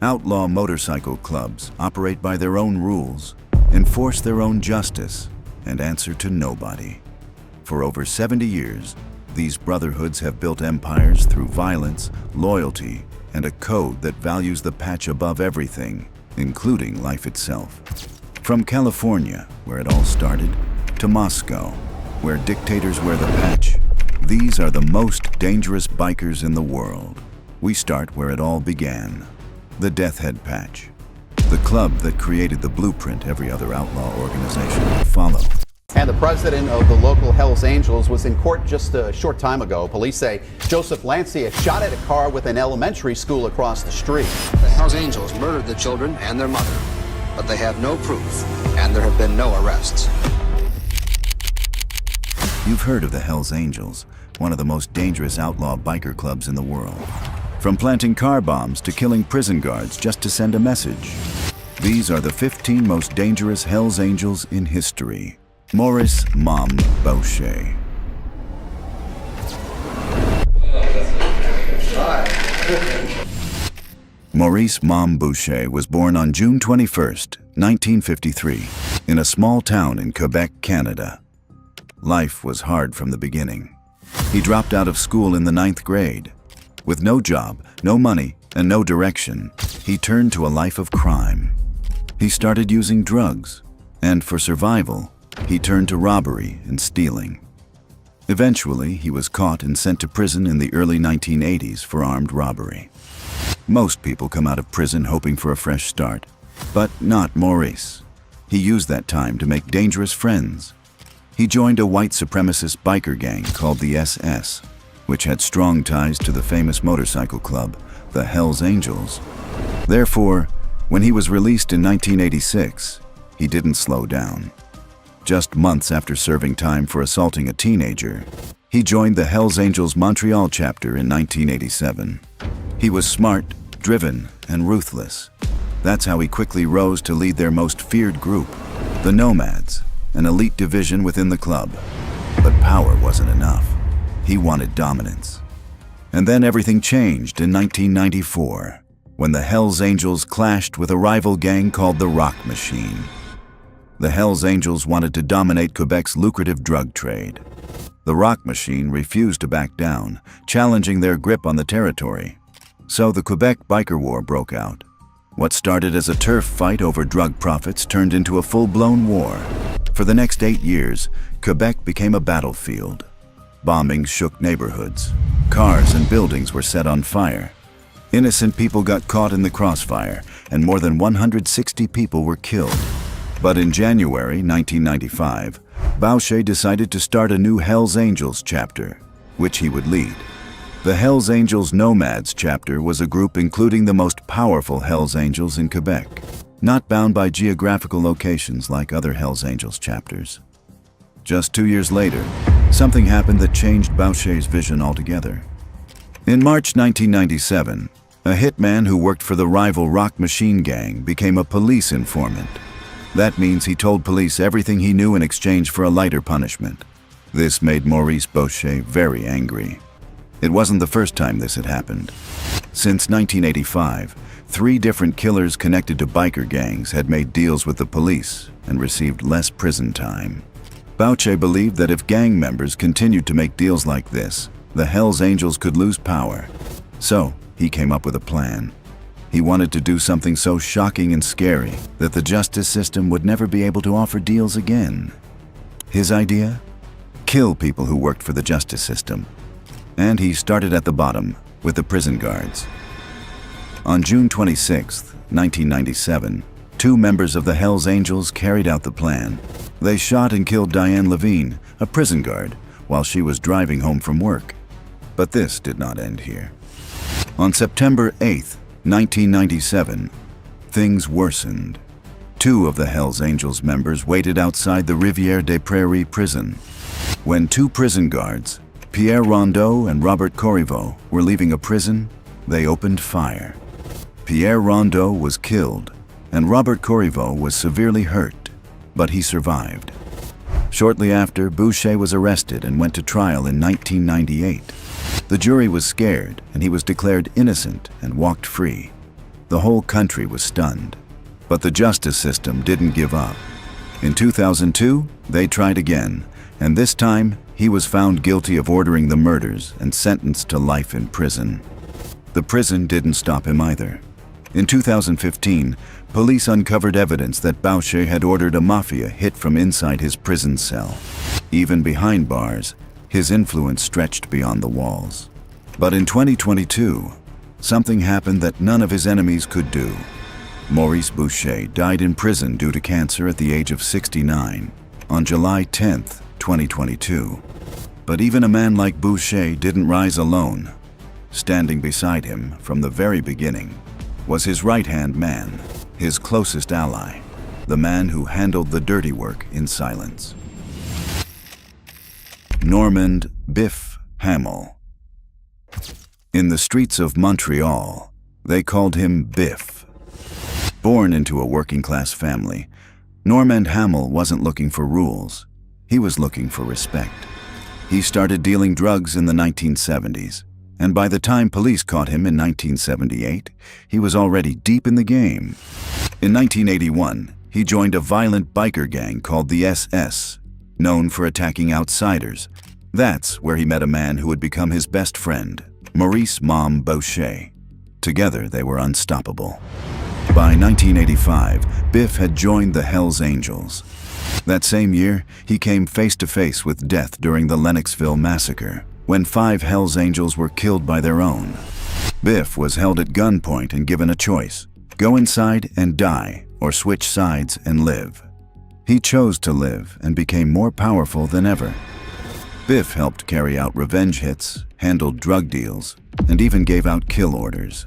Outlaw motorcycle clubs operate by their own rules, enforce their own justice, and answer to nobody. For over 70 years, these brotherhoods have built empires through violence, loyalty, and a code that values the patch above everything, including life itself. From California, where it all started, to Moscow, where dictators wear the patch, these are the most dangerous bikers in the world. We start where it all began, the Death Head Patch, the club that created the blueprint every other outlaw organization would follow. And the president of the local Hells Angels was in court just a short time ago. Police say Joseph Lancia shot at a car with an elementary school across the street. The Hells Angels murdered the children and their mother, but they have no proof, and there have been no arrests. You've heard of the Hells Angels, one of the most dangerous outlaw biker clubs in the world. From planting car bombs to killing prison guards just to send a message. These are the 15 most dangerous Hells Angels in history. Maurice Boucher. Maurice Boucher was born on June 21st, 1953, in a small town in Quebec, Canada. Life was hard from the beginning. He dropped out of school in the 9th grade. With no job, no money, and no direction, he turned to a life of crime. He started using drugs, and for survival, he turned to robbery and stealing. Eventually, he was caught and sent to prison in the early 1980s for armed robbery. Most people come out of prison hoping for a fresh start, but not Maurice. He used that time to make dangerous friends. He joined a white supremacist biker gang called the SS, which had strong ties to the famous motorcycle club, the Hells Angels. Therefore, when he was released in 1986, he didn't slow down. Just months after serving time for assaulting a teenager, he joined the Hells Angels Montreal chapter in 1987. He was smart, driven, and ruthless. That's how he quickly rose to lead their most feared group, the Nomads, an elite division within the club. But power wasn't enough. He wanted dominance. And then everything changed in 1994, when the Hells Angels clashed with a rival gang called the Rock Machine. The Hells Angels wanted to dominate Quebec's lucrative drug trade. The Rock Machine refused to back down, challenging their grip on the territory. So the Quebec Biker War broke out. What started as a turf fight over drug profits turned into a full-blown war. For the next 8 years, Quebec became a battlefield. Bombings shook neighborhoods. Cars and buildings were set on fire. Innocent people got caught in the crossfire, and more than 160 people were killed. But in January 1995, Boucher decided to start a new Hells Angels chapter, which he would lead. The Hells Angels Nomads chapter was a group including the most powerful Hells Angels in Quebec, not bound by geographical locations like other Hells Angels chapters. Just 2 years later, something happened that changed Boucher's vision altogether. In March 1997, a hitman who worked for the rival Rock Machine gang became a police informant. That means he told police everything he knew in exchange for a lighter punishment. This made Maurice Boucher very angry. It wasn't the first time this had happened. Since 1985, 3 different killers connected to biker gangs had made deals with the police and received less prison time. Boucher believed that if gang members continued to make deals like this, the Hells Angels could lose power. So, he came up with a plan. He wanted to do something so shocking and scary that the justice system would never be able to offer deals again. His idea? Kill people who worked for the justice system. And he started at the bottom, with the prison guards. On June 26, 1997, 2 members of the Hells Angels carried out the plan. They shot and killed Diane Levine, a prison guard, while she was driving home from work. But this did not end here. On September 8, 1997, things worsened. 2 of the Hells Angels members waited outside the Rivière des Prairies prison. When 2 prison guards, Pierre Rondeau and Robert Corriveau, were leaving a prison, they opened fire. Pierre Rondeau was killed, and Robert Corriveau was severely hurt, but he survived. Shortly after, Boucher was arrested and went to trial in 1998. The jury was scared, and he was declared innocent and walked free. The whole country was stunned. But the justice system didn't give up. In 2002, they tried again, and this time he was found guilty of ordering the murders and sentenced to life in prison. The prison didn't stop him either. In 2015, police uncovered evidence that Boucher had ordered a mafia hit from inside his prison cell. Even behind bars, his influence stretched beyond the walls. But in 2022, something happened that none of his enemies could do. Maurice Boucher died in prison due to cancer at the age of 69 on July 10, 2022. But even a man like Boucher didn't rise alone. Standing beside him from the very beginning was his right-hand man, his closest ally, the man who handled the dirty work in silence. Normand Biff Hamill. In the streets of Montreal, they called him Biff. Born into a working-class family, Normand Hamill wasn't looking for rules. He was looking for respect. He started dealing drugs in the 1970s, and by the time police caught him in 1978, he was already deep in the game. In 1981, he joined a violent biker gang called the SS, known for attacking outsiders. That's where he met a man who would become his best friend, Maurice "Mom" Boucher. Together, they were unstoppable. By 1985, Biff had joined the Hells Angels. That same year, he came face-to-face with death during the Lennoxville massacre, when 5 Hells Angels were killed by their own. Biff was held at gunpoint and given a choice: go inside and die, or switch sides and live. He chose to live and became more powerful than ever. Biff helped carry out revenge hits, handled drug deals, and even gave out kill orders.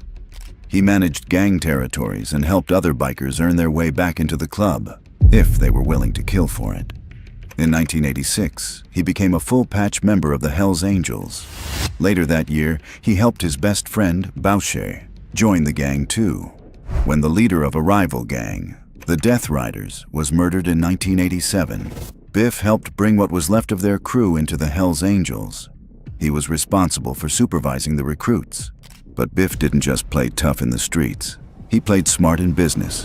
He managed gang territories and helped other bikers earn their way back into the club, if they were willing to kill for it. In 1986, he became a full-patch member of the Hells Angels. Later that year, he helped his best friend, Boucher, join the gang too. When the leader of a rival gang, the Death Riders, was murdered in 1987, Biff helped bring what was left of their crew into the Hells Angels. He was responsible for supervising the recruits. But Biff didn't just play tough in the streets. He played smart in business.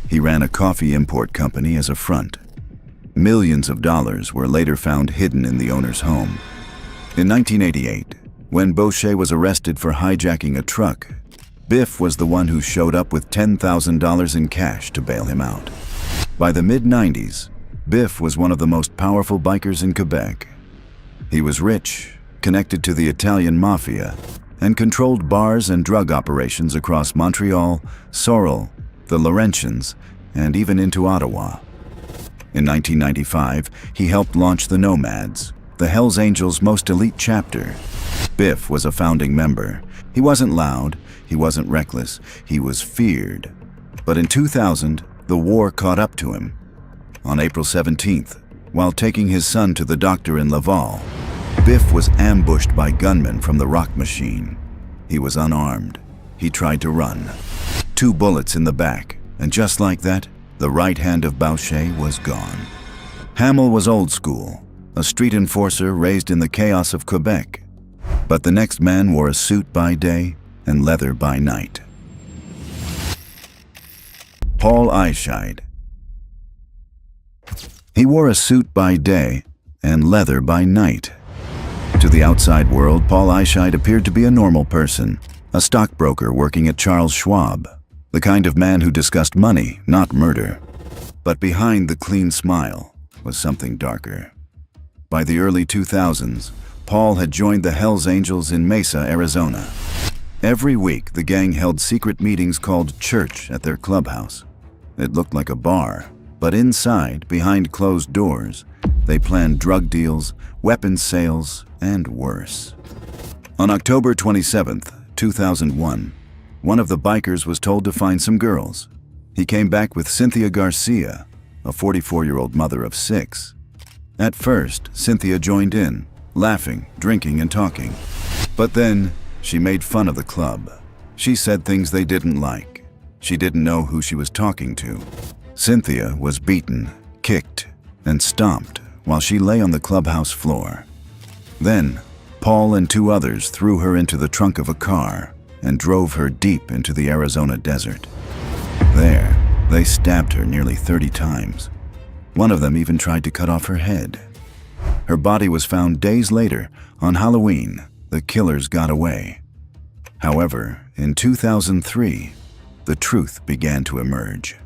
He ran a coffee import company as a front. Millions of dollars were later found hidden in the owner's home. In 1988, when Boucher was arrested for hijacking a truck, Biff was the one who showed up with $10,000 in cash to bail him out. By the mid-90s, Biff was one of the most powerful bikers in Quebec. He was rich, connected to the Italian mafia, and controlled bars and drug operations across Montreal, Sorel, the Laurentians, and even into Ottawa. In 1995, he helped launch the Nomads, the Hells Angels' most elite chapter. Biff was a founding member. He wasn't loud, he wasn't reckless, he was feared. But in 2000, the war caught up to him. On April 17th, while taking his son to the doctor in Laval, Biff was ambushed by gunmen from the Rock Machine. He was unarmed. He tried to run. 2 bullets in the back, and just like that, the right hand of Boucher was gone. Hamill was old school, a street enforcer raised in the chaos of Quebec. But the next man wore a suit by day and leather by night. Paul Eischied. He wore a suit by day and leather by night. To the outside world, Paul Eischied appeared to be a normal person, a stockbroker working at Charles Schwab, the kind of man who discussed money, not murder. But behind the clean smile was something darker. By the early 2000s, Paul had joined the Hells Angels in Mesa, Arizona. Every week, the gang held secret meetings called church at their clubhouse. It looked like a bar, but inside, behind closed doors, they planned drug deals, weapons sales, and worse. On October 27, 2001, one of the bikers was told to find some girls. He came back with Cynthia Garcia, a 44-year-old mother of 6. At first, Cynthia joined in, laughing, drinking, and talking. But then, she made fun of the club. She said things they didn't like. She didn't know who she was talking to. Cynthia was beaten, kicked, and stomped while she lay on the clubhouse floor. Then, Paul and 2 others threw her into the trunk of a car and drove her deep into the Arizona desert. There, they stabbed her nearly 30 times. One of them even tried to cut off her head. Her body was found days later. On Halloween, the killers got away. However, in 2003, the truth began to emerge.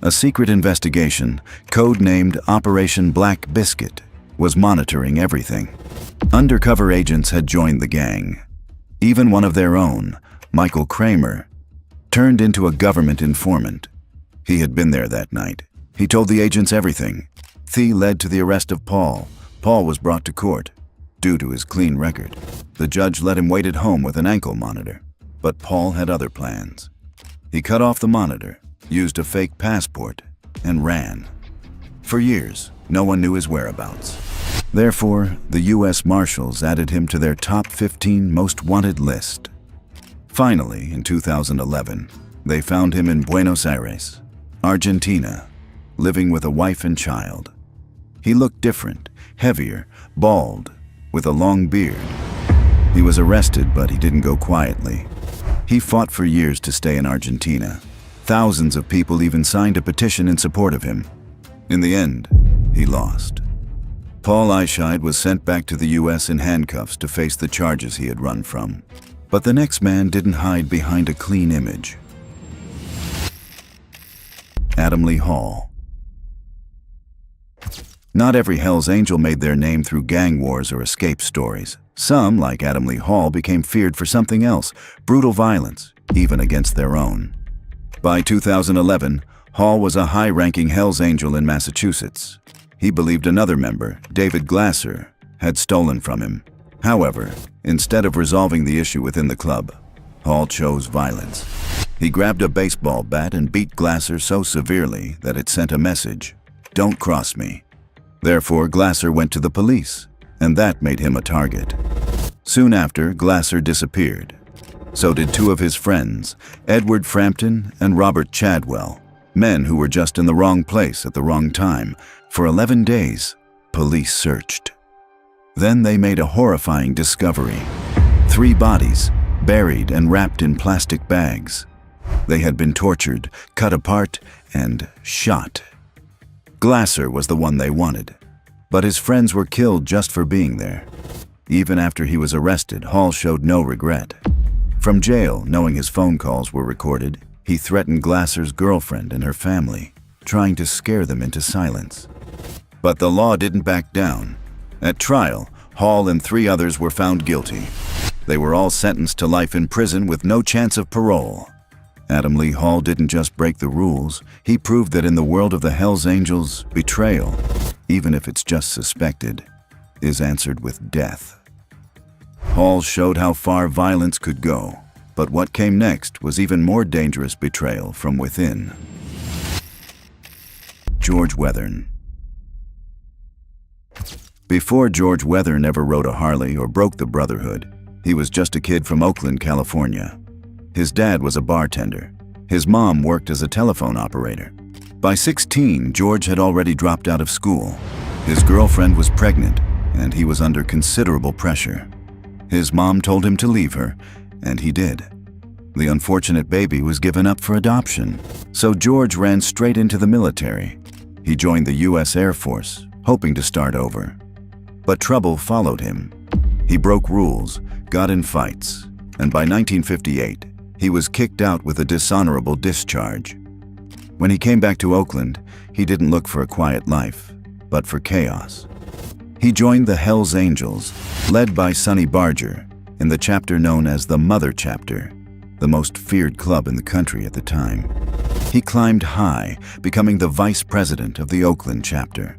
A secret investigation, codenamed Operation Black Biscuit, was monitoring everything. Undercover agents had joined the gang. Even one of their own, Michael Kramer, turned into a government informant. He had been there that night. He told the agents everything. The led to the arrest of Paul. Paul was brought to court. Due to his clean record, the judge let him wait at home with an ankle monitor. But Paul had other plans. He cut off the monitor, used a fake passport, and ran. For years, no one knew his whereabouts. Therefore, the U.S. Marshals added him to their top 15 most wanted list. Finally, in 2011, they found him in Buenos Aires, Argentina, living with a wife and child. He looked different, heavier, bald, with a long beard. He was arrested, but he didn't go quietly. He fought for years to stay in Argentina. Thousands of people even signed a petition in support of him. In the end, he lost. Paul Eischied was sent back to the U.S. in handcuffs to face the charges he had run from. But the next man didn't hide behind a clean image. Adam Lee Hall. Not every Hell's Angel made their name through gang wars or escape stories. Some, like Adam Lee Hall, became feared for something else, brutal violence, even against their own. By 2011, Hall was a high-ranking Hell's Angel in Massachusetts. He believed another member, David Glasser, had stolen from him. However, instead of resolving the issue within the club, Hall chose violence. He grabbed a baseball bat and beat Glasser so severely that it sent a message, "Don't cross me." Therefore, Glasser went to the police, and that made him a target. Soon after, Glasser disappeared. So did two of his friends, Edward Frampton and Robert Chadwell, men who were just in the wrong place at the wrong time. For 11 days, police searched. Then they made a horrifying discovery. 3 bodies, buried and wrapped in plastic bags. They had been tortured, cut apart, and shot. Glasser was the one they wanted, but his friends were killed just for being there. Even after he was arrested, Hall showed no regret. From jail, knowing his phone calls were recorded, he threatened Glasser's girlfriend and her family, trying to scare them into silence. But the law didn't back down. At trial, Hall and 3 others were found guilty. They were all sentenced to life in prison with no chance of parole. Adam Lee Hall didn't just break the rules, he proved that in the world of the Hells Angels, betrayal, even if it's just suspected, is answered with death. Hall showed how far violence could go, but what came next was even more dangerous betrayal from within. George Wethern. Before George Wethern ever rode a Harley or broke the Brotherhood, he was just a kid from Oakland, California. His dad was a bartender. His mom worked as a telephone operator. By 16, George had already dropped out of school. His girlfriend was pregnant, and he was under considerable pressure. His mom told him to leave her, and he did. The unfortunate baby was given up for adoption, so George ran straight into the military. He joined the U.S. Air Force, hoping to start over. But trouble followed him. He broke rules, got in fights, and by 1958, he was kicked out with a dishonorable discharge. When he came back to Oakland, he didn't look for a quiet life, but for chaos. He joined the Hells Angels, led by Sonny Barger, in the chapter known as the Mother Chapter, the most feared club in the country at the time. He climbed high, becoming the vice president of the Oakland chapter.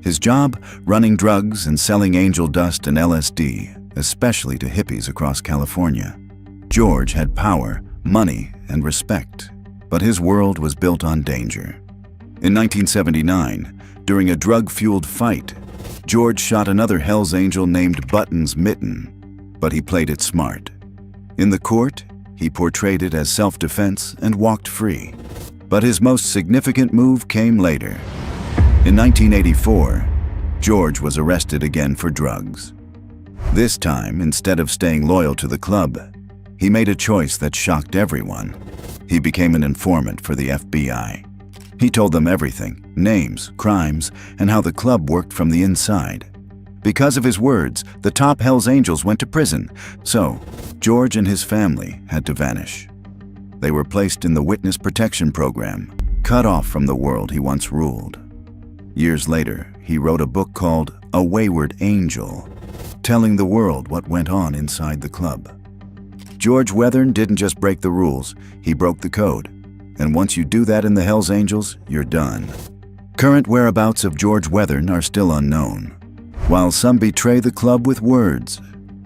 His job, running drugs and selling angel dust and LSD, especially to hippies across California. George had power, money, and respect, but his world was built on danger. In 1979, during a drug-fueled fight, George shot another Hells Angel named Buttons Mitten, but he played it smart. In the court, he portrayed it as self-defense and walked free. But his most significant move came later. In 1984, George was arrested again for drugs. This time, instead of staying loyal to the club, he made a choice that shocked everyone. He became an informant for the FBI. He told them everything, names, crimes, and how the club worked from the inside. Because of his words, the top Hells Angels went to prison, so George and his family had to vanish. They were placed in the Witness Protection Program, cut off from the world he once ruled. Years later, he wrote a book called A Wayward Angel, telling the world what went on inside the club. George Wethern didn't just break the rules, he broke the code. And once you do that in the Hells Angels, you're done. Current whereabouts of George Wethern are still unknown. While some betray the club with words,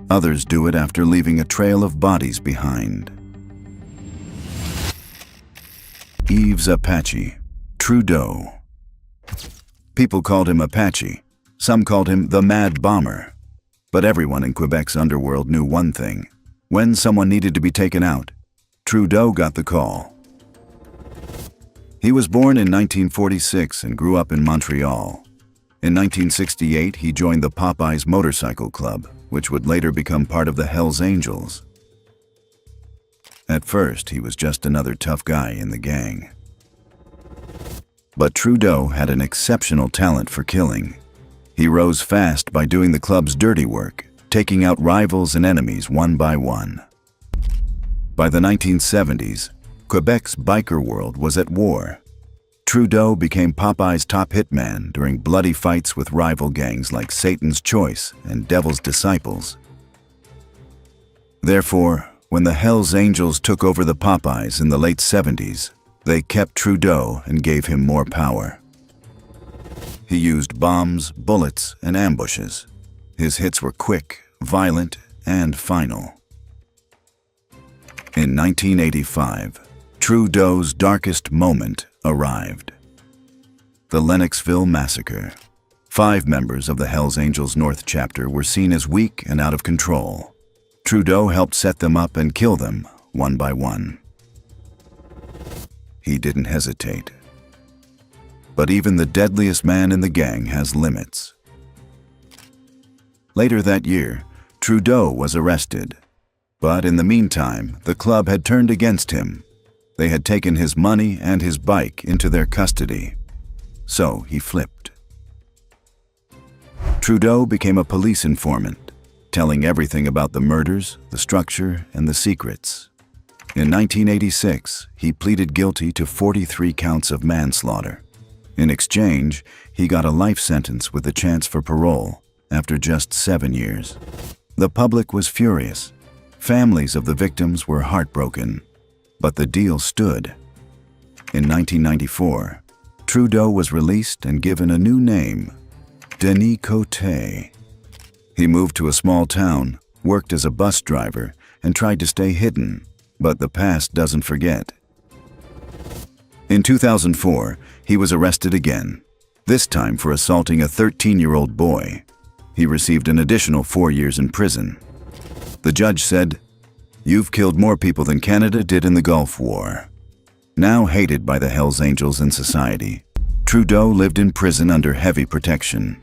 others do it after leaving a trail of bodies behind. Yves Apache, Trudeau. People called him Apache. Some called him the Mad Bomber. But everyone in Quebec's underworld knew one thing. When someone needed to be taken out, Trudeau got the call. He was born in 1946 and grew up in Montreal. In 1968, he joined the Popeyes Motorcycle Club, which would later become part of the Hells Angels. At first, he was just another tough guy in the gang. But Trudeau had an exceptional talent for killing. He rose fast by doing the club's dirty work, taking out rivals and enemies one by one. By the 1970s, Quebec's biker world was at war. Trudeau became Popeye's top hitman during bloody fights with rival gangs like Satan's Choice and Devil's Disciples. Therefore, when the Hells Angels took over the Popeyes in the late 70s, they kept Trudeau and gave him more power. He used bombs, bullets, and ambushes. His hits were quick, violent, and final. In 1985, Trudeau's darkest moment arrived. The Lennoxville Massacre. 5 members of the Hells Angels North chapter were seen as weak and out of control. Trudeau helped set them up and kill them, one by one. He didn't hesitate. But even the deadliest man in the gang has limits. Later that year, Trudeau was arrested. But in the meantime, the club had turned against him. They had taken his money and his bike into their custody. So he flipped. Trudeau became a police informant, telling everything about the murders, the structure, and the secrets. In 1986, he pleaded guilty to 43 counts of manslaughter. In exchange, he got a life sentence with a chance for parole after just 7 years. The public was furious. Families of the victims were heartbroken, but the deal stood. In 1994, Trudeau was released and given a new name, Denis Cote. He moved to a small town, worked as a bus driver, and tried to stay hidden, but the past doesn't forget. In 2004, he was arrested again, this time for assaulting a 13-year-old boy. He received an additional 4 years in prison. The judge said, "You've killed more people than Canada did in the Gulf War." Now hated by the Hells Angels in society, Trudeau lived in prison under heavy protection.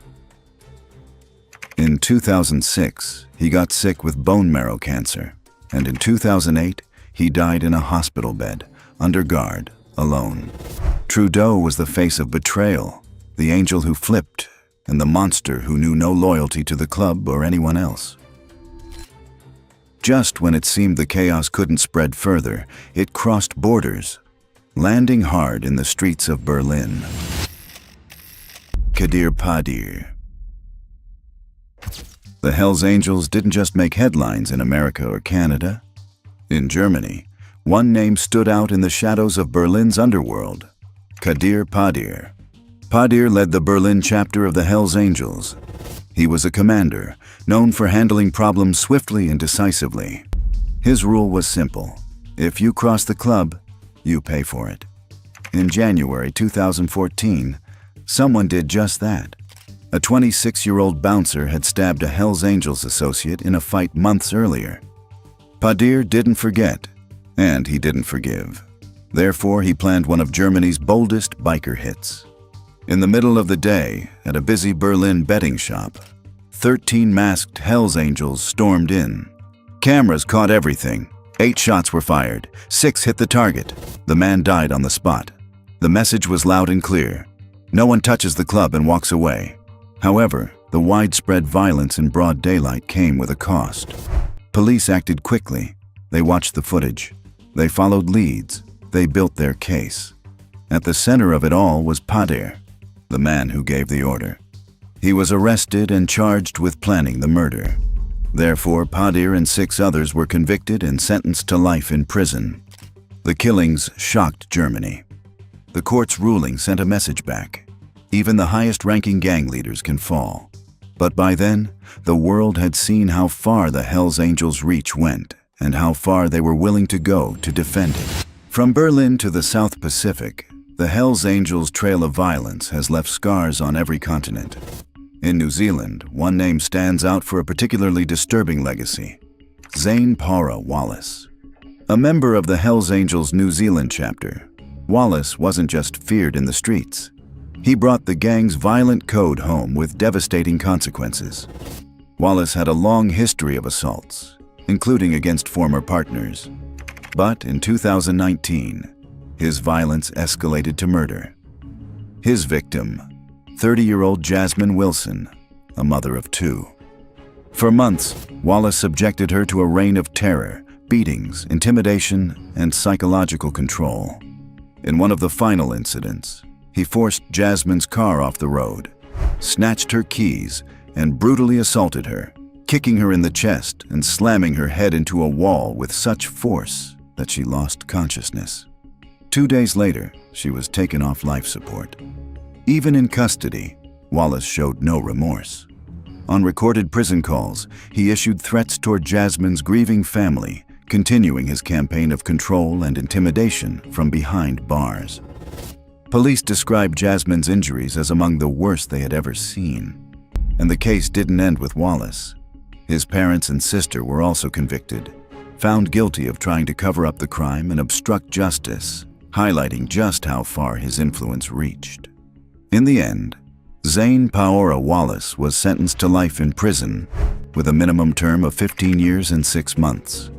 In 2006, he got sick with bone marrow cancer, and in 2008, he died in a hospital bed, under guard, alone. Trudeau was the face of betrayal, the angel who flipped, and the monster who knew no loyalty to the club or anyone else. Just when it seemed the chaos couldn't spread further, it crossed borders, landing hard in the streets of Berlin. Kadir Padir. The Hells Angels didn't just make headlines in America or Canada. In Germany, one name stood out in the shadows of Berlin's underworld, Kadir Padir. Padir led the Berlin chapter of the Hells Angels. He was a commander, known for handling problems swiftly and decisively. His rule was simple: if you cross the club, you pay for it. In January 2014, someone did just that. A 26-year-old bouncer had stabbed a Hells Angels associate in a fight months earlier. Padir didn't forget, and he didn't forgive. Therefore, he planned one of Germany's boldest biker hits. In the middle of the day, at a busy Berlin betting shop, 13 masked Hells Angels stormed in. Cameras caught everything, 8 shots were fired, 6 hit the target. The man died on the spot. The message was loud and clear. No one touches the club and walks away. However, the widespread violence in broad daylight came with a cost. Police acted quickly. They watched the footage. They followed leads. They built their case. At the center of it all was Padir, the man who gave the order. He was arrested and charged with planning the murder. Therefore, Padir and 6 others were convicted and sentenced to life in prison. The killings shocked Germany. The court's ruling sent a message back. Even the highest-ranking gang leaders can fall. But by then, the world had seen how far the Hells Angels' reach went and how far they were willing to go to defend it. From Berlin to the South Pacific, the Hells Angels' trail of violence has left scars on every continent. In New Zealand, one name stands out for a particularly disturbing legacy: Zayn Parro Wallace. A member of the Hells Angels' New Zealand chapter, Wallace wasn't just feared in the streets. He brought the gang's violent code home with devastating consequences. Wallace had a long history of assaults, including against former partners. But in 2019, his violence escalated to murder. His victim, 30-year-old Jasmine Wilson, a mother of 2. For months, Wallace subjected her to a reign of terror, beatings, intimidation, and psychological control. In one of the final incidents, he forced Jasmine's car off the road, snatched her keys, and brutally assaulted her, kicking her in the chest and slamming her head into a wall with such force that she lost consciousness. 2 days later, she was taken off life support. Even in custody, Wallace showed no remorse. On recorded prison calls, he issued threats toward Jasmine's grieving family, continuing his campaign of control and intimidation from behind bars. Police described Jasmine's injuries as among the worst they had ever seen. And the case didn't end with Wallace. His parents and sister were also convicted, found guilty of trying to cover up the crime and obstruct justice, highlighting just how far his influence reached. In the end, Zayn Parro Wallace was sentenced to life in prison with a minimum term of 15 years and 6 months.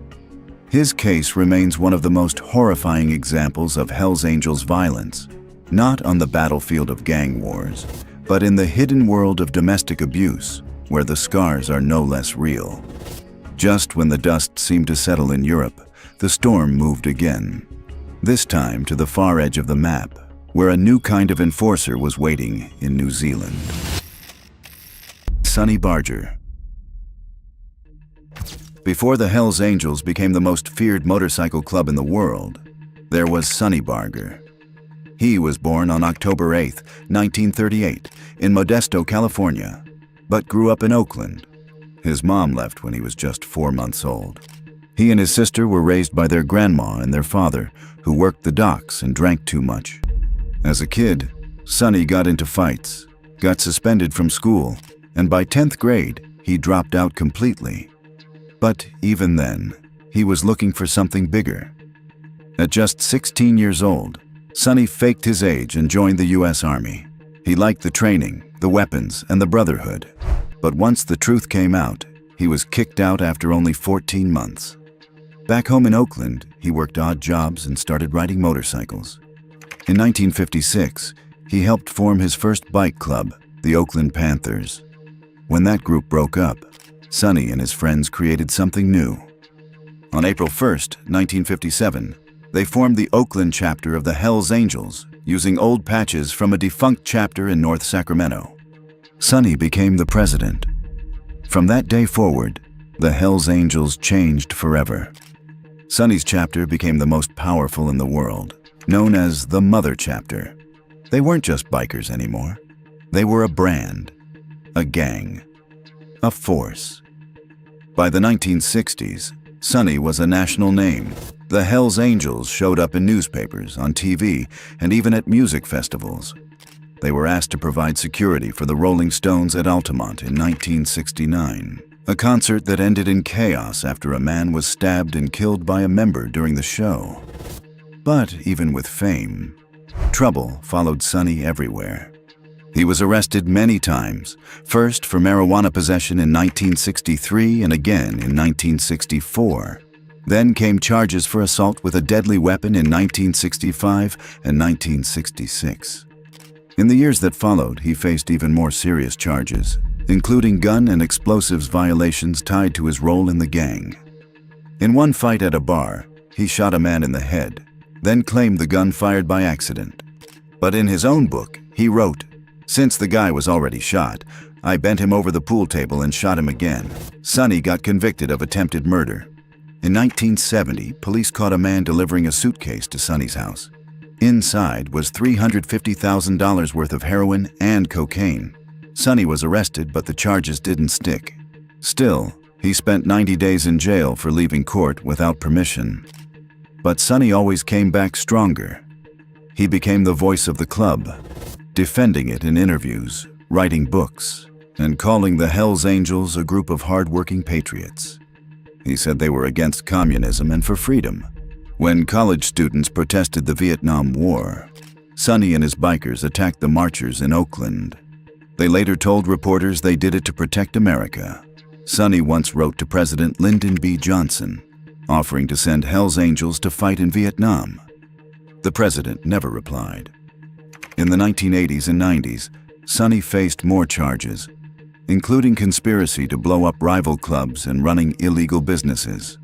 His case remains one of the most horrifying examples of Hells Angels violence, not on the battlefield of gang wars, but in the hidden world of domestic abuse, where the scars are no less real. Just when the dust seemed to settle in Europe, the storm moved again, this time to the far edge of the map, where a new kind of enforcer was waiting in New Zealand. Sonny Barger. Before the Hells Angels became the most feared motorcycle club in the world, there was Sonny Barger. He was born on October 8, 1938, in Modesto, California, but grew up in Oakland. His mom left when he was just 4 months old. He and his sister were raised by their grandma and their father, who worked the docks and drank too much. As a kid, Sonny got into fights, got suspended from school, and by 10th grade, he dropped out completely. But even then, he was looking for something bigger. At just 16 years old, Sonny faked his age and joined the U.S. Army. He liked the training, the weapons, and the brotherhood. But once the truth came out, he was kicked out after only 14 months. Back home in Oakland, he worked odd jobs and started riding motorcycles. In 1956, he helped form his first bike club, the Oakland Panthers. When that group broke up, Sonny and his friends created something new. On April 1st, 1957, they formed the Oakland chapter of the Hells Angels, using old patches from a defunct chapter in North Sacramento. Sonny became the president. From that day forward, the Hells Angels changed forever. Sonny's chapter became the most powerful in the world, known as the Mother Chapter. They weren't just bikers anymore. They were a brand, a gang, a force. By the 1960s, Sonny was a national name. The Hells Angels showed up in newspapers, on TV, and even at music festivals. They were asked to provide security for the Rolling Stones at Altamont in 1969, a concert that ended in chaos after a man was stabbed and killed by a member during the show. But even with fame, trouble followed Sonny everywhere. He was arrested many times, first for marijuana possession in 1963 and again in 1964. Then came charges for assault with a deadly weapon in 1965 and 1966. In the years that followed, he faced even more serious charges, including gun and explosives violations tied to his role in the gang. In one fight at a bar, he shot a man in the head, then claimed the gun fired by accident. But in his own book, he wrote, "Since the guy was already shot, I bent him over the pool table and shot him again." Sonny got convicted of attempted murder. In 1970, police caught a man delivering a suitcase to Sonny's house. Inside was $350,000 worth of heroin and cocaine. Sonny was arrested, but the charges didn't stick. Still, he spent 90 days in jail for leaving court without permission. But Sonny always came back stronger. He became the voice of the club, defending it in interviews, writing books, and calling the Hells Angels a group of hard-working patriots. He said they were against communism and for freedom. When college students protested the Vietnam War, Sonny and his bikers attacked the marchers in Oakland. They later told reporters they did it to protect America. Sonny once wrote to President Lyndon B. Johnson, offering to send Hells Angels to fight in Vietnam. The president never replied. In the 1980s and 90s, Sonny faced more charges, including conspiracy to blow up rival clubs and running illegal businesses.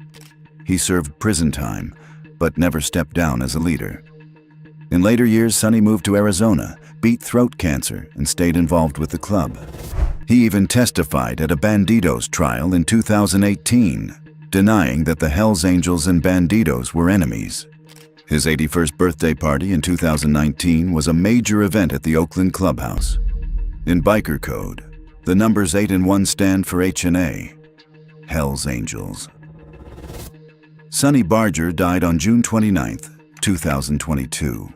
He served prison time, but never stepped down as a leader. In later years, Sonny moved to Arizona, beat throat cancer, and stayed involved with the club. He even testified at a Bandidos trial in 2018, denying that the Hells Angels and Bandidos were enemies. His 81st birthday party in 2019 was a major event at the Oakland clubhouse. In biker code, the numbers 8 and 1 stand for H&A, Hells Angels. Sonny Barger died on June 29, 2022,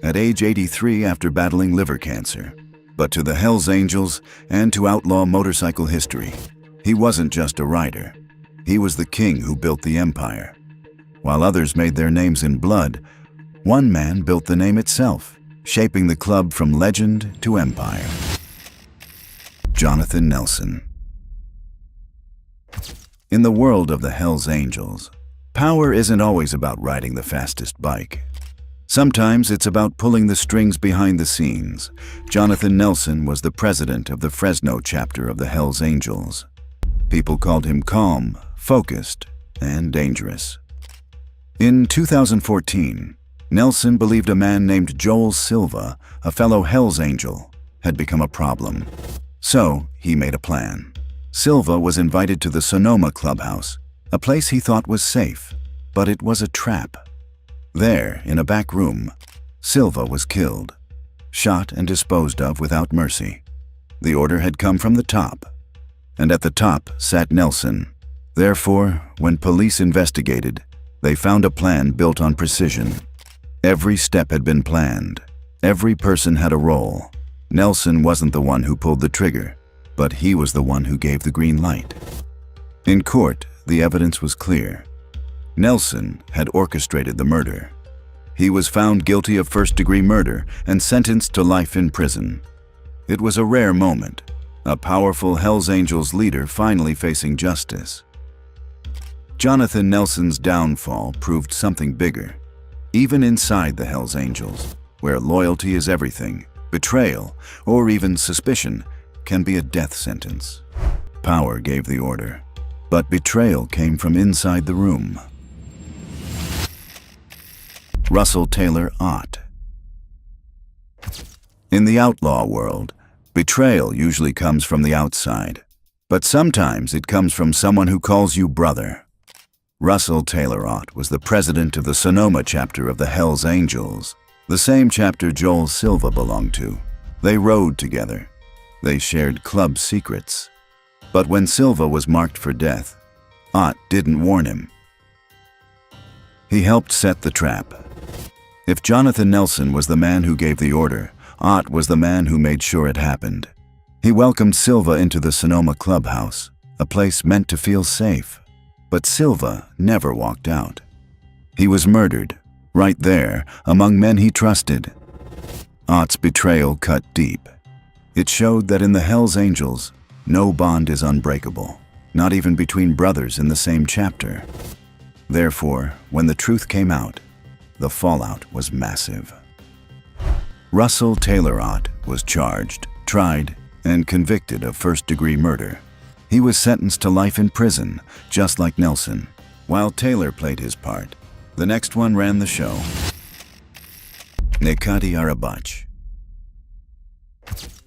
at age 83 after battling liver cancer. But to the Hells Angels and to outlaw motorcycle history, he wasn't just a rider. He was the king who built the empire. While others made their names in blood, one man built the name itself, shaping the club from legend to empire. Jonathan Nelson. In the world of the Hells Angels, power isn't always about riding the fastest bike. Sometimes it's about pulling the strings behind the scenes. Jonathan Nelson was the president of the Fresno chapter of the Hells Angels. People called him calm, focused, and dangerous. In 2014, Nelson believed a man named Joel Silva, a fellow Hells Angel, had become a problem. So he made a plan. Silva was invited to the Sonoma clubhouse, a place he thought was safe, but it was a trap. There, in a back room, Silva was killed, shot and disposed of without mercy. The order had come from the top, and at the top sat Nelson. Therefore, when police investigated, they found a plan built on precision. Every step had been planned. Every person had a role. Nelson wasn't the one who pulled the trigger, but he was the one who gave the green light. In court, the evidence was clear. Nelson had orchestrated the murder. He was found guilty of first-degree murder and sentenced to life in prison. It was a rare moment, a powerful Hells Angels leader finally facing justice. Jonathan Nelson's downfall proved something bigger. Even inside the Hells Angels, where loyalty is everything, betrayal, or even suspicion can be a death sentence. Power gave the order, but betrayal came from inside the room. Russell Taylor Ott. In the outlaw world, betrayal usually comes from the outside, but sometimes it comes from someone who calls you brother. Russell Taylor Ott was the president of the Sonoma chapter of the Hells Angels, the same chapter Joel Silva belonged to. They rode together. They shared club secrets. But when Silva was marked for death, Ott didn't warn him. He helped set the trap. If Jonathan Nelson was the man who gave the order, Ott was the man who made sure it happened. He welcomed Silva into the Sonoma clubhouse, a place meant to feel safe. But Silva never walked out. He was murdered, right there, among men he trusted. Ott's betrayal cut deep. It showed that in the Hells Angels, no bond is unbreakable, not even between brothers in the same chapter. Therefore, when the truth came out, the fallout was massive. Russell Taylor Ott was charged, tried, and convicted of first-degree murder. He was sentenced to life in prison, just like Nelson, while Taylor played his part. The next one ran the show. Nicati Arabaci.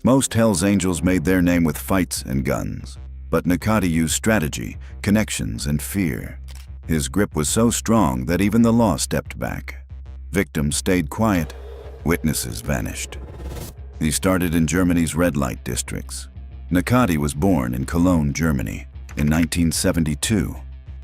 Most Hells Angels made their name with fights and guns, but Nicati used strategy, connections, and fear. His grip was so strong that even the law stepped back. Victims stayed quiet, witnesses vanished. He started in Germany's red light districts. Nicati was born in Cologne, Germany, in 1972.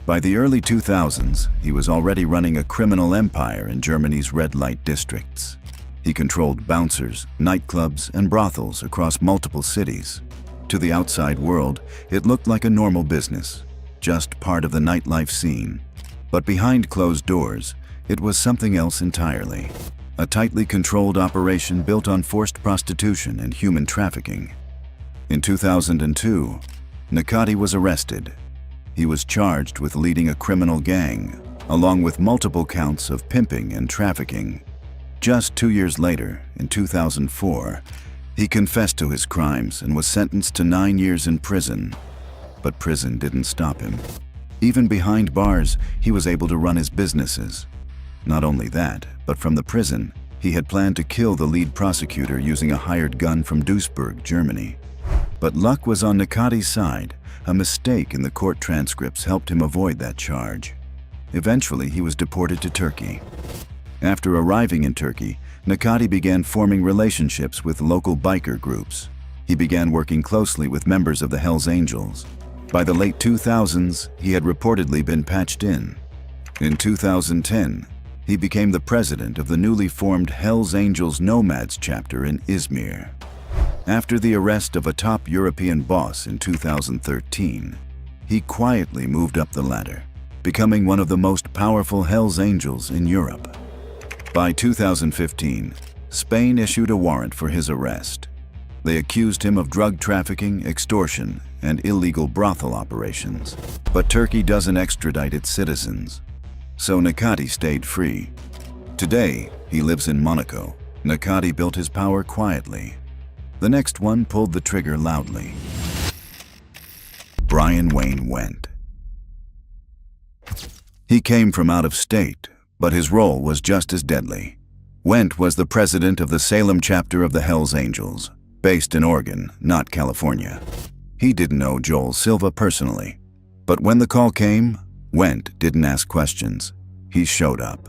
By the early 2000s, he was already running a criminal empire in Germany's red light districts. He controlled bouncers, nightclubs, and brothels across multiple cities. To the outside world, it looked like a normal business, just part of the nightlife scene. But behind closed doors, it was something else entirely. A tightly controlled operation built on forced prostitution and human trafficking. In 2002, Nicati was arrested. He was charged with leading a criminal gang, along with multiple counts of pimping and trafficking. Just 2 years later, in 2004, he confessed to his crimes and was sentenced to 9 years in prison. But prison didn't stop him. Even behind bars, he was able to run his businesses. Not only that, but from the prison, he had planned to kill the lead prosecutor using a hired gun from Duisburg, Germany. But luck was on Nicati's side. A mistake in the court transcripts helped him avoid that charge. Eventually, he was deported to Turkey. After arriving in Turkey, Nicati began forming relationships with local biker groups. He began working closely with members of the Hells Angels. By the late 2000s, he had reportedly been patched in. In 2010, he became the president of the newly formed Hells Angels Nomads chapter in Izmir. After the arrest of a top European boss in 2013, he quietly moved up the ladder, becoming one of the most powerful Hells Angels in Europe. By 2015, Spain issued a warrant for his arrest. They accused him of drug trafficking, extortion, and illegal brothel operations. But Turkey doesn't extradite its citizens, so Nicati stayed free. Today, he lives in Monaco. Nicati built his power quietly. The next one pulled the trigger loudly. Brian Wayne Wendt. He came from out of state, but his role was just as deadly. Wendt was the president of the Salem chapter of the Hells Angels, based in Oregon, not California. He didn't know Joel Silva personally, but when the call came, Wendt didn't ask questions. He showed up.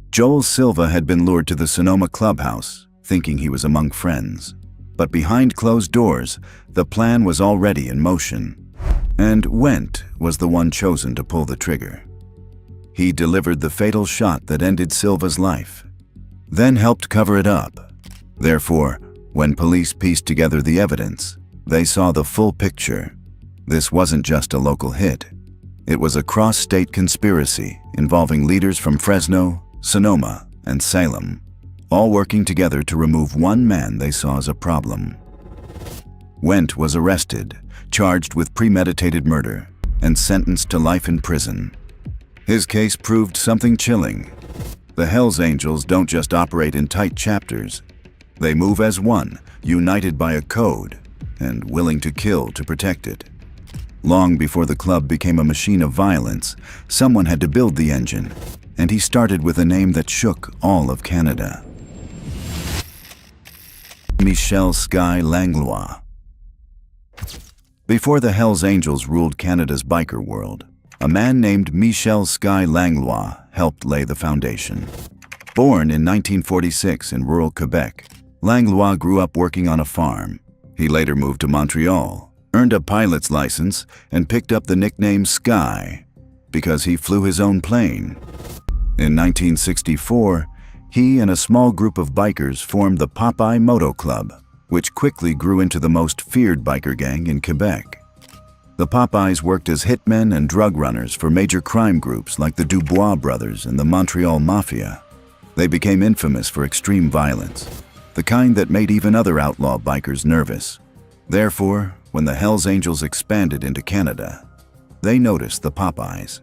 Joel Silva had been lured to the Sonoma clubhouse, thinking he was among friends. But behind closed doors, the plan was already in motion. And Wendt was the one chosen to pull the trigger. He delivered the fatal shot that ended Silva's life, then helped cover it up. Therefore, when police pieced together the evidence, they saw the full picture. This wasn't just a local hit. It was a cross-state conspiracy involving leaders from Fresno, Sonoma, and Salem, all working together to remove one man they saw as a problem. Wendt was arrested, charged with premeditated murder, and sentenced to life in prison. His case proved something chilling. The Hells Angels don't just operate in tight chapters. They move as one, united by a code, and willing to kill to protect it. Long before the club became a machine of violence, someone had to build the engine, and he started with a name that shook all of Canada. Michel Sky Langlois. Before the Hells Angels ruled Canada's biker world, a man named Michel Sky Langlois helped lay the foundation. Born in 1946 in rural Quebec, Langlois grew up working on a farm. He later moved to Montreal, earned a pilot's license, and picked up the nickname Sky because he flew his own plane. In 1964, he and a small group of bikers formed the Popeye Moto Club, which quickly grew into the most feared biker gang in Quebec. The Popeyes worked as hitmen and drug runners for major crime groups like the Dubois brothers and the Montreal Mafia. They became infamous for extreme violence, the kind that made even other outlaw bikers nervous. Therefore, when the Hells Angels expanded into Canada, they noticed the Popeyes.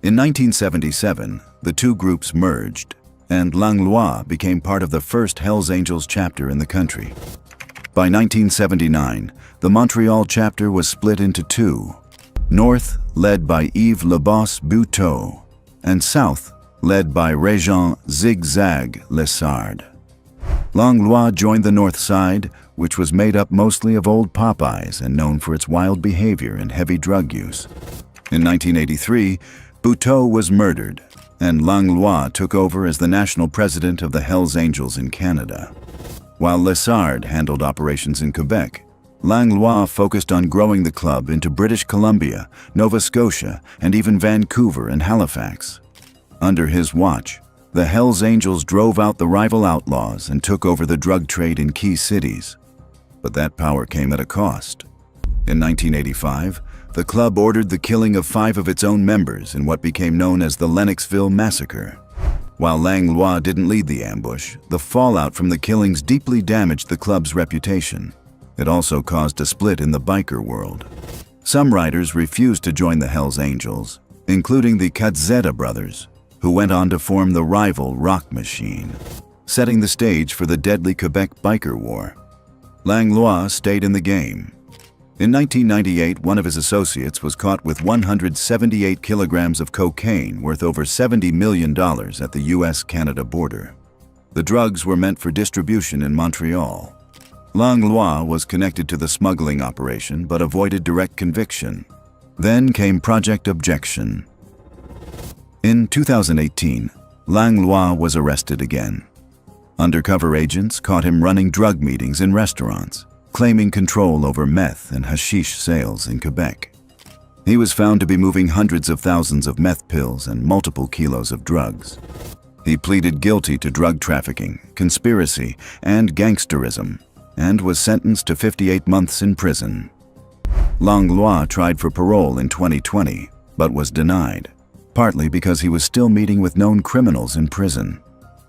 In 1977, the two groups merged, and Langlois became part of the first Hells Angels chapter in the country. By 1979, the Montreal chapter was split into two: North, led by Yves Le Boss Buteau, and South, led by Régent Zigzag Lessard. Langlois joined the North side, which was made up mostly of old Popeyes and known for its wild behavior and heavy drug use. In 1983, Buteau was murdered, and Langlois took over as the national president of the Hells Angels in Canada. While Lessard handled operations in Quebec, Langlois focused on growing the club into British Columbia, Nova Scotia, and even Vancouver and Halifax. Under his watch, the Hells Angels drove out the rival Outlaws and took over the drug trade in key cities. But that power came at a cost. In 1985, the club ordered the killing of 5 of its own members in what became known as the Lennoxville Massacre. While Langlois didn't lead the ambush, the fallout from the killings deeply damaged the club's reputation. It also caused a split in the biker world. Some riders refused to join the Hells Angels, including the Katzeta brothers, who went on to form the rival Rock Machine, setting the stage for the deadly Quebec biker war. Langlois stayed in the game. In 1998, one of his associates was caught with 178 kilograms of cocaine worth over $70 million at the US-Canada border. The drugs were meant for distribution in Montreal. Langlois was connected to the smuggling operation but avoided direct conviction. Then came Project Objection. In 2018, Langlois was arrested again. Undercover agents caught him running drug meetings in restaurants, claiming control over meth and hashish sales in Quebec. He was found to be moving hundreds of thousands of meth pills and multiple kilos of drugs. He pleaded guilty to drug trafficking, conspiracy, and gangsterism, and was sentenced to 58 months in prison. Langlois tried for parole in 2020, but was denied, partly because he was still meeting with known criminals in prison.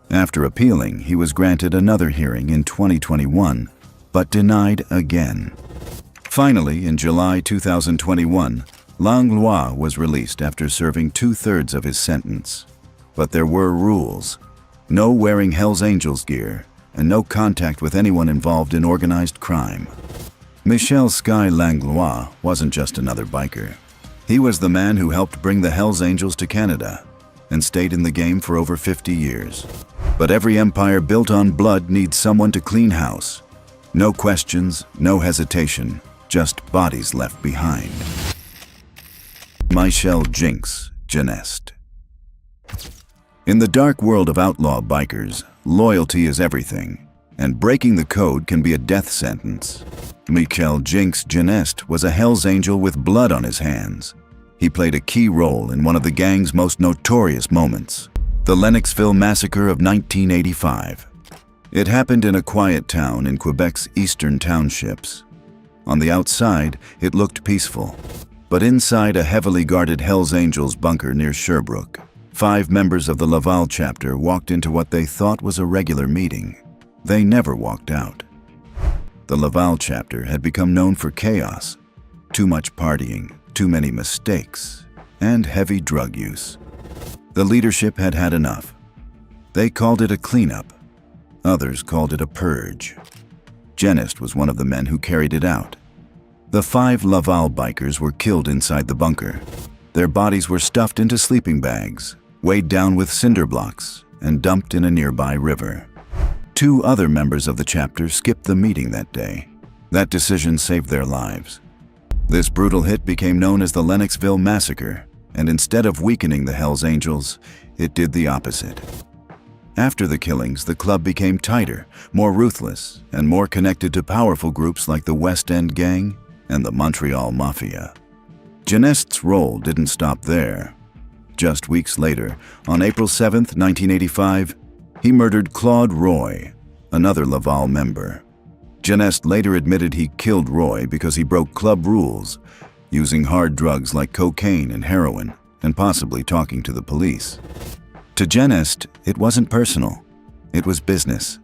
After appealing, he was granted another hearing in 2021, but denied again. Finally, in July 2021, Langlois was released after serving 2/3 of his sentence. But there were rules: no wearing Hells Angels gear, and no contact with anyone involved in organized crime. Michel Sky Langlois wasn't just another biker. He was the man who helped bring the Hells Angels to Canada and stayed in the game for over 50 years. But every empire built on blood needs someone to clean house. No questions, no hesitation, just bodies left behind. Michel Jinx, Genest. In the dark world of outlaw bikers, loyalty is everything, and breaking the code can be a death sentence. Michel Jinx Genest was a Hells Angel with blood on his hands. He played a key role in one of the gang's most notorious moments, the Lennoxville Massacre of 1985. It happened in a quiet town in Quebec's eastern townships. On the outside, it looked peaceful, but inside a heavily guarded Hells Angels bunker near Sherbrooke, 5 members of the Laval chapter walked into what they thought was a regular meeting. They never walked out. The Laval chapter had become known for chaos, too much partying, too many mistakes, and heavy drug use. The leadership had had enough. They called it a cleanup. Others called it a purge. Genest was one of the men who carried it out. The 5 Laval bikers were killed inside the bunker. Their bodies were stuffed into sleeping bags, weighed down with cinder blocks, and dumped in a nearby river. 2 other members of the chapter skipped the meeting that day. That decision saved their lives. This brutal hit became known as the Lennoxville Massacre, and instead of weakening the Hells Angels, it did the opposite. After the killings, the club became tighter, more ruthless, and more connected to powerful groups like the West End Gang and the Montreal Mafia. Genest's role didn't stop there. Just weeks later, on April 7, 1985, he murdered Claude Roy, another Laval member. Genest later admitted he killed Roy because he broke club rules, using hard drugs like cocaine and heroin, and possibly talking to the police. To Genest, it wasn't personal, it was business.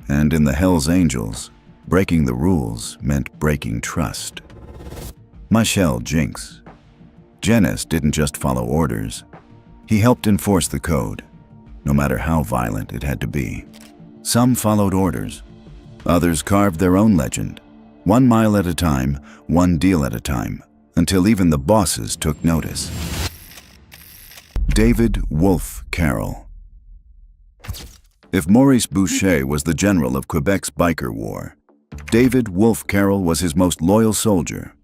And in the Hells Angels, breaking the rules meant breaking trust. Michel Jinx. Genest didn't just follow orders, He helped enforce the code, no matter how violent it had to be. Some followed orders. Others carved their own legend, 1 mile at a time, one deal at a time, until even the bosses took notice. David Wolfe Carroll. If Maurice Boucher was the general of Quebec's biker war, David Wolfe Carroll was his most loyal soldier.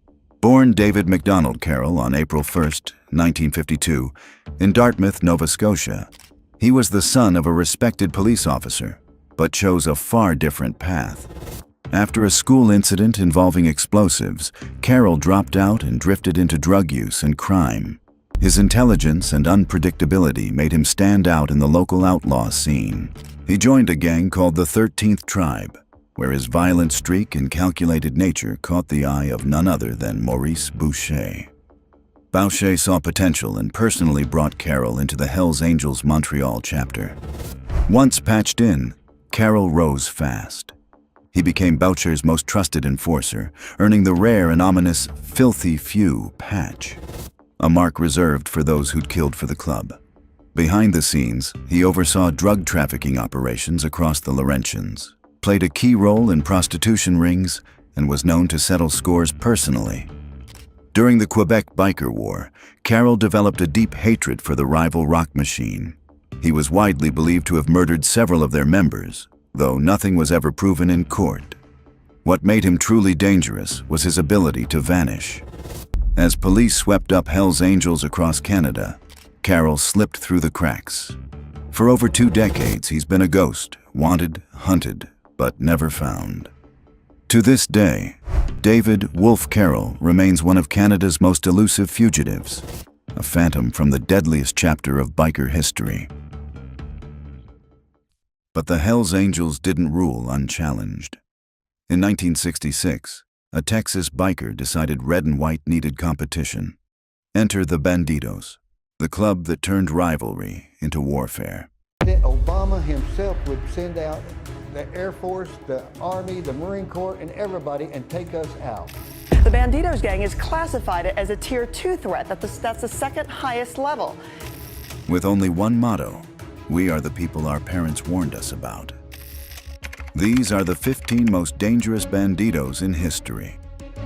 Born David MacDonald Carroll on April 1, 1952, in Dartmouth, Nova Scotia, he was the son of a respected police officer, but chose a far different path. After a school incident involving explosives, Carroll dropped out and drifted into drug use and crime. His intelligence and unpredictability made him stand out in the local outlaw scene. He joined a gang called the 13th Tribe, where his violent streak and calculated nature caught the eye of none other than Maurice Boucher. Boucher saw potential and personally brought Carroll into the Hells Angels Montreal chapter. Once patched in, Carroll rose fast. He became Boucher's most trusted enforcer, earning the rare and ominous Filthy Few patch, a mark reserved for those who'd killed for the club. Behind the scenes, he oversaw drug trafficking operations across the Laurentians, played a key role in prostitution rings, and was known to settle scores personally. During the Quebec Biker War, Carroll developed a deep hatred for the rival rock machine. He was widely believed to have murdered several of their members, though nothing was ever proven in court. What made him truly dangerous was his ability to vanish. As police swept up Hells Angels across Canada, Carroll slipped through the cracks. For over 2 decades, he's been a ghost, wanted, hunted, but never found. To this day, David Wolfe Carroll remains one of Canada's most elusive fugitives, a phantom from the deadliest chapter of biker history. But the Hells Angels didn't rule unchallenged. In 1966, a Texas biker decided red and white needed competition. Enter the Bandidos, the club that turned rivalry into warfare. Obama himself would send out the Air Force, the Army, the Marine Corps, and everybody and take us out. The Bandidos gang is classified as a Tier 2 threat. That's the second highest level. With only one motto: we are the people our parents warned us about. These are the 15 most dangerous bandidos in history.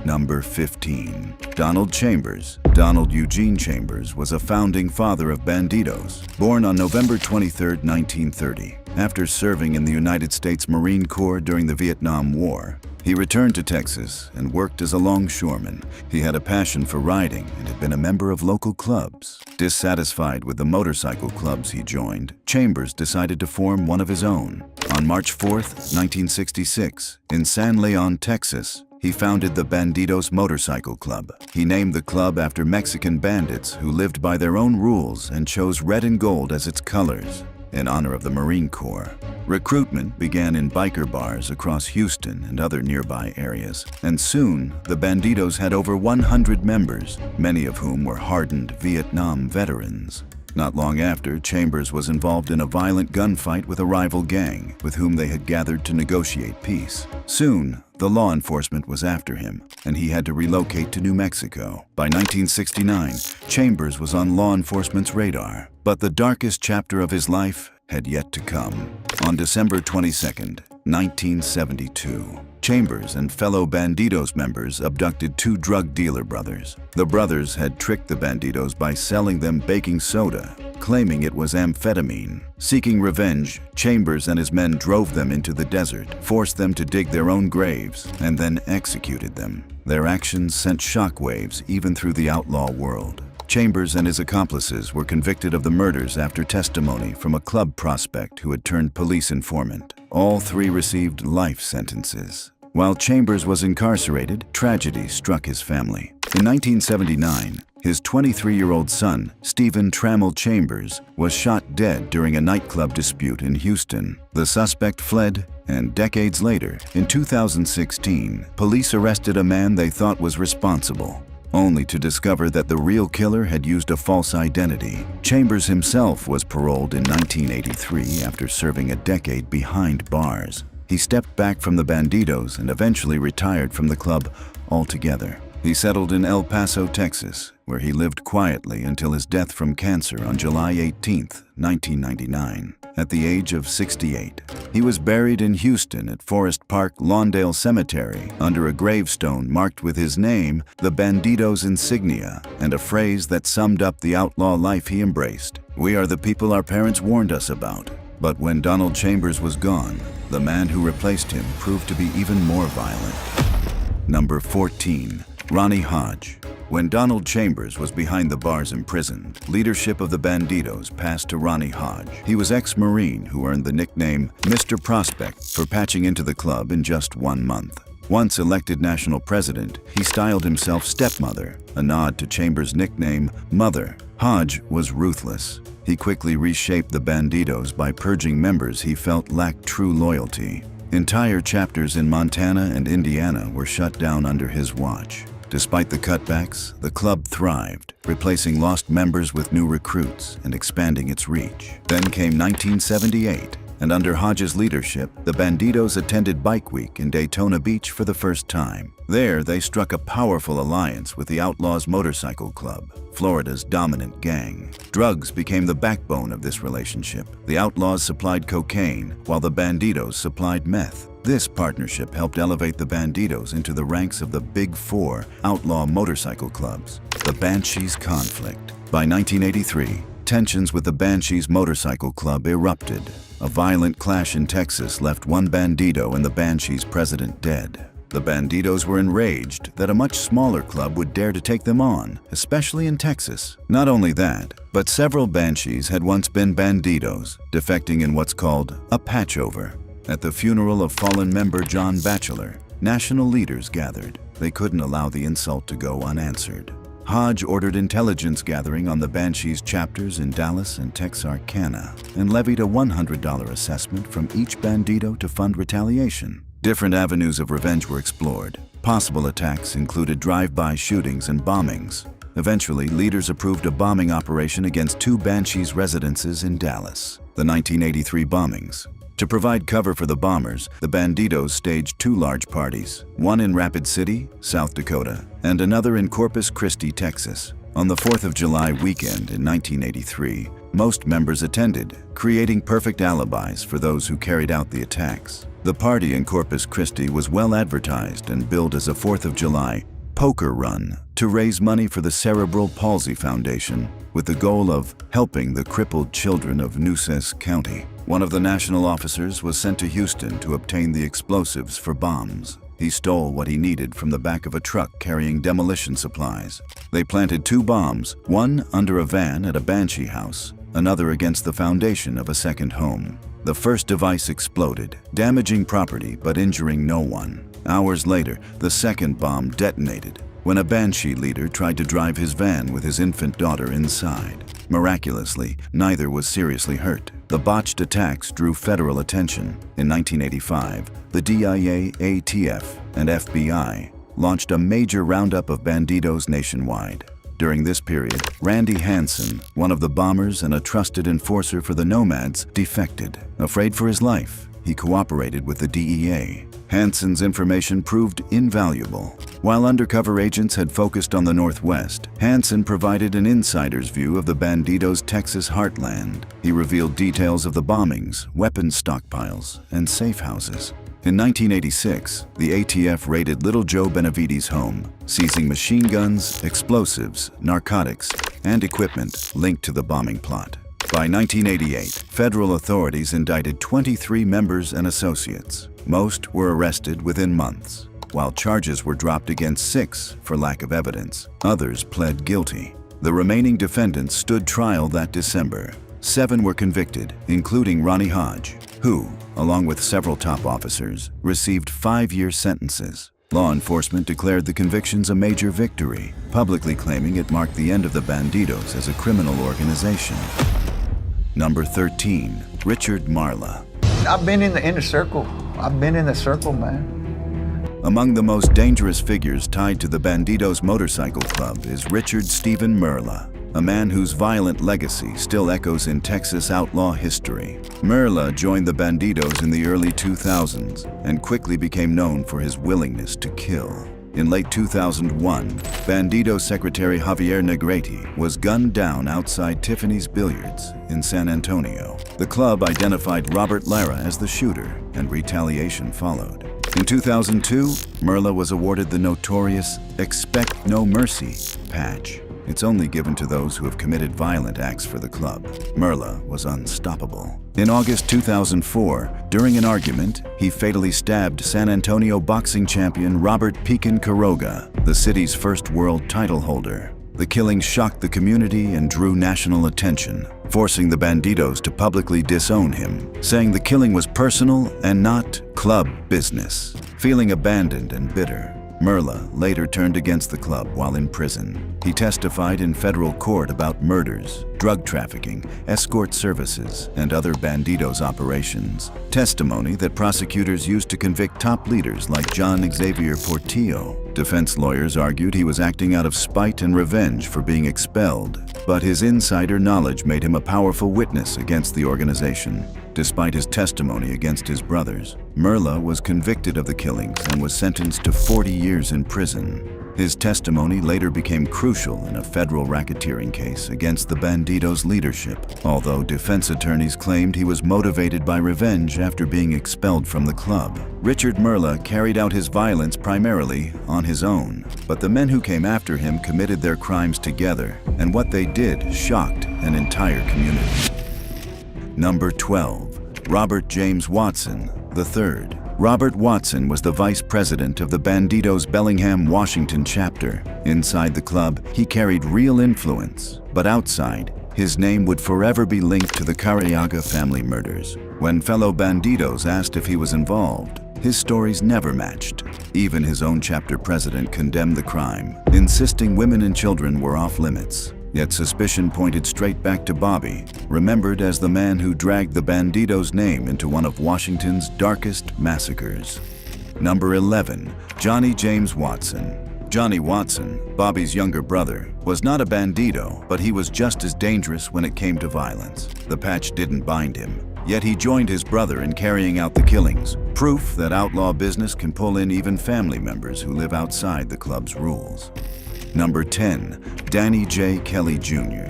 Number 15, Donald Chambers. Donald Eugene Chambers was a founding father of Bandidos, born on November 23, 1930. After serving in the United States Marine Corps during the Vietnam War, he returned to Texas and worked as a longshoreman. He had a passion for riding and had been a member of local clubs. Dissatisfied with the motorcycle clubs he joined, Chambers decided to form one of his own. On March 4, 1966, in San Leon, Texas, he founded the Bandidos Motorcycle Club. He named the club after Mexican bandits who lived by their own rules and chose red and gold as its colors, in honor of the Marine Corps. Recruitment began in biker bars across Houston and other nearby areas, and soon the Bandidos had over 100 members, many of whom were hardened Vietnam veterans. Not long after, Chambers was involved in a violent gunfight with a rival gang with whom they had gathered to negotiate peace. Soon, the law enforcement was after him, and he had to relocate to New Mexico. By 1969, Chambers was on law enforcement's radar, but the darkest chapter of his life had yet to come. On December 22, 1972, Chambers and fellow Bandidos members abducted 2 drug dealer brothers. The brothers had tricked the Bandidos by selling them baking soda, claiming it was amphetamine. Seeking revenge, Chambers and his men drove them into the desert, forced them to dig their own graves, and then executed them. Their actions sent shockwaves even through the outlaw world. Chambers and his accomplices were convicted of the murders after testimony from a club prospect who had turned police informant. All 3 received life sentences. While Chambers was incarcerated, tragedy struck his family. In 1979, his 23-year-old son, Stephen Trammell Chambers, was shot dead during a nightclub dispute in Houston. The suspect fled, and decades later, in 2016, police arrested a man they thought was responsible, only to discover that the real killer had used a false identity. Chambers himself was paroled in 1983 after serving a decade behind bars. He stepped back from the Bandidos and eventually retired from the club altogether. He settled in El Paso, Texas, where he lived quietly until his death from cancer on July 18, 1999, at the age of 68. He was buried in Houston at Forest Park Lawndale Cemetery under a gravestone marked with his name, the Bandito's insignia, and a phrase that summed up the outlaw life he embraced. "We are the people our parents warned us about." But when Donald Chambers was gone, the man who replaced him proved to be even more violent. Number 14. Ronnie Hodge. When Donald Chambers was behind the bars imprisoned, leadership of the Banditos passed to Ronnie Hodge. He was ex-Marine who earned the nickname Mr. Prospect for patching into the club in just 1 month. Once elected national president, he styled himself Stepmother, a nod to Chambers' nickname Mother. Hodge was ruthless. He quickly reshaped the Banditos by purging members he felt lacked true loyalty. Entire chapters in Montana and Indiana were shut down under his watch. Despite the cutbacks, the club thrived, replacing lost members with new recruits and expanding its reach. Then came 1978, and under Hodge's leadership, the Banditos attended Bike Week in Daytona Beach for the first time. There, they struck a powerful alliance with the Outlaws Motorcycle Club, Florida's dominant gang. Drugs became the backbone of this relationship. The Outlaws supplied cocaine, while the Banditos supplied meth. This partnership helped elevate the Banditos into the ranks of the Big Four outlaw motorcycle clubs. The Banshees conflict. By 1983, tensions with the Banshees Motorcycle Club erupted. A violent clash in Texas left one Bandito and the Banshees president dead. The Banditos were enraged that a much smaller club would dare to take them on, especially in Texas. Not only that, but several Banshees had once been Banditos, defecting in what's called a patchover. At the funeral of fallen member John Batchelor, national leaders gathered. They couldn't allow the insult to go unanswered. Hodge ordered intelligence gathering on the Banshees chapters in Dallas and Texarkana and levied a $100 assessment from each Bandito to fund retaliation. Different avenues of revenge were explored. Possible attacks included drive-by shootings and bombings. Eventually, leaders approved a bombing operation against 2 Banshees residences in Dallas. The 1983 bombings. To provide cover for the bombers, the Banditos staged 2 large parties, one in Rapid City, South Dakota, and another in Corpus Christi, Texas. On the 4th of July weekend in 1983, most members attended, creating perfect alibis for those who carried out the attacks. The party in Corpus Christi was well advertised and billed as a 4th of July poker run to raise money for the Cerebral Palsy Foundation, with the goal of helping the crippled children of Nueces County. One of the national officers was sent to Houston to obtain the explosives for bombs. He stole what he needed from the back of a truck carrying demolition supplies. They planted 2 bombs, one under a van at a Banshee house, another against the foundation of a second home. The first device exploded, damaging property but injuring no one. Hours later, the second bomb detonated when a Banshee leader tried to drive his van with his infant daughter inside. Miraculously, neither was seriously hurt. The botched attacks drew federal attention. In 1985, the DIA, ATF, and FBI launched a major roundup of Banditos nationwide. During this period, Randy Hansen, one of the bombers and a trusted enforcer for the Nomads, defected. Afraid for his life, he cooperated with the DEA. Hansen's information proved invaluable. While undercover agents had focused on the Northwest, Hansen provided an insider's view of the Banditos' Texas heartland. He revealed details of the bombings, weapons stockpiles, and safe houses. In 1986, the ATF raided Little Joe Benavides' home, seizing machine guns, explosives, narcotics, and equipment linked to the bombing plot. By 1988, federal authorities indicted 23 members and associates. Most were arrested within months, while charges were dropped against 6 for lack of evidence. Others pled guilty. The remaining defendants stood trial that December. 7 were convicted, including Ronnie Hodge, who, along with several top officers, received 5-year sentences. Law enforcement declared the convictions a major victory, publicly claiming it marked the end of the Banditos as a criminal organization. Number 13. Richard Merla. I've been in the inner circle. I've been in the circle, man. Among the most dangerous figures tied to the Banditos Motorcycle Club is Richard Stephen Merla, a man whose violent legacy still echoes in Texas outlaw history. Merla joined the Banditos in the early 2000s and quickly became known for his willingness to kill. In late 2001, Bandido Secretary Xavier Negrete was gunned down outside Tiffany's Billiards in San Antonio. The club identified Robert Lara as the shooter, and retaliation followed. In 2002, Merla was awarded the notorious Expect No Mercy patch. It's only given to those who have committed violent acts for the club. Merla was unstoppable. In August 2004, during an argument, he fatally stabbed San Antonio boxing champion Robert Pekin Quiroga, the city's first world title holder. The killing shocked the community and drew national attention, forcing the Bandidos to publicly disown him, saying the killing was personal and not club business. Feeling abandoned and bitter, Merla later turned against the club while in prison. He testified in federal court about murders, drug trafficking, escort services, and other Bandidos operations. Testimony that prosecutors used to convict top leaders like John Xavier Portillo. Defense lawyers argued he was acting out of spite and revenge for being expelled, but his insider knowledge made him a powerful witness against the organization. Despite his testimony against his brothers, Merla was convicted of the killings and was sentenced to 40 years in prison. His testimony later became crucial in a federal racketeering case against the Bandidos' leadership, although defense attorneys claimed he was motivated by revenge after being expelled from the club. Richard Merla carried out his violence primarily on his own, but the men who came after him committed their crimes together, and what they did shocked an entire community. Number 12. Robert James Watson III. Robert Watson was the vice president of the Bandidos' Bellingham, Washington chapter. Inside the club, he carried real influence, but outside, his name would forever be linked to the Cariaga family murders. When fellow Bandidos asked if he was involved, his stories never matched. Even his own chapter president condemned the crime, insisting women and children were off limits. Yet suspicion pointed straight back to Bobby, remembered as the man who dragged the Bandidos' name into one of Washington's darkest massacres. Number 11. Johnny James Watson. Johnny Watson, Bobby's younger brother, was not a Bandido, but he was just as dangerous when it came to violence. The patch didn't bind him, yet he joined his brother in carrying out the killings, proof that outlaw business can pull in even family members who live outside the club's rules. Number 10. Danny J. Kelly Jr.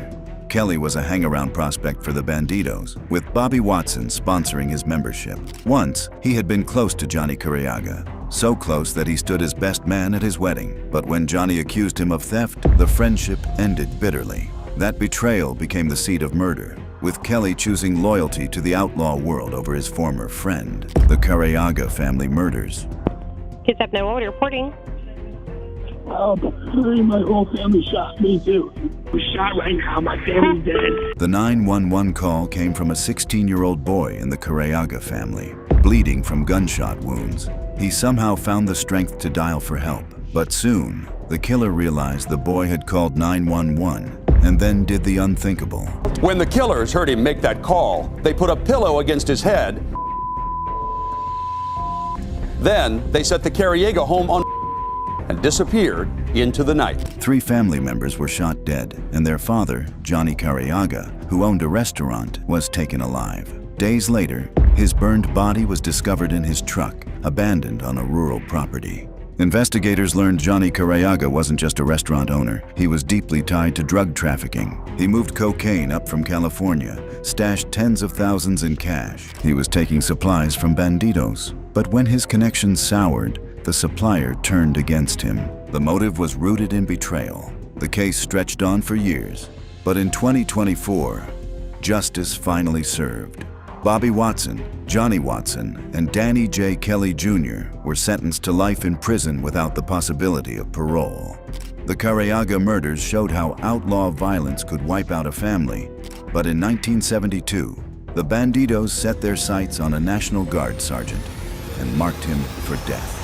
Kelly was a hang-around prospect for the Bandidos, with Bobby Watson sponsoring his membership. Once, he had been close to Johnny Cariaga, so close that he stood as best man at his wedding. But when Johnny accused him of theft, the friendship ended bitterly. That betrayal became the seed of murder, with Kelly choosing loyalty to the outlaw world over his former friend. The Cariaga family murders. Kids up 911 reporting. My whole family shot me too. We're shot right now, my family's dead. The 911 call came from a 16-year-old boy in the Cariaga family, bleeding from gunshot wounds. He somehow found the strength to dial for help, but soon, the killer realized the boy had called 911 and then did the unthinkable. When the killers heard him make that call, they put a pillow against his head. Then, they set the Cariaga home on and disappeared into the night. 3 family members were shot dead, and their father, Johnny Cariaga, who owned a restaurant, was taken alive. Days later, his burned body was discovered in his truck, abandoned on a rural property. Investigators learned Johnny Cariaga wasn't just a restaurant owner. He was deeply tied to drug trafficking. He moved cocaine up from California, stashed tens of thousands in cash. He was taking supplies from Bandidos. But when his connections soured, the supplier turned against him. The motive was rooted in betrayal. The case stretched on for years, but in 2024, justice finally served. Bobby Watson, Johnny Watson, and Danny J. Kelly Jr. were sentenced to life in prison without the possibility of parole. The Cariaga murders showed how outlaw violence could wipe out a family, but in 1972, the Bandidos set their sights on a National Guard sergeant and marked him for death.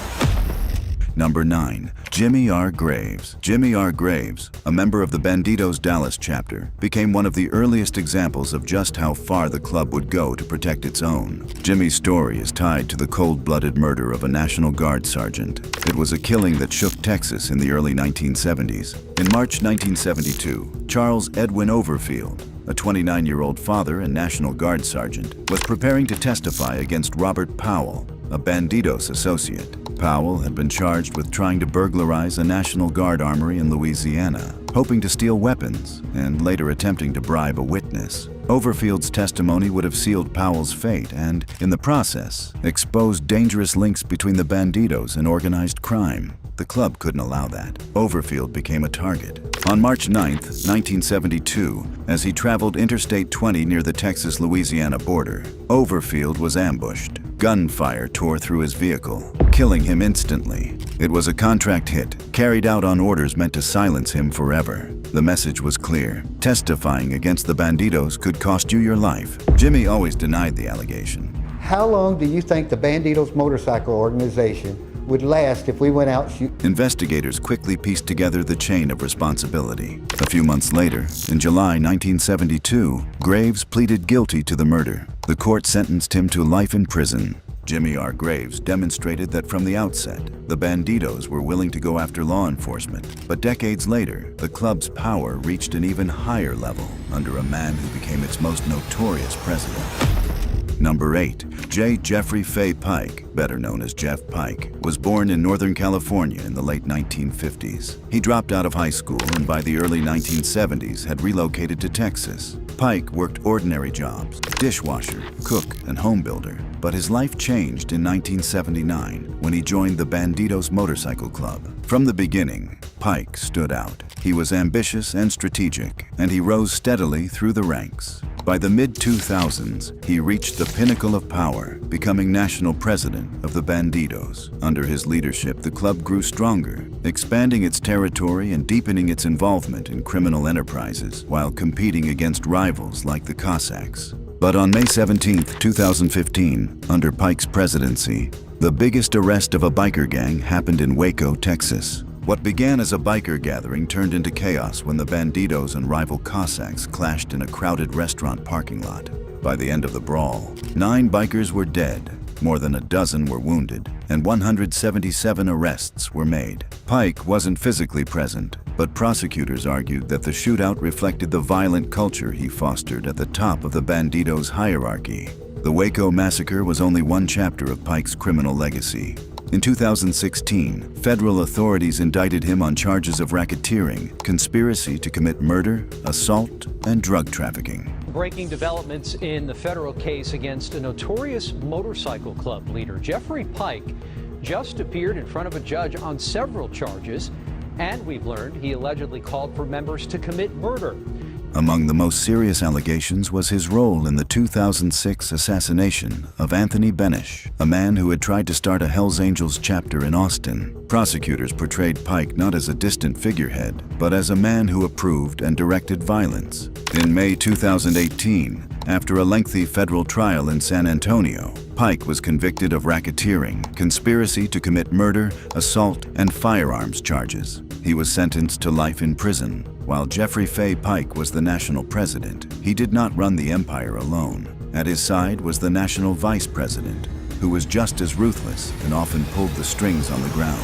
Number 9. Jimmy R. Graves. Jimmy R. Graves, a member of the Bandidos Dallas chapter, became one of the earliest examples of just how far the club would go to protect its own. Jimmy's story is tied to the cold-blooded murder of a National Guard sergeant. It was a killing that shook Texas in the early 1970s. In March 1972, Charles Edwin Overfield, a 29-year-old father and National Guard sergeant, was preparing to testify against Robert Powell, a Bandidos associate. Powell had been charged with trying to burglarize a National Guard armory in Louisiana, hoping to steal weapons, and later attempting to bribe a witness. Overfield's testimony would have sealed Powell's fate and, in the process, exposed dangerous links between the Bandidos and organized crime. The club couldn't allow that. Overfield became a target. On March 9, 1972, as he traveled Interstate 20 near the Texas-Louisiana border, Overfield was ambushed. Gunfire tore through his vehicle, killing him instantly. It was a contract hit, carried out on orders meant to silence him forever. The message was clear. Testifying against the Bandidos could cost you your life. Jimmy always denied the allegation. How long do you think the Bandidos motorcycle organization would last if we went out shooting? Investigators quickly pieced together the chain of responsibility. A few months later, in July 1972, Graves pleaded guilty to the murder. The court sentenced him to life in prison. Jimmy R. Graves demonstrated that from the outset, the Bandidos were willing to go after law enforcement. But decades later, the club's power reached an even higher level under a man who became its most notorious president. Number 8. J. Jeffrey Fay Pike, better known as Jeff Pike, was born in Northern California in the late 1950s. He dropped out of high school and by the early 1970s had relocated to Texas. Pike worked ordinary jobs, dishwasher, cook, and home builder, but his life changed in 1979 when he joined the Bandidos Motorcycle Club. From the beginning, Pike stood out. He was ambitious and strategic, and he rose steadily through the ranks. By the mid-2000s, he reached the pinnacle of power, becoming national president of the Bandidos. Under his leadership, the club grew stronger, expanding its territory and deepening its involvement in criminal enterprises while competing against rivals like the Cossacks. But on May 17, 2015, under Pike's presidency, the biggest arrest of a biker gang happened in Waco, Texas. What began as a biker gathering turned into chaos when the Bandidos and rival Cossacks clashed in a crowded restaurant parking lot. By the end of the brawl, 9 bikers were dead, more than a dozen were wounded, and 177 arrests were made. Pike wasn't physically present, but prosecutors argued that the shootout reflected the violent culture he fostered at the top of the Bandidos' hierarchy. The Waco massacre was only one chapter of Pike's criminal legacy. In 2016, federal authorities indicted him on charges of racketeering, conspiracy to commit murder, assault, and drug trafficking. Breaking developments in the federal case against a notorious motorcycle club leader. Jeffrey Pike just appeared in front of a judge on several charges, and we've learned he allegedly called for members to commit murder. Among the most serious allegations was his role in the 2006 assassination of Anthony Benish, a man who had tried to start a Hells Angels chapter in Austin. Prosecutors portrayed Pike not as a distant figurehead, but as a man who approved and directed violence. In May 2018, after a lengthy federal trial in San Antonio, Pike was convicted of racketeering, conspiracy to commit murder, assault, and firearms charges. He was sentenced to life in prison. While Jeffrey Fay Pike was the national president, he did not run the empire alone. At his side was the national vice president, who was just as ruthless and often pulled the strings on the ground.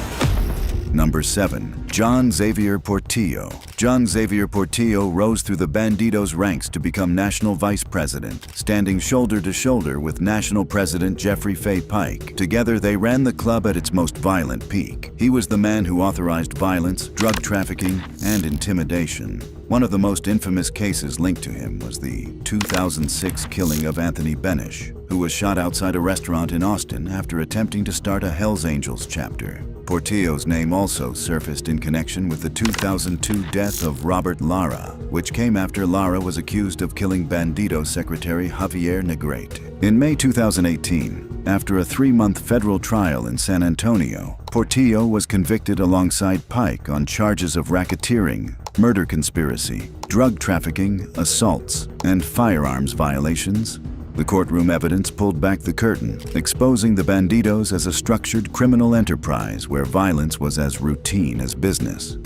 Number 7. John Xavier Portillo. John Xavier Portillo rose through the Bandidos ranks to become national vice president, standing shoulder to shoulder with national president Jeffrey Fay Pike. Together, they ran the club at its most violent peak. He was the man who authorized violence, drug trafficking, and intimidation. One of the most infamous cases linked to him was the 2006 killing of Anthony Benish, who was shot outside a restaurant in Austin after attempting to start a Hells Angels chapter. Portillo's name also surfaced in connection with the 2002 death of Robert Lara, which came after Lara was accused of killing Bandido Secretary Xavier Negrete. In May 2018, after a 3-month federal trial in San Antonio, Portillo was convicted alongside Pike on charges of racketeering, murder conspiracy, drug trafficking, assaults, and firearms violations. The courtroom evidence pulled back the curtain, exposing the Bandidos as a structured criminal enterprise where violence was as routine as business.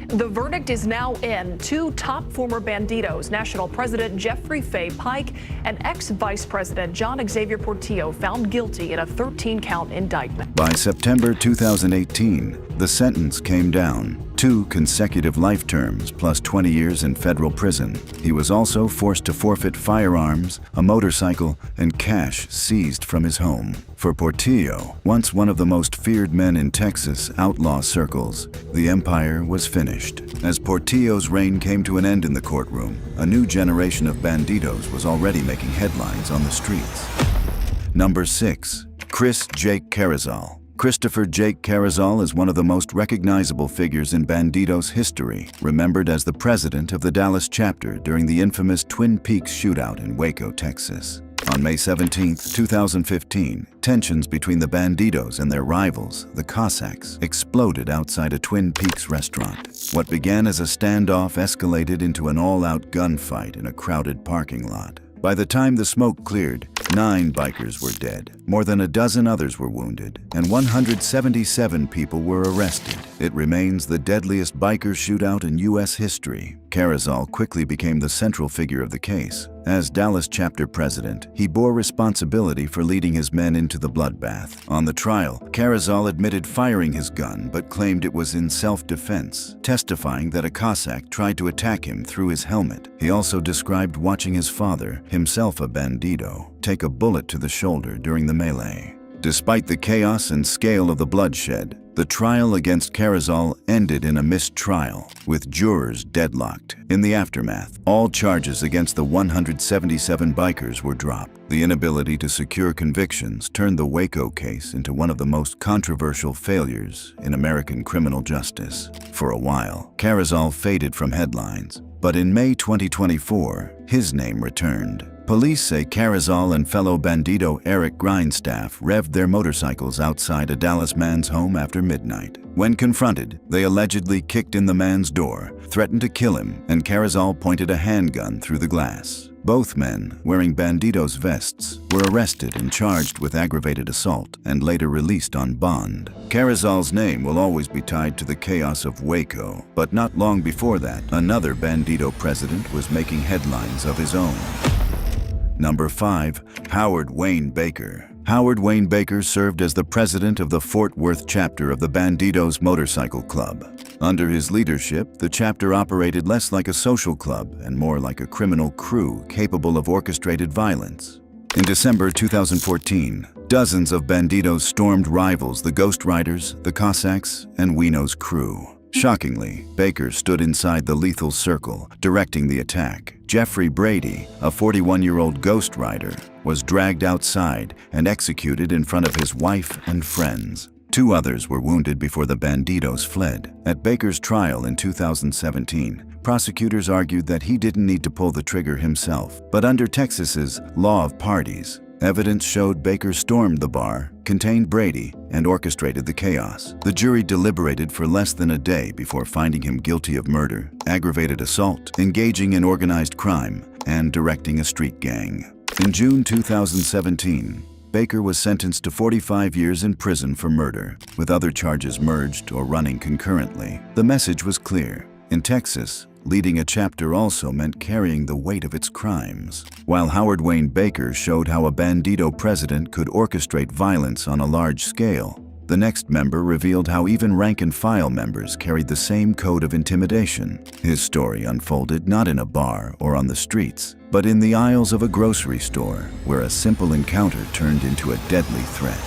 The verdict is now in. 2 top former Bandidos, National President Jeffrey Fay Pike and ex-Vice President John Xavier Portillo, found guilty in a 13-count indictment. By September 2018, the sentence came down. 2 consecutive life terms plus 20 years in federal prison. He was also forced to forfeit firearms, a motorcycle, and cash seized from his home. For Portillo, once one of the most feared men in Texas outlaw circles, the empire was finished. As Portillo's reign came to an end in the courtroom, a new generation of banditos was already making headlines on the streets. Number 6. Chris Jake Carrizal. Christopher Jake Carrizal is one of the most recognizable figures in Bandidos history, remembered as the president of the Dallas chapter during the infamous Twin Peaks shootout in Waco, Texas. On May 17, 2015, tensions between the Bandidos and their rivals, the Cossacks, exploded outside a Twin Peaks restaurant. What began as a standoff escalated into an all-out gunfight in a crowded parking lot. By the time the smoke cleared, 9 bikers were dead, more than a dozen others were wounded, and 177 people were arrested. It remains the deadliest biker shootout in U.S. history. Carrizal quickly became the central figure of the case. As Dallas chapter president, he bore responsibility for leading his men into the bloodbath. On the trial, Carrizal admitted firing his gun but claimed it was in self-defense, testifying that a Cossack tried to attack him through his helmet. He also described watching his father, himself a bandito, take a bullet to the shoulder during the melee. Despite the chaos and scale of the bloodshed, the trial against Carrizal ended in a mistrial, with jurors deadlocked. In the aftermath, all charges against the 177 bikers were dropped. The inability to secure convictions turned the Waco case into one of the most controversial failures in American criminal justice. For a while, Carrizal faded from headlines, but in May 2024, his name returned. Police say Carrizal and fellow bandito Eric Grindstaff revved their motorcycles outside a Dallas man's home after midnight. When confronted, they allegedly kicked in the man's door, threatened to kill him, and Carrizal pointed a handgun through the glass. Both men, wearing banditos vests, were arrested and charged with aggravated assault and later released on bond. Carrizal's name will always be tied to the chaos of Waco, but not long before that, another bandito president was making headlines of his own. Number 5. Howard Wayne Baker. Howard Wayne Baker served as the president of the Fort Worth chapter of the Bandidos Motorcycle Club. Under his leadership, the chapter operated less like a social club and more like a criminal crew capable of orchestrated violence. In December 2014, dozens of banditos stormed rivals the Ghost Riders, the Cossacks, and Wino's crew. Shockingly, Baker stood inside the lethal circle, directing the attack. Jeffrey Brady, a 41-year-old Ghost Rider, was dragged outside and executed in front of his wife and friends. 2 others were wounded before the banditos fled. At Baker's trial in 2017, prosecutors argued that he didn't need to pull the trigger himself. But under Texas's law of parties, evidence showed Baker stormed the bar, contained Brady, and orchestrated the chaos. The jury deliberated for less than a day before finding him guilty of murder, aggravated assault, engaging in organized crime, and directing a street gang. In June 2017, Baker was sentenced to 45 years in prison for murder, with other charges merged or running concurrently. The message was clear. In Texas, leading a chapter also meant carrying the weight of its crimes. While Howard Wayne Baker showed how a bandito president could orchestrate violence on a large scale, the next member revealed how even rank-and-file members carried the same code of intimidation. His story unfolded not in a bar or on the streets, but in the aisles of a grocery store, where a simple encounter turned into a deadly threat.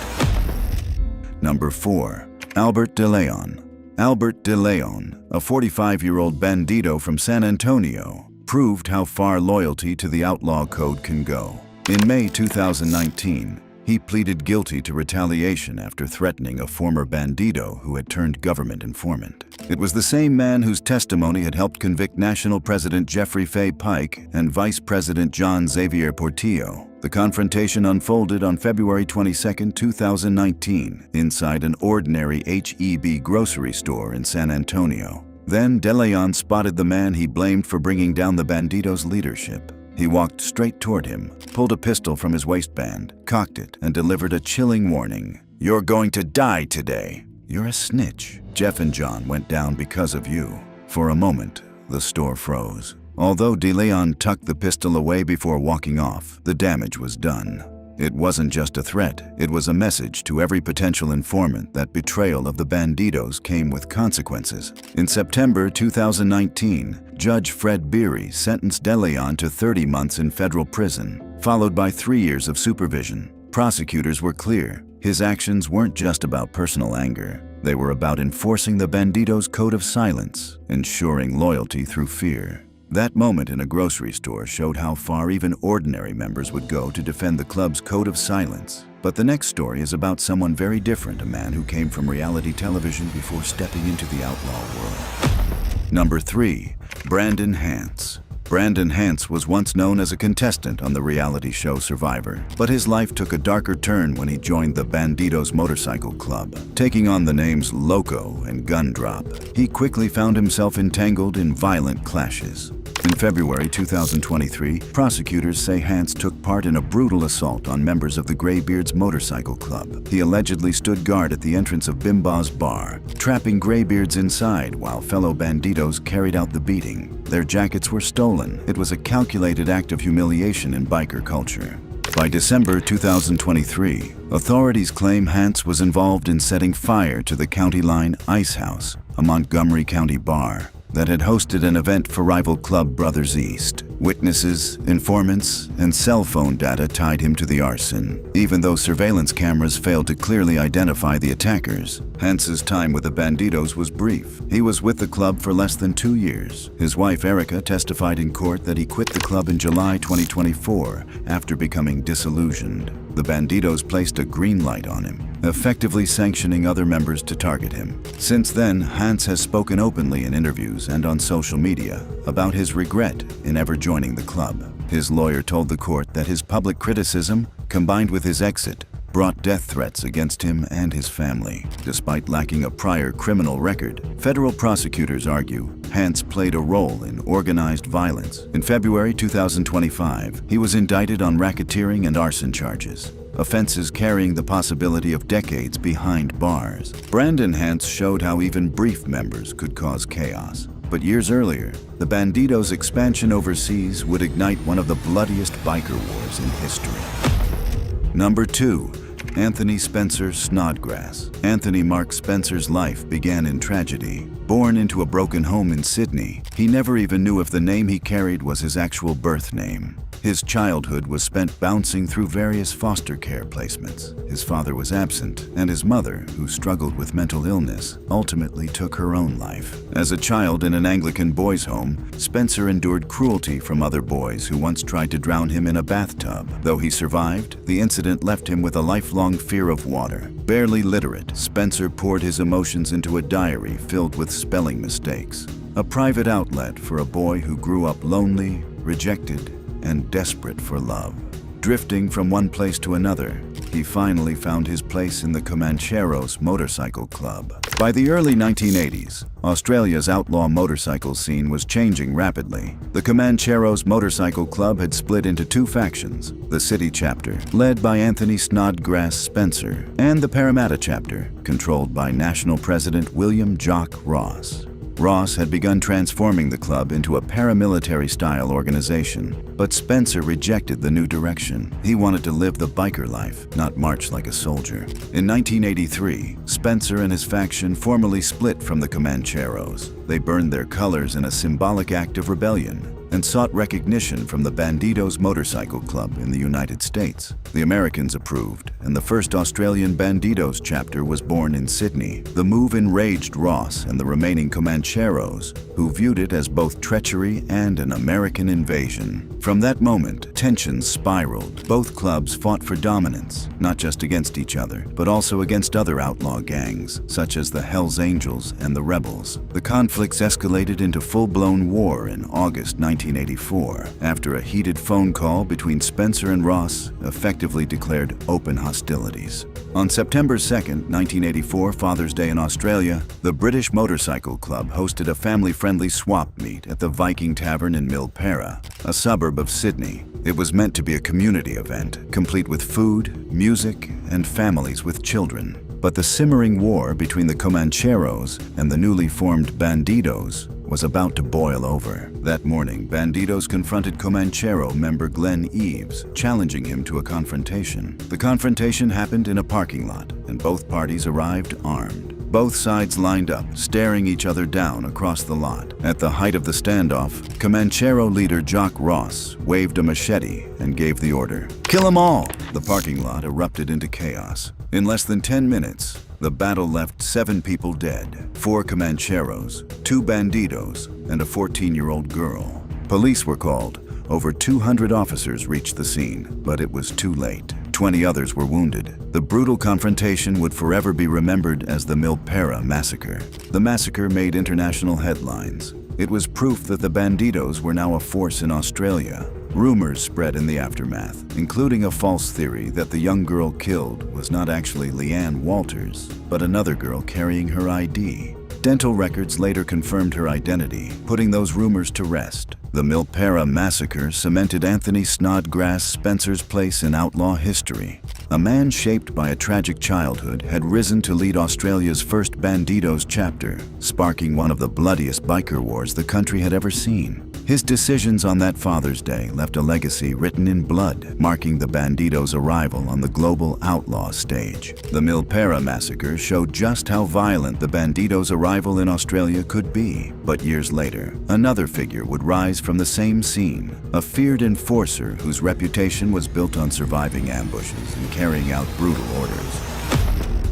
Number 4. Albert De Leon. Albert De Leon, a 45-year-old bandito from San Antonio, proved how far loyalty to the outlaw code can go. In May 2019, he pleaded guilty to retaliation after threatening a former bandito who had turned government informant. It was the same man whose testimony had helped convict National President Jeffrey Fay Pike and Vice President John Xavier Portillo. The confrontation unfolded on February 22, 2019, inside an ordinary H-E-B grocery store in San Antonio. Then De Leon spotted the man he blamed for bringing down the banditos' leadership. He walked straight toward him, pulled a pistol from his waistband, cocked it, and delivered a chilling warning. "You're going to die today. You're a snitch. Jeff and John went down because of you." For a moment, the store froze. Although De Leon tucked the pistol away before walking off, the damage was done. It wasn't just a threat, it was a message to every potential informant that betrayal of the bandidos came with consequences. In September 2019, Judge Fred Beery sentenced De Leon to 30 months in federal prison, followed by 3 years of supervision. Prosecutors were clear. His actions weren't just about personal anger. They were about enforcing the bandidos' code of silence, ensuring loyalty through fear. That moment in a grocery store showed how far even ordinary members would go to defend the club's code of silence. But the next story is about someone very different, a man who came from reality television before stepping into the outlaw world. Number 3. Brandon Hance. Brandon Hance was once known as a contestant on the reality show Survivor, but his life took a darker turn when he joined the Bandidos Motorcycle Club. Taking on the names Loco and Gun Drop, he quickly found himself entangled in violent clashes. In February 2023, prosecutors say Hance took part in a brutal assault on members of the Greybeards Motorcycle Club. He allegedly stood guard at the entrance of Bimbaugh's bar, trapping Greybeards inside while fellow bandidos carried out the beating. Their jackets were stolen. It was a calculated act of humiliation in biker culture. By December 2023, authorities claim Hance was involved in setting fire to the County Line Ice House, a Montgomery County bar that had hosted an event for rival club Brothers East. Witnesses, informants, and cell phone data tied him to the arson. Even though surveillance cameras failed to clearly identify the attackers, Hance's time with the Bandidos was brief. He was with the club for less than 2 years. His wife Erica testified in court that he quit the club in July 2024 after becoming disillusioned. The Bandidos placed a green light on him, effectively sanctioning other members to target him. Since then, Hance has spoken openly in interviews and on social media about his regret in ever joining the club. His lawyer told the court that his public criticism, combined with his exit, brought death threats against him and his family. Despite lacking a prior criminal record, federal prosecutors argue Hance played a role in organized violence. In February 2025, he was indicted on racketeering and arson charges, offenses carrying the possibility of decades behind bars. Brandon Hance showed how even brief members could cause chaos. But years earlier, the Bandidos' expansion overseas would ignite one of the bloodiest biker wars in history. Number 2. Anthony Spencer Snodgrass. Anthony Mark Spencer's life began in tragedy. Born into a broken home in Sydney, he never even knew if the name he carried was his actual birth name. His childhood was spent bouncing through various foster care placements. His father was absent, and his mother, who struggled with mental illness, ultimately took her own life. As a child in an Anglican boys' home, Spencer endured cruelty from other boys who once tried to drown him in a bathtub. Though he survived, the incident left him with a lifelong fear of water. Barely literate, Spencer poured his emotions into a diary filled with spelling mistakes, a private outlet for a boy who grew up lonely, rejected, and desperate for love. Drifting from one place to another, he finally found his place in the Comancheros Motorcycle Club. By the early 1980s, Australia's outlaw motorcycle scene was changing rapidly. The Comancheros Motorcycle Club had split into 2 factions, the city chapter, led by Anthony Snodgrass Spencer, and the Parramatta chapter, controlled by National President William Jock Ross. Ross had begun transforming the club into a paramilitary-style organization, but Spencer rejected the new direction. He wanted to live the biker life, not march like a soldier. In 1983, Spencer and his faction formally split from the Comancheros. They burned their colors in a symbolic act of rebellion and sought recognition from the Bandidos Motorcycle Club in the United States. The Americans approved, and the first Australian Bandidos chapter was born in Sydney. The move enraged Ross and the remaining Comancheros, who viewed it as both treachery and an American invasion. From that moment, tensions spiraled. Both clubs fought for dominance, not just against each other, but also against other outlaw gangs, such as the Hells Angels and the Rebels. The conflicts escalated into full-blown war in August 1984, after a heated phone call between Spencer and Ross effectively declared open hostilities. On September 2, 1984, Father's Day in Australia, the British Motorcycle Club hosted a family-friendly swap meet at the Viking Tavern in Milperra, a suburb of Sydney. It was meant to be a community event, complete with food, music, and families with children. But the simmering war between the Comancheros and the newly formed Bandidos was about to boil over. That morning, bandidos confronted Comanchero member Glenn Eves, challenging him to a confrontation. The confrontation happened in a parking lot, and both parties arrived armed. Both sides lined up, staring each other down across the lot. At the height of the standoff, Comanchero leader Jock Ross waved a machete and gave the order, "Kill 'em all!" The parking lot erupted into chaos. In less than 10 minutes, the battle left 7 people dead, 4 Comancheros, 2 bandidos, and a 14-year-old girl. Police were called. Over 200 officers reached the scene, but it was too late. 20 others were wounded. The brutal confrontation would forever be remembered as the Milpera Massacre. The massacre made international headlines. It was proof that the bandidos were now a force in Australia. Rumors spread in the aftermath, including a false theory that the young girl killed was not actually Leanne Walters, but another girl carrying her ID. Dental records later confirmed her identity, putting those rumors to rest. The Milpera Massacre cemented Anthony Snodgrass Spencer's place in outlaw history. A man shaped by a tragic childhood had risen to lead Australia's first Bandidos chapter, sparking one of the bloodiest biker wars the country had ever seen. His decisions on that Father's Day left a legacy written in blood, marking the Bandidos' arrival on the global outlaw stage. The Milpera Massacre showed just how violent the Bandidos' arrival in Australia could be. But years later, another figure would rise from the same scene, a feared enforcer whose reputation was built on surviving ambushes and carrying out brutal orders.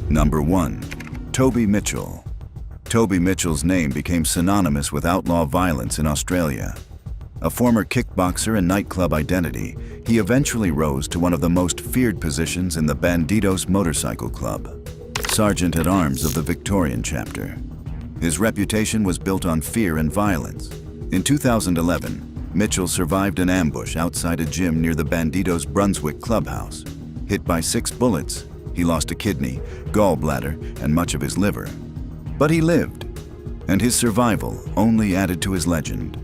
Number 1. Toby Mitchell. Toby Mitchell's name became synonymous with outlaw violence in Australia. A former kickboxer and nightclub identity, he eventually rose to one of the most feared positions in the Bandidos Motorcycle Club, Sergeant-at-Arms of the Victorian chapter. His reputation was built on fear and violence. In 2011, Mitchell survived an ambush outside a gym near the Bandidos Brunswick clubhouse. Hit by 6 bullets, he lost a kidney, gallbladder, and much of his liver. But he lived, and his survival only added to his legend.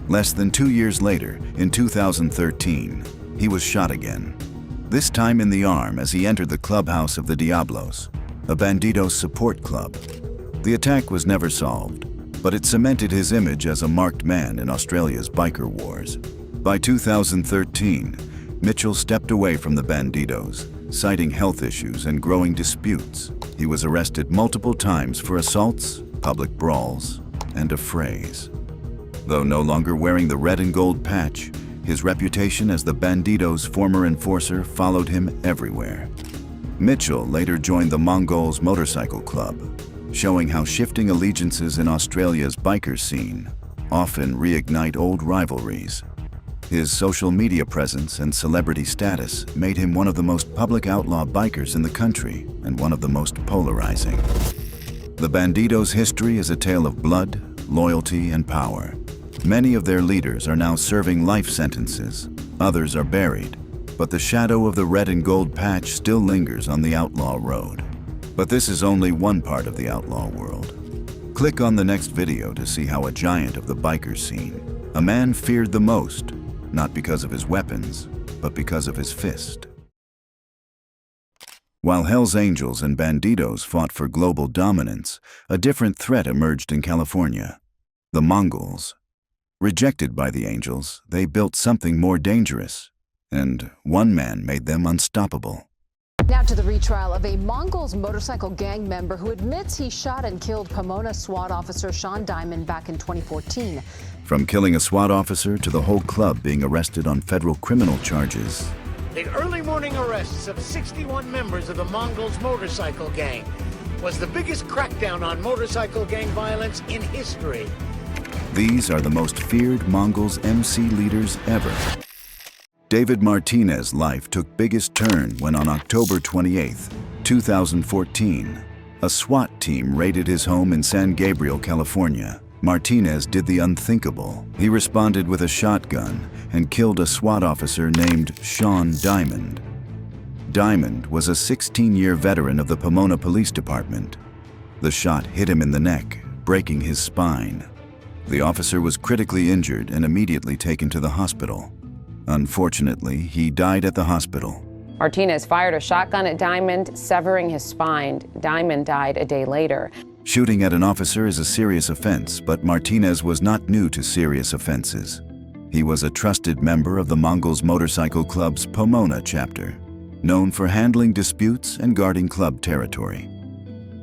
Less than 2 years later, in 2013, he was shot again, this time in the arm as he entered the clubhouse of the Diablos, a Bandidos support club. The attack was never solved, but it cemented his image as a marked man in Australia's biker wars. By 2013, Mitchell stepped away from the Bandidos, citing health issues and growing disputes. He was arrested multiple times for assaults, public brawls, and affrays. Though no longer wearing the red and gold patch, his reputation as the Bandidos' former enforcer followed him everywhere. Mitchell later joined the Mongols Motorcycle Club, showing how shifting allegiances in Australia's biker scene often reignite old rivalries. His social media presence and celebrity status made him one of the most public outlaw bikers in the country and one of the most polarizing. The Bandidos' history is a tale of blood, loyalty, and power. Many of their leaders are now serving life sentences. Others are buried, but the shadow of the red and gold patch still lingers on the outlaw road. But this is only one part of the outlaw world. Click on the next video to see how a giant of the biker scene, a man feared the most, not because of his weapons, but because of his fist. While Hell's Angels and Bandidos fought for global dominance, a different threat emerged in California: the Mongols. Rejected by the Angels, they built something more dangerous, and one man made them unstoppable. Now to the retrial of a Mongols motorcycle gang member who admits he shot and killed Pomona SWAT officer Sean Diamond back in 2014. From killing a SWAT officer to the whole club being arrested on federal criminal charges. The early morning arrests of 61 members of the Mongols motorcycle gang was the biggest crackdown on motorcycle gang violence in history. These are the most feared Mongols MC leaders ever. David Martinez's life took biggest turn when on October 28, 2014, a SWAT team raided his home in San Gabriel, California. Martinez did the unthinkable. He responded with a shotgun and killed a SWAT officer named Sean Diamond. Diamond was a 16-year veteran of the Pomona Police Department. The shot hit him in the neck, breaking his spine. The officer was critically injured and immediately taken to the hospital. Unfortunately, he died at the hospital. Martinez fired a shotgun at Diamond, severing his spine. Diamond died a day later. Shooting at an officer is a serious offense, but Martinez was not new to serious offenses. He was a trusted member of the Mongols Motorcycle Club's Pomona chapter, known for handling disputes and guarding club territory.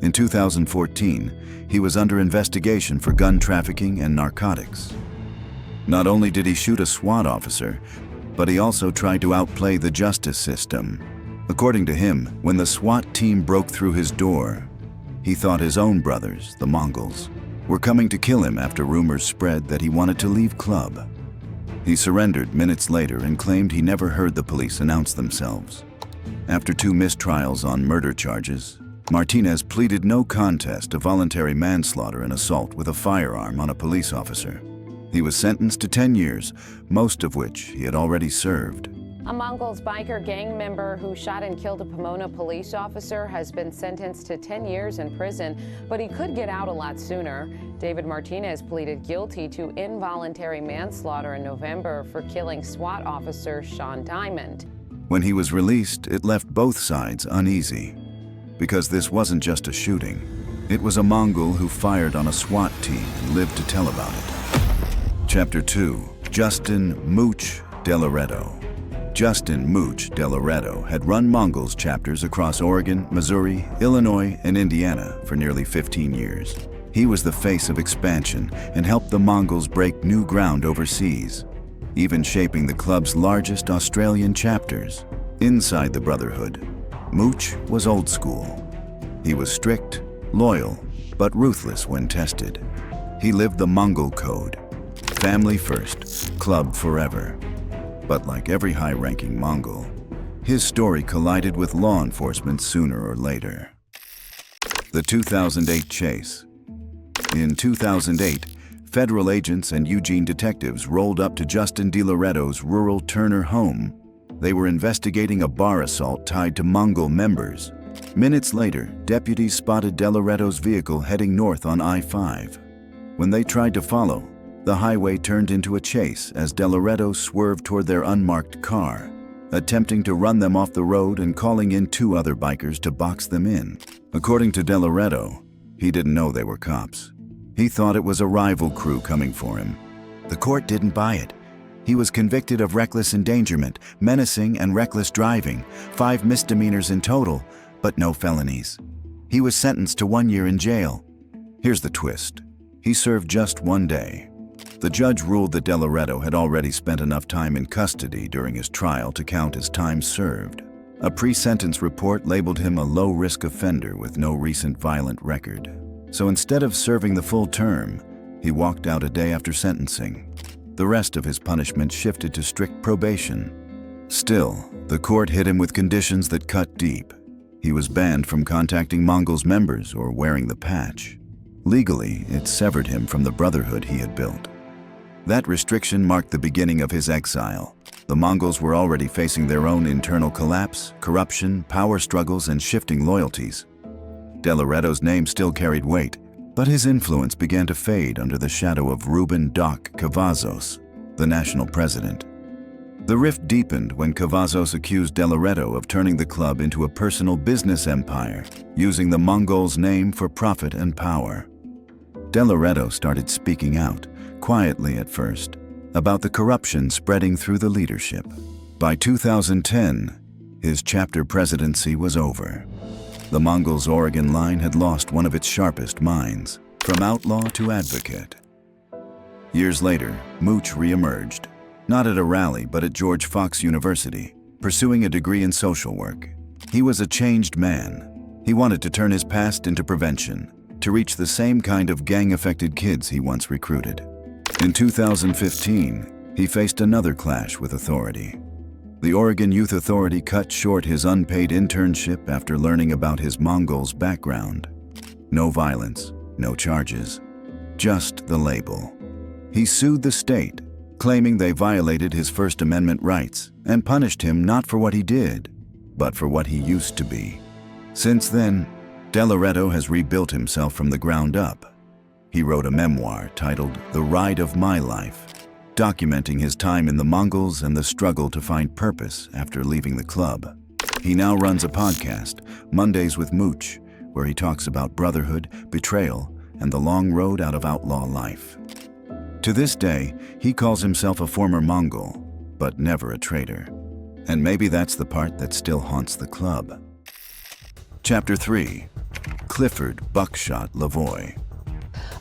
In 2014, he was under investigation for gun trafficking and narcotics. Not only did he shoot a SWAT officer, but he also tried to outplay the justice system. According to him, when the SWAT team broke through his door, he thought his own brothers, the Mongols, were coming to kill him after rumors spread that he wanted to leave club. He surrendered minutes later and claimed he never heard the police announce themselves. After 2 mistrials on murder charges, Martinez pleaded no contest to voluntary manslaughter and assault with a firearm on a police officer. He was sentenced to 10 years, most of which he had already served. A Mongols biker gang member who shot and killed a Pomona police officer has been sentenced to 10 years in prison, but he could get out a lot sooner. David Martinez pleaded guilty to involuntary manslaughter in November for killing SWAT officer Sean Diamond. When he was released, it left both sides uneasy, because this wasn't just a shooting. It was a Mongol who fired on a SWAT team and lived to tell about it. Chapter 2. Justin Mooch De Loreto. Justin Mooch De Loreto had run Mongols chapters across Oregon, Missouri, Illinois, and Indiana for nearly 15 years. He was the face of expansion and helped the Mongols break new ground overseas, even shaping the club's largest Australian chapters. Inside the Brotherhood, Mooch was old school. He was strict, loyal, but ruthless when tested. He lived the Mongol code: family first, club forever. But like every high-ranking Mongol, his story collided with law enforcement sooner or later. The 2008 chase. In 2008, federal agents and Eugene detectives rolled up to Justin De Loreto's rural Turner home. They were investigating a bar assault tied to Mongol members. Minutes later, deputies spotted De Loreto's vehicle heading north on I-5. When they tried to follow, the highway turned into a chase as De Loreto swerved toward their unmarked car, attempting to run them off the road and calling in 2 other bikers to box them in. According to De Loreto, he didn't know they were cops. He thought it was a rival crew coming for him. The court didn't buy it. He was convicted of reckless endangerment, menacing, and reckless driving, 5 misdemeanors in total, but no felonies. He was sentenced to 1 year in jail. Here's the twist. He served just 1 day. The judge ruled that De Loreto had already spent enough time in custody during his trial to count as time served. A pre-sentence report labeled him a low-risk offender with no recent violent record. So instead of serving the full term, he walked out a day after sentencing. The rest of his punishment shifted to strict probation. Still, the court hit him with conditions that cut deep. He was banned from contacting Mongols members or wearing the patch. Legally, it severed him from the brotherhood he had built. That restriction marked the beginning of his exile. The Mongols were already facing their own internal collapse, corruption, power struggles, and shifting loyalties. De Loreto's name still carried weight, but his influence began to fade under the shadow of Ruben Doc Cavazos, the national president. The rift deepened when Cavazos accused De Loreto of turning the club into a personal business empire, using the Mongols' name for profit and power. De Loreto started speaking out, quietly at first, about the corruption spreading through the leadership. By 2010, his chapter presidency was over. The Mongols' Oregon line had lost one of its sharpest minds, from outlaw to advocate. Years later, Mooch re-emerged, not at a rally but at George Fox University, pursuing a degree in social work. He was a changed man. He wanted to turn his past into prevention, to reach the same kind of gang-affected kids he once recruited. In 2015, he faced another clash with authority. The Oregon Youth Authority cut short his unpaid internship after learning about his Mongols' background. No violence, no charges, just the label. He sued the state, claiming they violated his First Amendment rights and punished him not for what he did, but for what he used to be. Since then, De Loreto has rebuilt himself from the ground up. He wrote a memoir titled The Ride of My Life, documenting his time in the Mongols and the struggle to find purpose after leaving the club. He now runs a podcast, Mondays with Mooch, where he talks about brotherhood, betrayal, and the long road out of outlaw life. To this day, he calls himself a former Mongol, but never a traitor. And maybe that's the part that still haunts the club. Chapter 3. Clifford Buckshot Lavoy.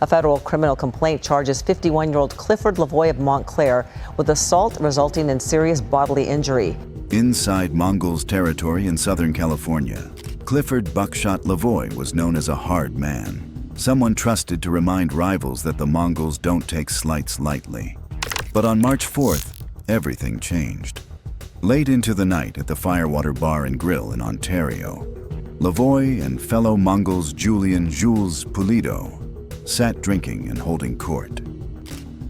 A federal criminal complaint charges 51-year-old Clifford Lavoy of Montclair with assault resulting in serious bodily injury. Inside Mongols' territory in Southern California, Clifford Buckshot Lavoy was known as a hard man, someone trusted to remind rivals that the Mongols don't take slights lightly. But on March 4th, everything changed. Late into the night at the Firewater Bar and Grill in Ontario, Lavoy and fellow Mongols Jules Pulido sat drinking and holding court.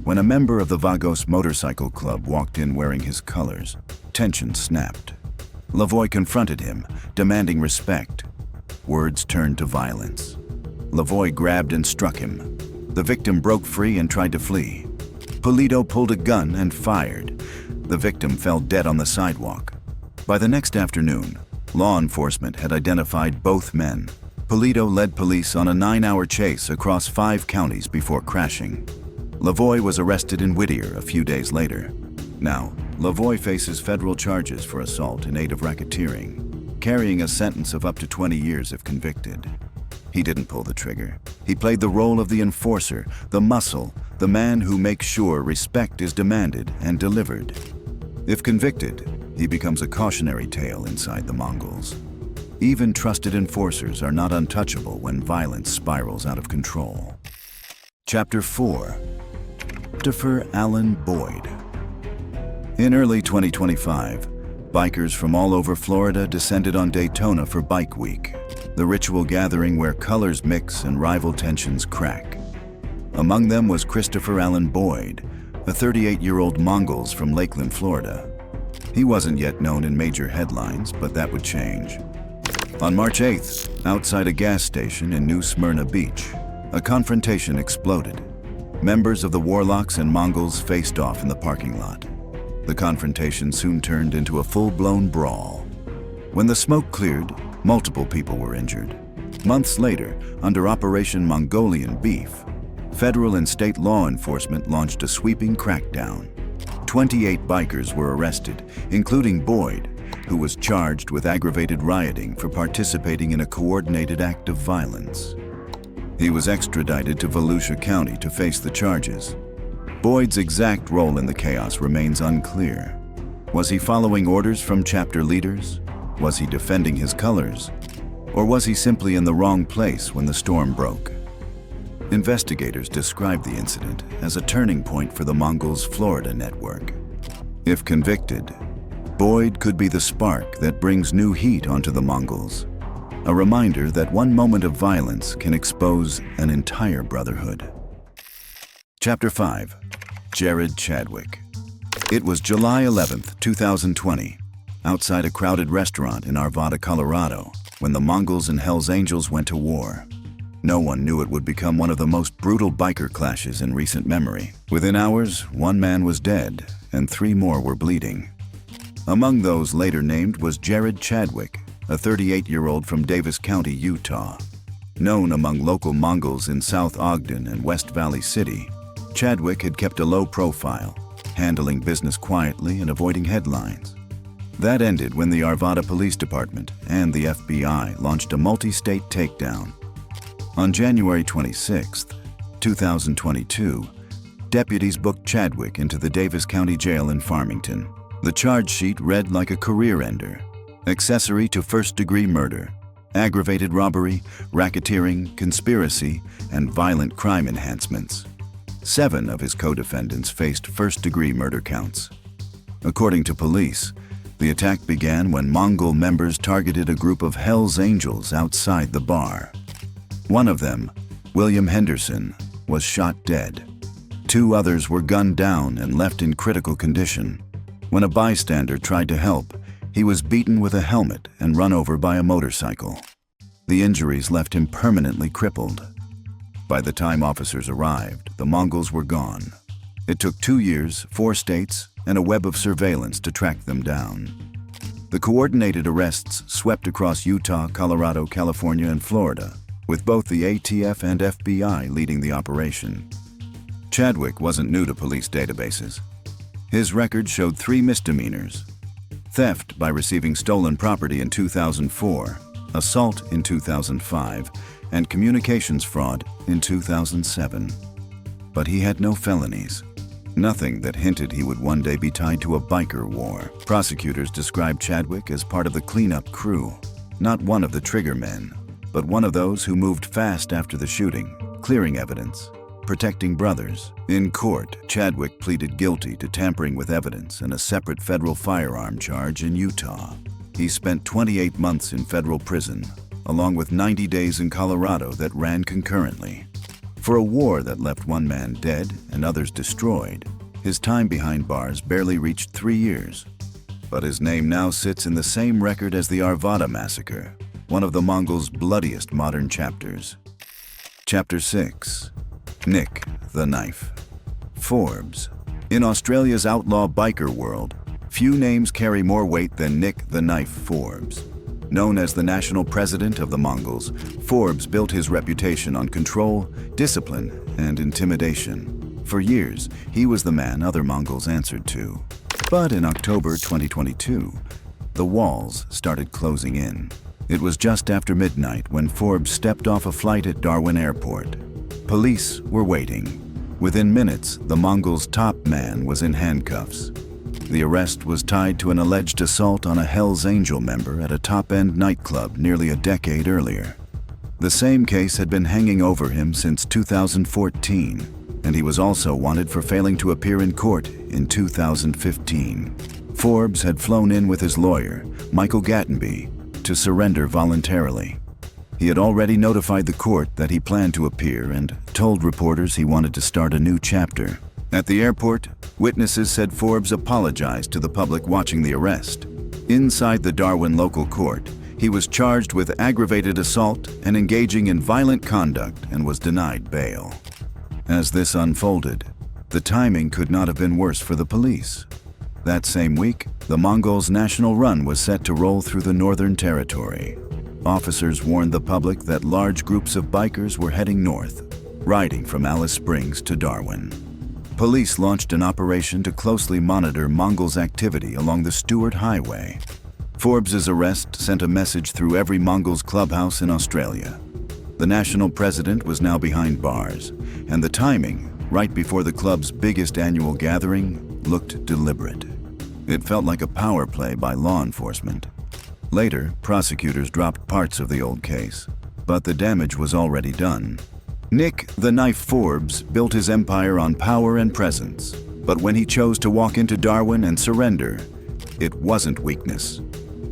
When a member of the Vagos Motorcycle Club walked in wearing his colors, tension snapped. Lavoy confronted him, demanding respect. Words turned to violence. Lavoy grabbed and struck him. The victim broke free and tried to flee. Pulido pulled a gun and fired. The victim fell dead on the sidewalk. By the next afternoon, law enforcement had identified both men. Pulido led police on a 9-hour chase across 5 counties before crashing. Lavoy was arrested in Whittier a few days later. Now, Lavoy faces federal charges for assault in aid of racketeering, carrying a sentence of up to 20 years if convicted. He didn't pull the trigger. He played the role of the enforcer, the muscle, the man who makes sure respect is demanded and delivered. If convicted, he becomes a cautionary tale inside the Mongols. Even trusted enforcers are not untouchable when violence spirals out of control. Chapter 4. Christopher Allen Boyd. In early 2025, bikers from all over Florida descended on Daytona for Bike Week, the ritual gathering where colors mix and rival tensions crack. Among them was Christopher Allen Boyd, a 38-year-old Mongol from Lakeland, Florida. He wasn't yet known in major headlines, but that would change. On March 8th, outside a gas station in New Smyrna Beach, a confrontation exploded. Members of the Warlocks and Mongols faced off in the parking lot. The confrontation soon turned into a full-blown brawl. When the smoke cleared, multiple people were injured. Months later, under Operation Mongolian Beef, federal and state law enforcement launched a sweeping crackdown. 28 bikers were arrested, including Boyd, who was charged with aggravated rioting for participating in a coordinated act of violence. He was extradited to Volusia County to face the charges. Boyd's exact role in the chaos remains unclear. Was he following orders from chapter leaders? Was he defending his colors? Or was he simply in the wrong place when the storm broke? Investigators described the incident as a turning point for the Mongols' Florida network. If convicted, Boyd could be the spark that brings new heat onto the Mongols, a reminder that one moment of violence can expose an entire brotherhood. Chapter 5. Jared Chadwick. It was July 11th, 2020, outside a crowded restaurant in Arvada, Colorado, when the Mongols and Hells Angels went to war. No one knew it would become one of the most brutal biker clashes in recent memory. Within hours, 1 man was dead and 3 more were bleeding. Among those later named was Jared Chadwick, a 38-year-old from Davis County, Utah. Known among local Mongols in South Ogden and West Valley City, Chadwick had kept a low profile, handling business quietly and avoiding headlines. That ended when the Arvada Police Department and the FBI launched a multi-state takedown. On January 26, 2022, deputies booked Chadwick into the Davis County Jail in Farmington. The charge sheet read like a career ender: accessory to first-degree murder, aggravated robbery, racketeering, conspiracy, and violent crime enhancements. 7 of his co-defendants faced first-degree murder counts. According to police, the attack began when Mongol members targeted a group of Hells Angels outside the bar. One of them, William Henderson, was shot dead. 2 others were gunned down and left in critical condition. When a bystander tried to help, he was beaten with a helmet and run over by a motorcycle. The injuries left him permanently crippled. By the time officers arrived, the Mongols were gone. It took 2 years, 4 states, and a web of surveillance to track them down. The coordinated arrests swept across Utah, Colorado, California, and Florida, with both the ATF and FBI leading the operation. Chadwick wasn't new to police databases. His record showed 3 misdemeanors: theft by receiving stolen property in 2004, assault in 2005, and communications fraud in 2007. But he had no felonies. Nothing that hinted he would one day be tied to a biker war. Prosecutors described Chadwick as part of the cleanup crew, not one of the trigger men, but one of those who moved fast after the shooting, clearing evidence, protecting brothers. In court, Chadwick pleaded guilty to tampering with evidence and a separate federal firearm charge in Utah. He spent 28 months in federal prison, along with 90 days in Colorado that ran concurrently. For a war that left one man dead and others destroyed, his time behind bars barely reached 3 years. But his name now sits in the same record as the Arvada massacre, one of the Mongols' bloodiest modern chapters. Chapter 6. Nick the Knife. Forbes. In Australia's outlaw biker world, few names carry more weight than Nick the Knife Forbes. Known as the national president of the Mongols, Forbes built his reputation on control, discipline, and intimidation. For years, he was the man other Mongols answered to. But in October 2022, the walls started closing in. It was just after midnight when Forbes stepped off a flight at Darwin Airport. Police were waiting. Within minutes, the Mongols' top man was in handcuffs. The arrest was tied to an alleged assault on a Hell's Angel member at a top-end nightclub nearly a decade earlier. The same case had been hanging over him since 2014, and he was also wanted for failing to appear in court in 2015. Forbes had flown in with his lawyer, Michael Gattenby, to surrender voluntarily. He had already notified the court that he planned to appear and told reporters he wanted to start a new chapter. At the airport, witnesses said Forbes apologized to the public watching the arrest. Inside the Darwin local court, he was charged with aggravated assault and engaging in violent conduct and was denied bail. As this unfolded, the timing could not have been worse for the police. That same week, the Mongols' national run was set to roll through the Northern Territory. Officers warned the public that large groups of bikers were heading north, riding from Alice Springs to Darwin. Police launched an operation to closely monitor Mongols' activity along the Stuart Highway. Forbes' arrest sent a message through every Mongols clubhouse in Australia. The national president was now behind bars, and the timing, right before the club's biggest annual gathering, looked deliberate. It felt like a power play by law enforcement. Later, prosecutors dropped parts of the old case, but the damage was already done. Nick the Knife Forbes built his empire on power and presence, but when he chose to walk into Darwin and surrender, it wasn't weakness.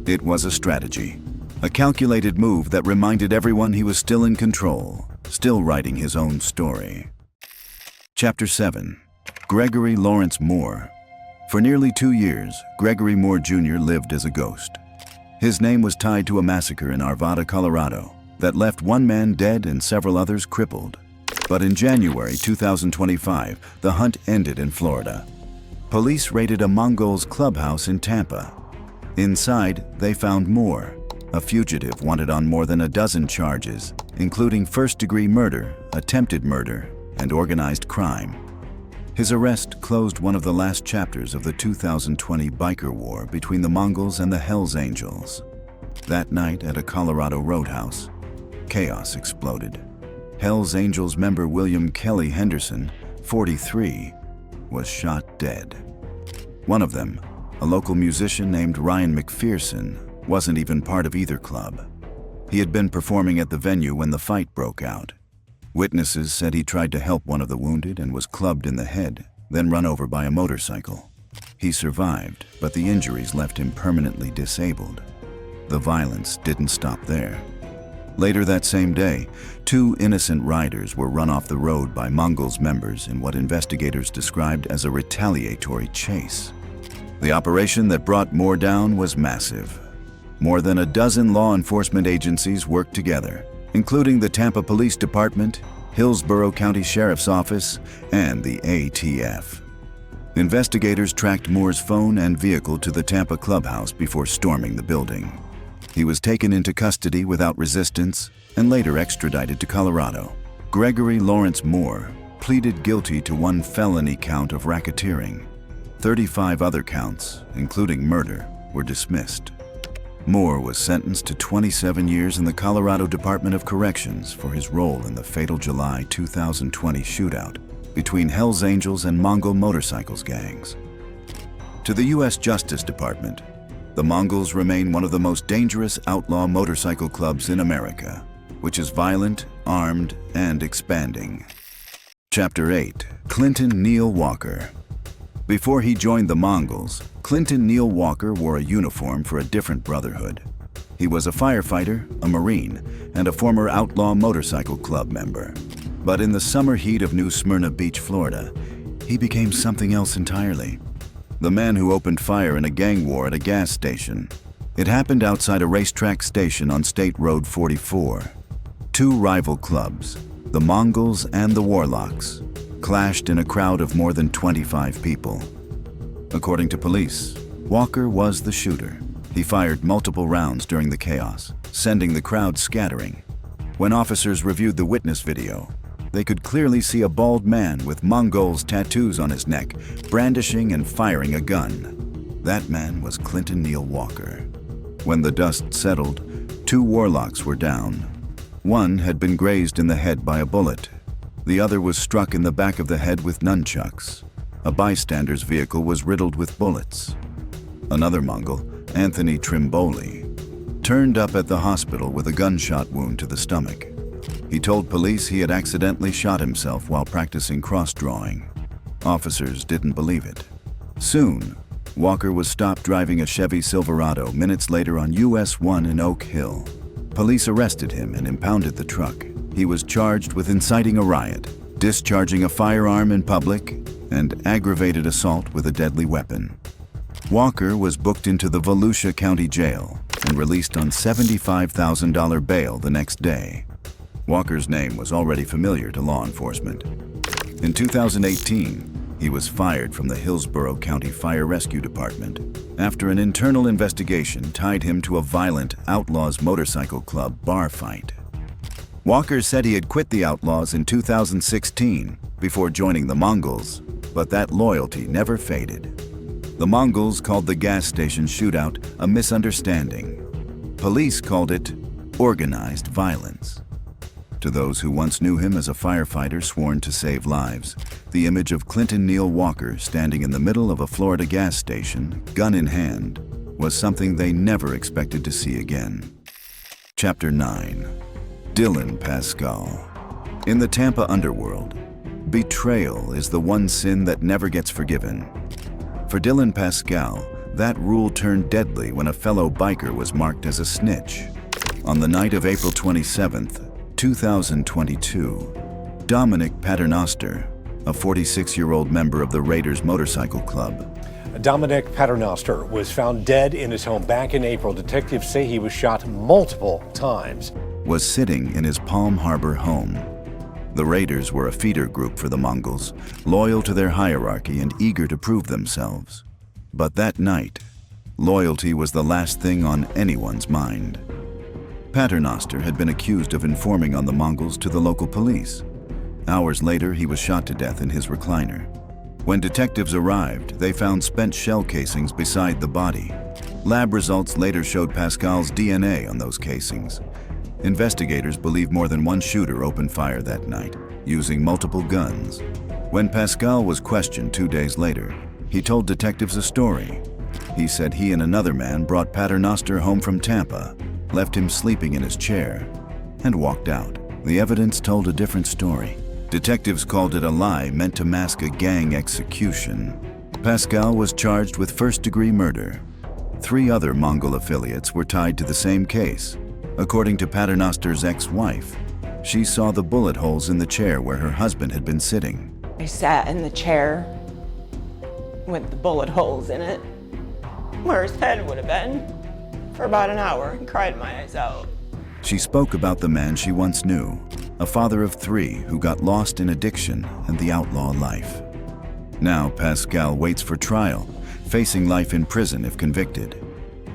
It was a strategy, a calculated move that reminded everyone he was still in control, still writing his own story. Chapter 7. Gregory Lawrence Moore. For nearly 2 years, Gregory Moore Jr. lived as a ghost. His name was tied to a massacre in Arvada, Colorado, that left one man dead and several others crippled. But in January 2025, the hunt ended in Florida. Police raided a Mongols clubhouse in Tampa. Inside, they found Moore, a fugitive wanted on more than a dozen charges, including first-degree murder, attempted murder, and organized crime. His arrest closed one of the last chapters of the 2020 biker war between the Mongols and the Hells Angels. That night at a Colorado roadhouse, chaos exploded. Hells Angels member William Kelly Henderson, 43, was shot dead. One of them, a local musician named Ryan McPherson, wasn't even part of either club. He had been performing at the venue when the fight broke out. Witnesses said he tried to help one of the wounded and was clubbed in the head, then run over by a motorcycle. He survived, but the injuries left him permanently disabled. The violence didn't stop there. Later that same day, 2 innocent riders were run off the road by Mongols members in what investigators described as a retaliatory chase. The operation that brought Moore down was massive. More than a dozen law enforcement agencies worked together, including the Tampa Police Department, Hillsborough County Sheriff's Office, and the ATF. Investigators tracked Moore's phone and vehicle to the Tampa clubhouse before storming the building. He was taken into custody without resistance and later extradited to Colorado. Gregory Lawrence Moore pleaded guilty to 1 felony count of racketeering. 35 other counts, including murder, were dismissed. Moore was sentenced to 27 years in the Colorado Department of Corrections for his role in the fatal July 2020 shootout between Hells Angels and Mongol motorcycles gangs. To the U.S. Justice Department, the Mongols remain one of the most dangerous outlaw motorcycle clubs in America, which is violent, armed, and expanding. Chapter 8. Clinton Neil Walker. Before he joined the Mongols, Clinton Neil Walker wore a uniform for a different brotherhood. He was a firefighter, a Marine, and a former outlaw motorcycle club member. But in the summer heat of New Smyrna Beach, Florida, he became something else entirely. The man who opened fire in a gang war at a gas station. It happened outside a racetrack station on State Road 44. 2 rival clubs, the Mongols and the Warlocks, clashed in a crowd of more than 25 people. According to police, Walker was the shooter. He fired multiple rounds during the chaos, sending the crowd scattering. When officers reviewed the witness video, they could clearly see a bald man with Mongols tattoos on his neck, brandishing and firing a gun. That man was Clinton Neil Walker. When the dust settled, 2 Warlocks were down. One had been grazed in the head by a bullet. The other was struck in the back of the head with nunchucks. A bystander's vehicle was riddled with bullets. Another Mongol, Anthony Trimboli, turned up at the hospital with a gunshot wound to the stomach. He told police he had accidentally shot himself while practicing cross-drawing. Officers didn't believe it. Soon, Walker was stopped driving a Chevy Silverado minutes later on US 1 in Oak Hill. Police arrested him and impounded the truck. He was charged with inciting a riot, discharging a firearm in public, and aggravated assault with a deadly weapon. Walker was booked into the Volusia County Jail and released on $75,000 bail the next day. Walker's name was already familiar to law enforcement. In 2018, he was fired from the Hillsborough County Fire Rescue Department after an internal investigation tied him to a violent Outlaws motorcycle club bar fight. Walker said he had quit the Outlaws in 2016 before joining the Mongols, but that loyalty never faded. The Mongols called the gas station shootout a misunderstanding. Police called it organized violence. To those who once knew him as a firefighter sworn to save lives, the image of Clinton Neil Walker standing in the middle of a Florida gas station, gun in hand, was something they never expected to see again. Chapter 9. Dylan Pascal. In the Tampa underworld, betrayal is the one sin that never gets forgiven. For Dylan Pascal, that rule turned deadly when a fellow biker was marked as a snitch. On the night of April 27th, 2022, Dominic Paternoster, a 46-year-old member of the Raiders Motorcycle Club. Dominic Paternoster was found dead in his home back in April. Detectives say he was shot multiple times. Was sitting in his Palm Harbor home. The Raiders were a feeder group for the Mongols, loyal to their hierarchy and eager to prove themselves. But that night, loyalty was the last thing on anyone's mind. Paternoster had been accused of informing on the Mongols to the local police. Hours later, he was shot to death in his recliner. When detectives arrived, they found spent shell casings beside the body. Lab results later showed Pascal's DNA on those casings. Investigators believe more than one shooter opened fire that night, using multiple guns. When Pascal was questioned 2 days later, he told detectives a story. He said he and another man brought Paternoster home from Tampa, left him sleeping in his chair, and walked out. The evidence told a different story. Detectives called it a lie meant to mask a gang execution. Pascal was charged with first-degree murder. 3 other Mongol affiliates were tied to the same case. According to Paternoster's ex-wife, she saw the bullet holes in the chair where her husband had been sitting. I sat in the chair with the bullet holes in it, where his head would have been, for about an hour and cried my eyes out. She spoke about the man she once knew, a father of 3 who got lost in addiction and the outlaw life. Now Pascal waits for trial, facing life in prison if convicted.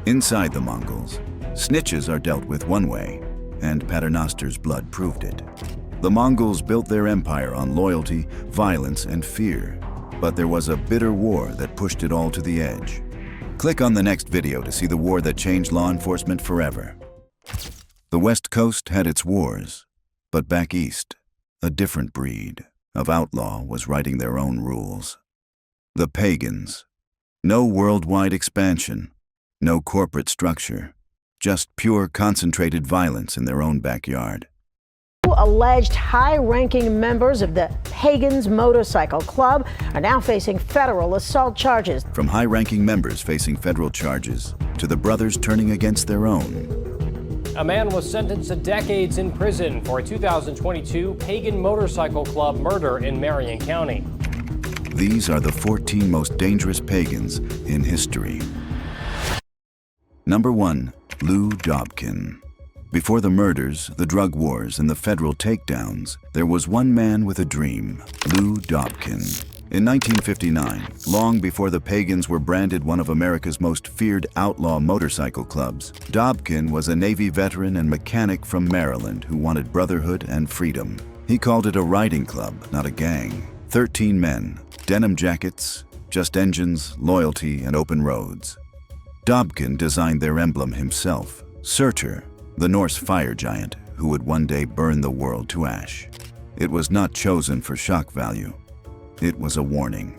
Inside the Mongols, snitches are dealt with one way, and Paternoster's blood proved it. The Mongols built their empire on loyalty, violence, and fear. But there was a bitter war that pushed it all to the edge. Click on the next video to see the war that changed law enforcement forever. The West Coast had its wars, but back east, a different breed of outlaw was writing their own rules. The pagans. No worldwide expansion, no corporate structure, just pure concentrated violence in their own backyard. Alleged high-ranking members of the Pagans Motorcycle Club are now facing federal assault charges. From high-ranking members facing federal charges to the brothers turning against their own. A man was sentenced to decades in prison for a 2022 Pagan Motorcycle Club murder in Marion County. These are the 14 most dangerous pagans in history. Number 1, Lou Dobkin. Before the murders, the drug wars, and the federal takedowns, there was one man with a dream, Lou Dobkin. In 1959, long before the Pagans were branded one of America's most feared outlaw motorcycle clubs, Dobkin was a Navy veteran and mechanic from Maryland who wanted brotherhood and freedom. He called it a riding club, not a gang. 13 men, denim jackets, just engines, loyalty, and open roads. Dobkin designed their emblem himself, Surtur, the Norse fire giant who would one day burn the world to ash. It was not chosen for shock value. It was a warning.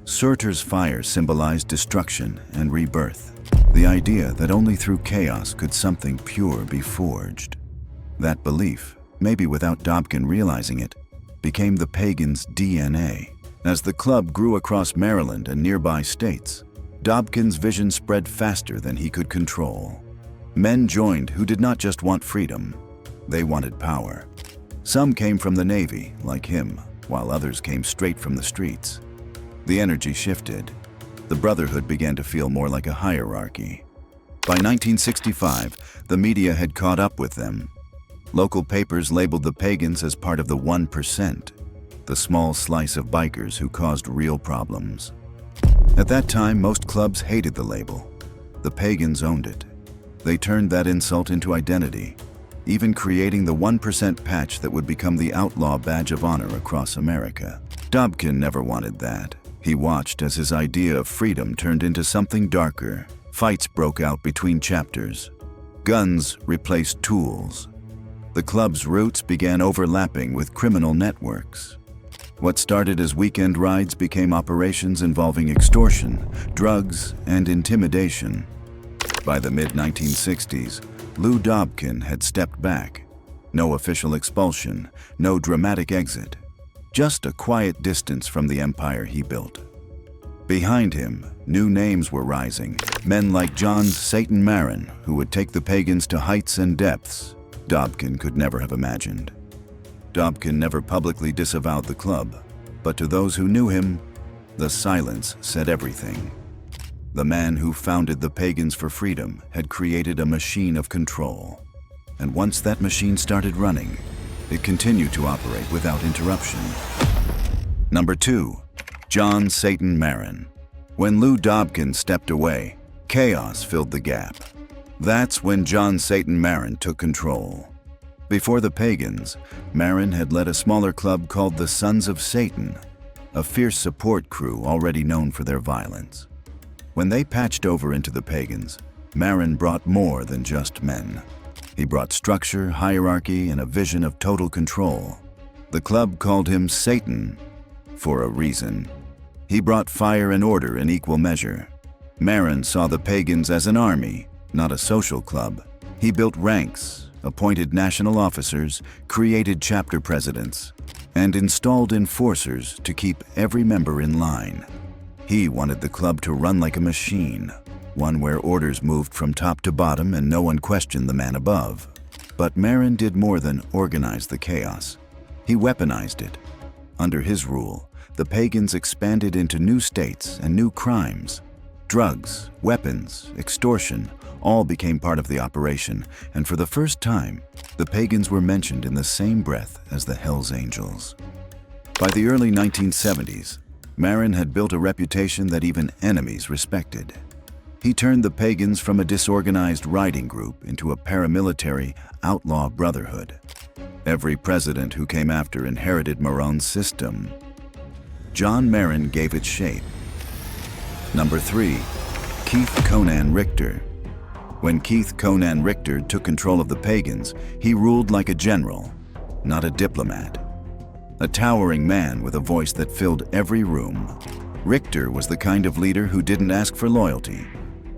Surtur's fire symbolized destruction and rebirth, the idea that only through chaos could something pure be forged. That belief, maybe without Dobkin realizing it, became the Pagans' DNA. As the club grew across Maryland and nearby states, Dobkin's vision spread faster than he could control. Men joined who did not just want freedom, they wanted power. Some came from the Navy, like him, while others came straight from the streets. The energy shifted. The brotherhood began to feel more like a hierarchy. By 1965, the media had caught up with them. Local papers labeled the Pagans as part of the 1%, the small slice of bikers who caused real problems. At that time, most clubs hated the label. The Pagans owned it. They turned that insult into identity, even creating the 1% patch that would become the outlaw badge of honor across America. Dobkin never wanted that. He watched as his idea of freedom turned into something darker. Fights broke out between chapters. Guns replaced tools. The club's roots began overlapping with criminal networks. What started as weekend rides became operations involving extortion, drugs, and intimidation. By the mid-1960s, Lou Dobkin had stepped back. No official expulsion, no dramatic exit. Just a quiet distance from the empire he built. Behind him, new names were rising. Men like John Satan Marin, who would take the Pagans to heights and depths Dobkin could never have imagined. Dobkin never publicly disavowed the club, but to those who knew him, the silence said everything. The man who founded the Pagans for Freedom had created a machine of control. And once that machine started running, it continued to operate without interruption. Number 2, John Satan Marin. When Lou Dobkin stepped away, chaos filled the gap. That's when John Satan Marin took control. Before the Pagans, Marin had led a smaller club called the Sons of Satan, a fierce support crew already known for their violence. When they patched over into the Pagans, Marin brought more than just men. He brought structure, hierarchy, and a vision of total control. The club called him Satan for a reason. He brought fire and order in equal measure. Marin saw the Pagans as an army, not a social club. He built ranks, appointed national officers, created chapter presidents, and installed enforcers to keep every member in line. He wanted the club to run like a machine, one where orders moved from top to bottom and no one questioned the man above. But Marin did more than organize the chaos. He weaponized it. Under his rule, the Pagans expanded into new states and new crimes. Drugs, weapons, extortion, all became part of the operation, and for the first time, the Pagans were mentioned in the same breath as the Hells Angels. By the early 1970s, Marin had built a reputation that even enemies respected. He turned the pagans from a disorganized riding group into a paramilitary outlaw brotherhood. Every president who came after inherited Maron's system. John Marin gave it shape. Number 3. Keith Conan Richter. When Keith Conan Richter took control of the pagans, he ruled like a general, not a diplomat. A towering man with a voice that filled every room. Richter was the kind of leader who didn't ask for loyalty.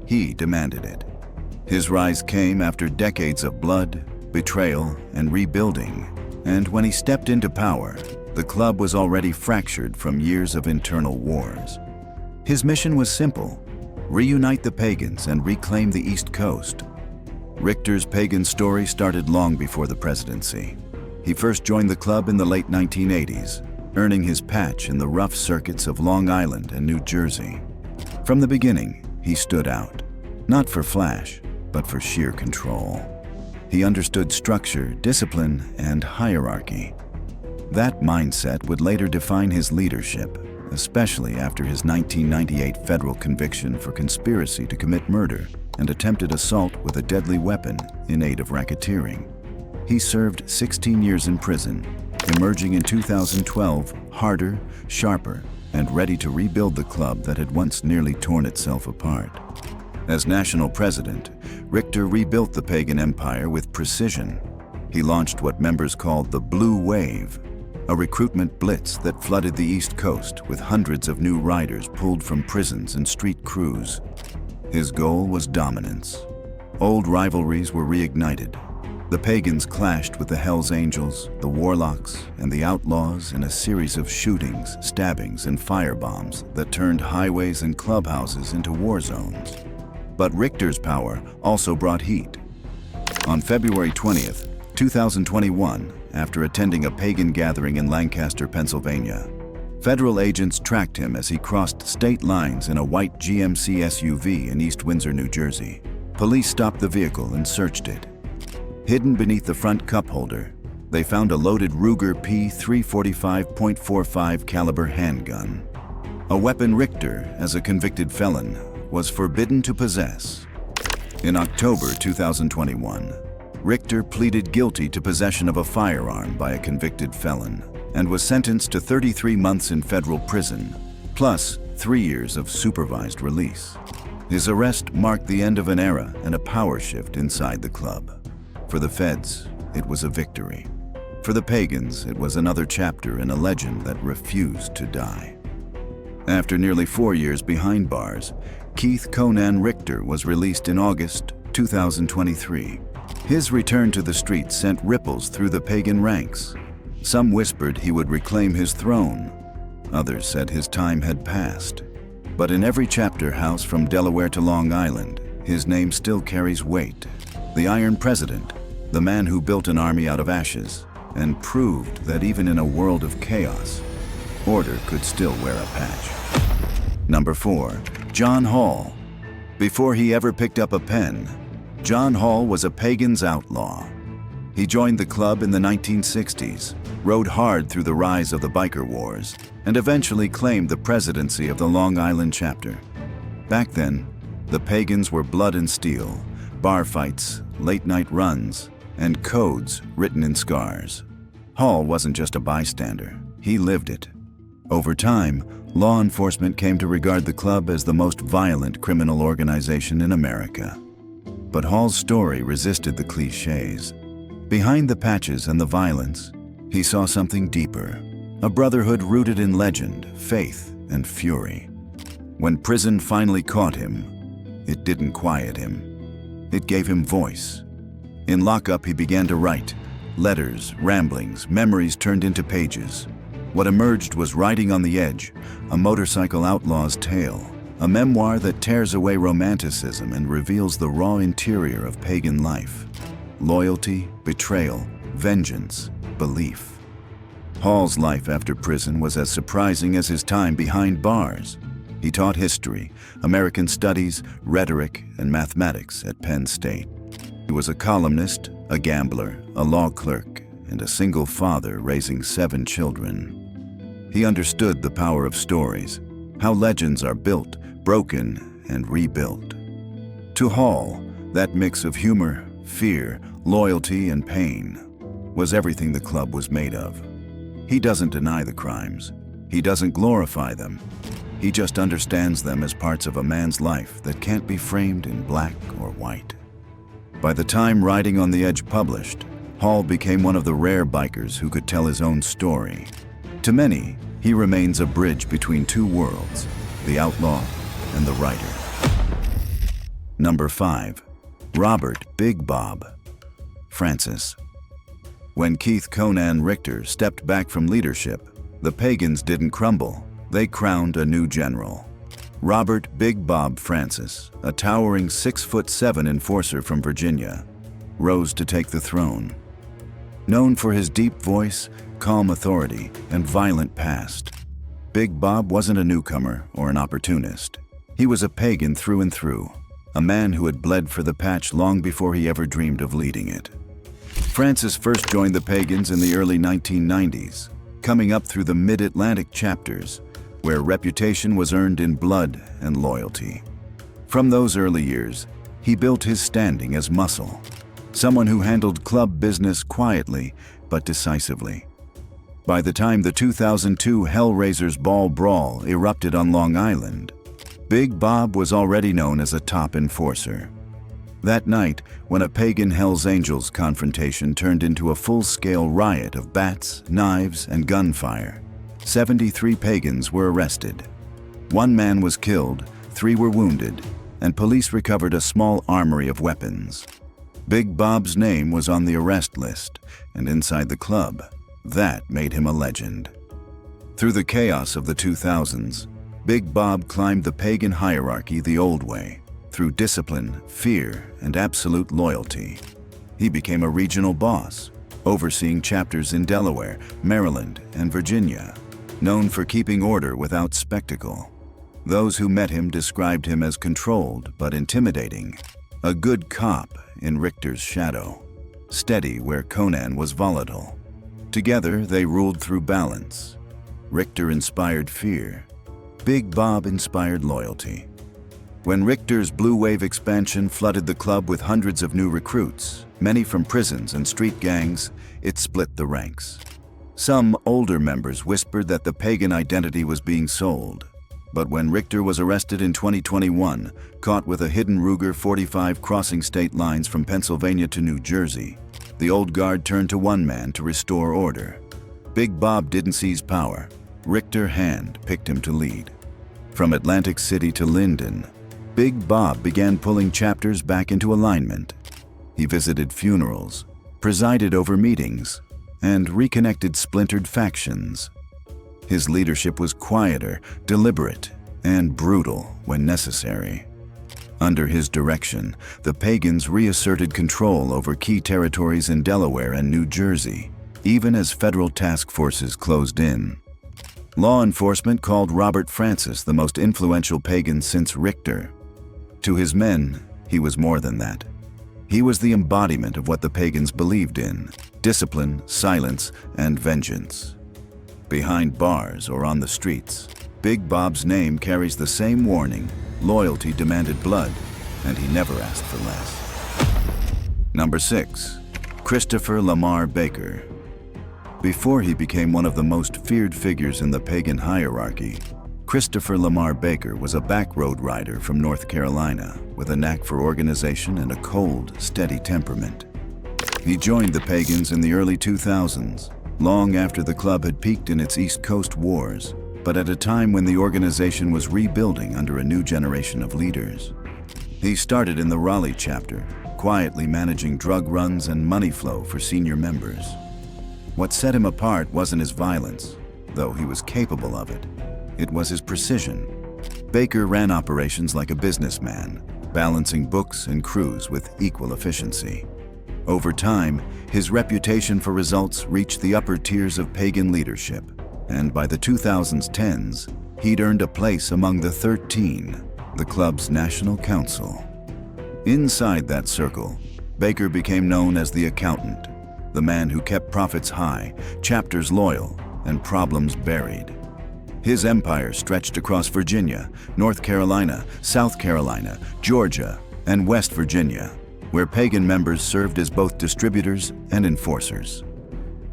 He demanded it. His rise came after decades of blood, betrayal, and rebuilding. And when he stepped into power, the club was already fractured from years of internal wars. His mission was simple: reunite the pagans and reclaim the East Coast. Richter's pagan story started long before the presidency. He first joined the club in the late 1980s, earning his patch in the rough circuits of Long Island and New Jersey. From the beginning, he stood out, not for flash, but for sheer control. He understood structure, discipline, and hierarchy. That mindset would later define his leadership, especially after his 1998 federal conviction for conspiracy to commit murder and attempted assault with a deadly weapon in aid of racketeering. He served 16 years in prison, emerging in 2012 harder, sharper, and ready to rebuild the club that had once nearly torn itself apart. As national president, Richter rebuilt the pagan empire with precision. He launched what members called the Blue Wave, a recruitment blitz that flooded the East Coast with hundreds of new riders pulled from prisons and street crews. His goal was dominance. Old rivalries were reignited. The pagans clashed with the Hells Angels, the Warlocks, and the Outlaws in a series of shootings, stabbings, and firebombs that turned highways and clubhouses into war zones. But Richter's power also brought heat. On February 20th, 2021, after attending a pagan gathering in Lancaster, Pennsylvania, federal agents tracked him as he crossed state lines in a white GMC SUV in East Windsor, New Jersey. Police stopped the vehicle and searched it. Hidden beneath the front cup holder, they found a loaded Ruger P345.45 caliber handgun, a weapon Richter, as a convicted felon, was forbidden to possess. In October 2021, Richter pleaded guilty to possession of a firearm by a convicted felon and was sentenced to 33 months in federal prison, plus 3 years of supervised release. His arrest marked the end of an era and a power shift inside the club. For the feds, it was a victory. For the pagans, it was another chapter in a legend that refused to die. After nearly 4 years behind bars, Keith Conan Richter was released in August 2023. His return to the streets sent ripples through the pagan ranks. Some whispered he would reclaim his throne. Others said his time had passed. But in every chapter house from Delaware to Long Island, his name still carries weight. The Iron President, the man who built an army out of ashes and proved that even in a world of chaos, order could still wear a patch. Number 4. John Hall. Before he ever picked up a pen, John Hall was a pagan's outlaw. He joined the club in the 1960s, rode hard through the rise of the biker wars, and eventually claimed the presidency of the Long Island chapter. Back then, the pagans were blood and steel, bar fights, late-night runs, and codes written in scars. Hall wasn't just a bystander, he lived it. Over time, law enforcement came to regard the club as the most violent criminal organization in America. But Hall's story resisted the cliches. Behind the patches and the violence, he saw something deeper, a brotherhood rooted in legend, faith, and fury. When prison finally caught him, it didn't quiet him. It gave him voice. In lockup, he began to write. Letters, ramblings, memories turned into pages. What emerged was Riding on the Edge, a motorcycle outlaw's tale, a memoir that tears away romanticism and reveals the raw interior of pagan life. Loyalty, betrayal, vengeance, belief. Hall's life after prison was as surprising as his time behind bars. He taught history, American studies, rhetoric, and mathematics at Penn State. He was a columnist, a gambler, a law clerk, and a single father raising 7 children. He understood the power of stories, how legends are built, broken, and rebuilt. To Hall, that mix of humor, fear, loyalty, and pain was everything the club was made of. He doesn't deny the crimes. He doesn't glorify them. He just understands them as parts of a man's life that can't be framed in black or white. By the time Riding on the Edge published, Hall became one of the rare bikers who could tell his own story. To many, he remains a bridge between two worlds, the outlaw and the writer. Number 5. Robert Big Bob Francis. When Keith Conan Richter stepped back from leadership, the pagans didn't crumble. They crowned a new general. Robert Big Bob Francis, a towering 6'7" enforcer from Virginia, rose to take the throne. Known for his deep voice, calm authority, and violent past, Big Bob wasn't a newcomer or an opportunist. He was a pagan through and through, a man who had bled for the patch long before he ever dreamed of leading it. Francis first joined the pagans in the early 1990s, coming up through the mid-Atlantic chapters, where reputation was earned in blood and loyalty. From those early years, he built his standing as muscle, someone who handled club business quietly but decisively. By the time the 2002 Hellraisers Ball Brawl erupted on Long Island, Big Bob was already known as a top enforcer. That night, when a pagan Hells Angels confrontation turned into a full-scale riot of bats, knives, and gunfire, 73 pagans were arrested. 1 man was killed, 3 were wounded, and police recovered a small armory of weapons. Big Bob's name was on the arrest list, and inside the club, that made him a legend. Through the chaos of the 2000s, Big Bob climbed the pagan hierarchy the old way, through discipline, fear, and absolute loyalty. He became a regional boss, overseeing chapters in Delaware, Maryland, and Virginia, known for keeping order without spectacle. Those who met him described him as controlled but intimidating, a good cop in Richter's shadow, steady where Conan was volatile. Together, they ruled through balance. Richter inspired fear. Big Bob inspired loyalty. When Richter's Blue Wave expansion flooded the club with hundreds of new recruits, many from prisons and street gangs, it split the ranks. Some older members whispered that the pagan identity was being sold. But when Richter was arrested in 2021, caught with a hidden Ruger 45 crossing state lines from Pennsylvania to New Jersey, the old guard turned to one man to restore order. Big Bob didn't seize power. Richter hand-picked him to lead. From Atlantic City to Linden, Big Bob began pulling chapters back into alignment. He visited funerals, presided over meetings, and reconnected splintered factions. His leadership was quieter, deliberate, and brutal when necessary. Under his direction, the pagans reasserted control over key territories in Delaware and New Jersey, even as federal task forces closed in. Law enforcement called Robert Francis the most influential pagan since Richter. To his men, he was more than that. He was the embodiment of what the pagans believed in: discipline, silence, and vengeance. Behind bars or on the streets, Big Bob's name carries the same warning: loyalty demanded blood, and he never asked for less. Number 6. Christopher Lamar Baker. Before he became one of the most feared figures in the pagan hierarchy, Christopher Lamar Baker was a backroad rider from North Carolina with a knack for organization and a cold, steady temperament. He joined the pagans in the early 2000s, long after the club had peaked in its East Coast wars, but at a time when the organization was rebuilding under a new generation of leaders. He started in the Raleigh chapter, quietly managing drug runs and money flow for senior members. What set him apart wasn't his violence, though he was capable of it. It was his precision. Baker ran operations like a businessman, balancing books and crews with equal efficiency. Over time, his reputation for results reached the upper tiers of pagan leadership, and by the 2010s, he'd earned a place among the 13, the club's national council. Inside that circle, Baker became known as the accountant, the man who kept profits high, chapters loyal, and problems buried. His empire stretched across Virginia, North Carolina, South Carolina, Georgia, and West Virginia, where pagan members served as both distributors and enforcers.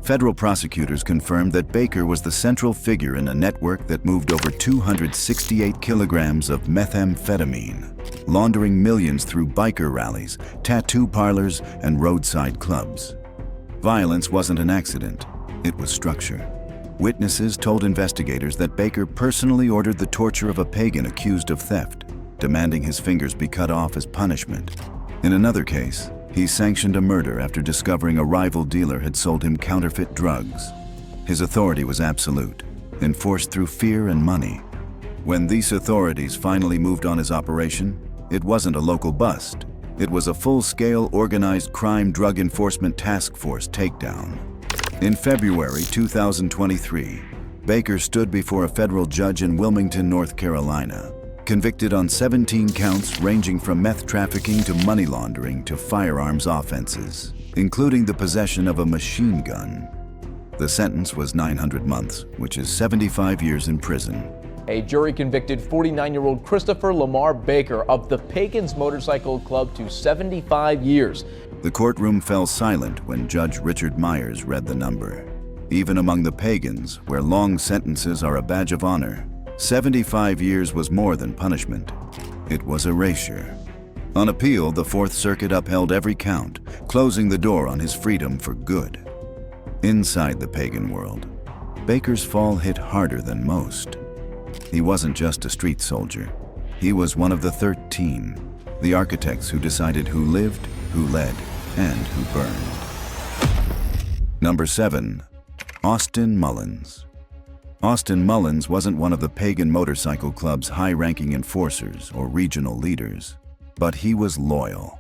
Federal prosecutors confirmed that Baker was the central figure in a network that moved over 268 kilograms of methamphetamine, laundering millions through biker rallies, tattoo parlors, and roadside clubs. Violence wasn't an accident, it was structure. Witnesses told investigators that Baker personally ordered the torture of a pagan accused of theft, demanding his fingers be cut off as punishment. In another case, he sanctioned a murder after discovering a rival dealer had sold him counterfeit drugs. His authority was absolute, enforced through fear and money. When these authorities finally moved on his operation, it wasn't a local bust. It was a full-scale organized crime drug enforcement task force takedown. In February 2023, Baker stood before a federal judge in Wilmington, North Carolina, convicted on 17 counts ranging from meth trafficking to money laundering to firearms offenses, including the possession of a machine gun. The sentence was 900 months, which is 75 years in prison. A jury convicted 49-year-old Christopher Lamar Baker of the Pagans Motorcycle Club to 75 years. The courtroom fell silent when Judge Richard Myers read the number. Even among the pagans, where long sentences are a badge of honor, 75 years was more than punishment. It was erasure. On appeal, the Fourth Circuit upheld every count, closing the door on his freedom for good. Inside the pagan world, Baker's fall hit harder than most. He wasn't just a street soldier. He was one of the 13, the architects who decided who lived, who led, and who burned. Number 7. Austin Mullins. Austin Mullins wasn't one of the Pagan Motorcycle Club's high-ranking enforcers or regional leaders, but he was loyal.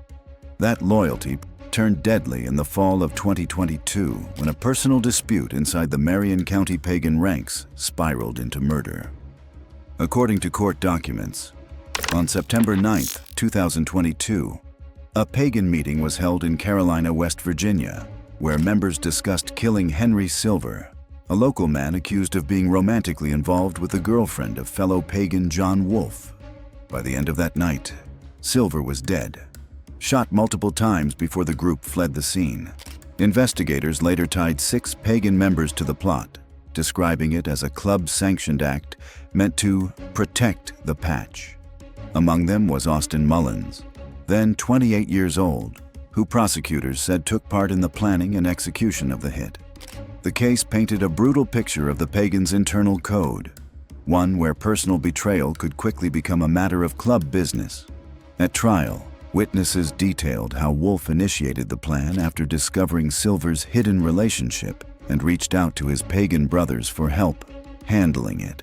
That loyalty turned deadly in the fall of 2022 when a personal dispute inside the Marion County pagan ranks spiraled into murder. According to court documents, on September 9, 2022, a pagan meeting was held in Carolina, West Virginia, where members discussed killing Henry Silver, a local man accused of being romantically involved with the girlfriend of fellow pagan John Wolfe. By the end of that night, Silver was dead, shot multiple times before the group fled the scene. Investigators later tied 6 pagan members to the plot, describing it as a club-sanctioned act meant to protect the patch. Among them was Austin Mullins, then 28 years old, who prosecutors said took part in the planning and execution of the hit. The case painted a brutal picture of the pagans' internal code, one where personal betrayal could quickly become a matter of club business. At trial, witnesses detailed how Wolfe initiated the plan after discovering Silver's hidden relationship and reached out to his pagan brothers for help handling it.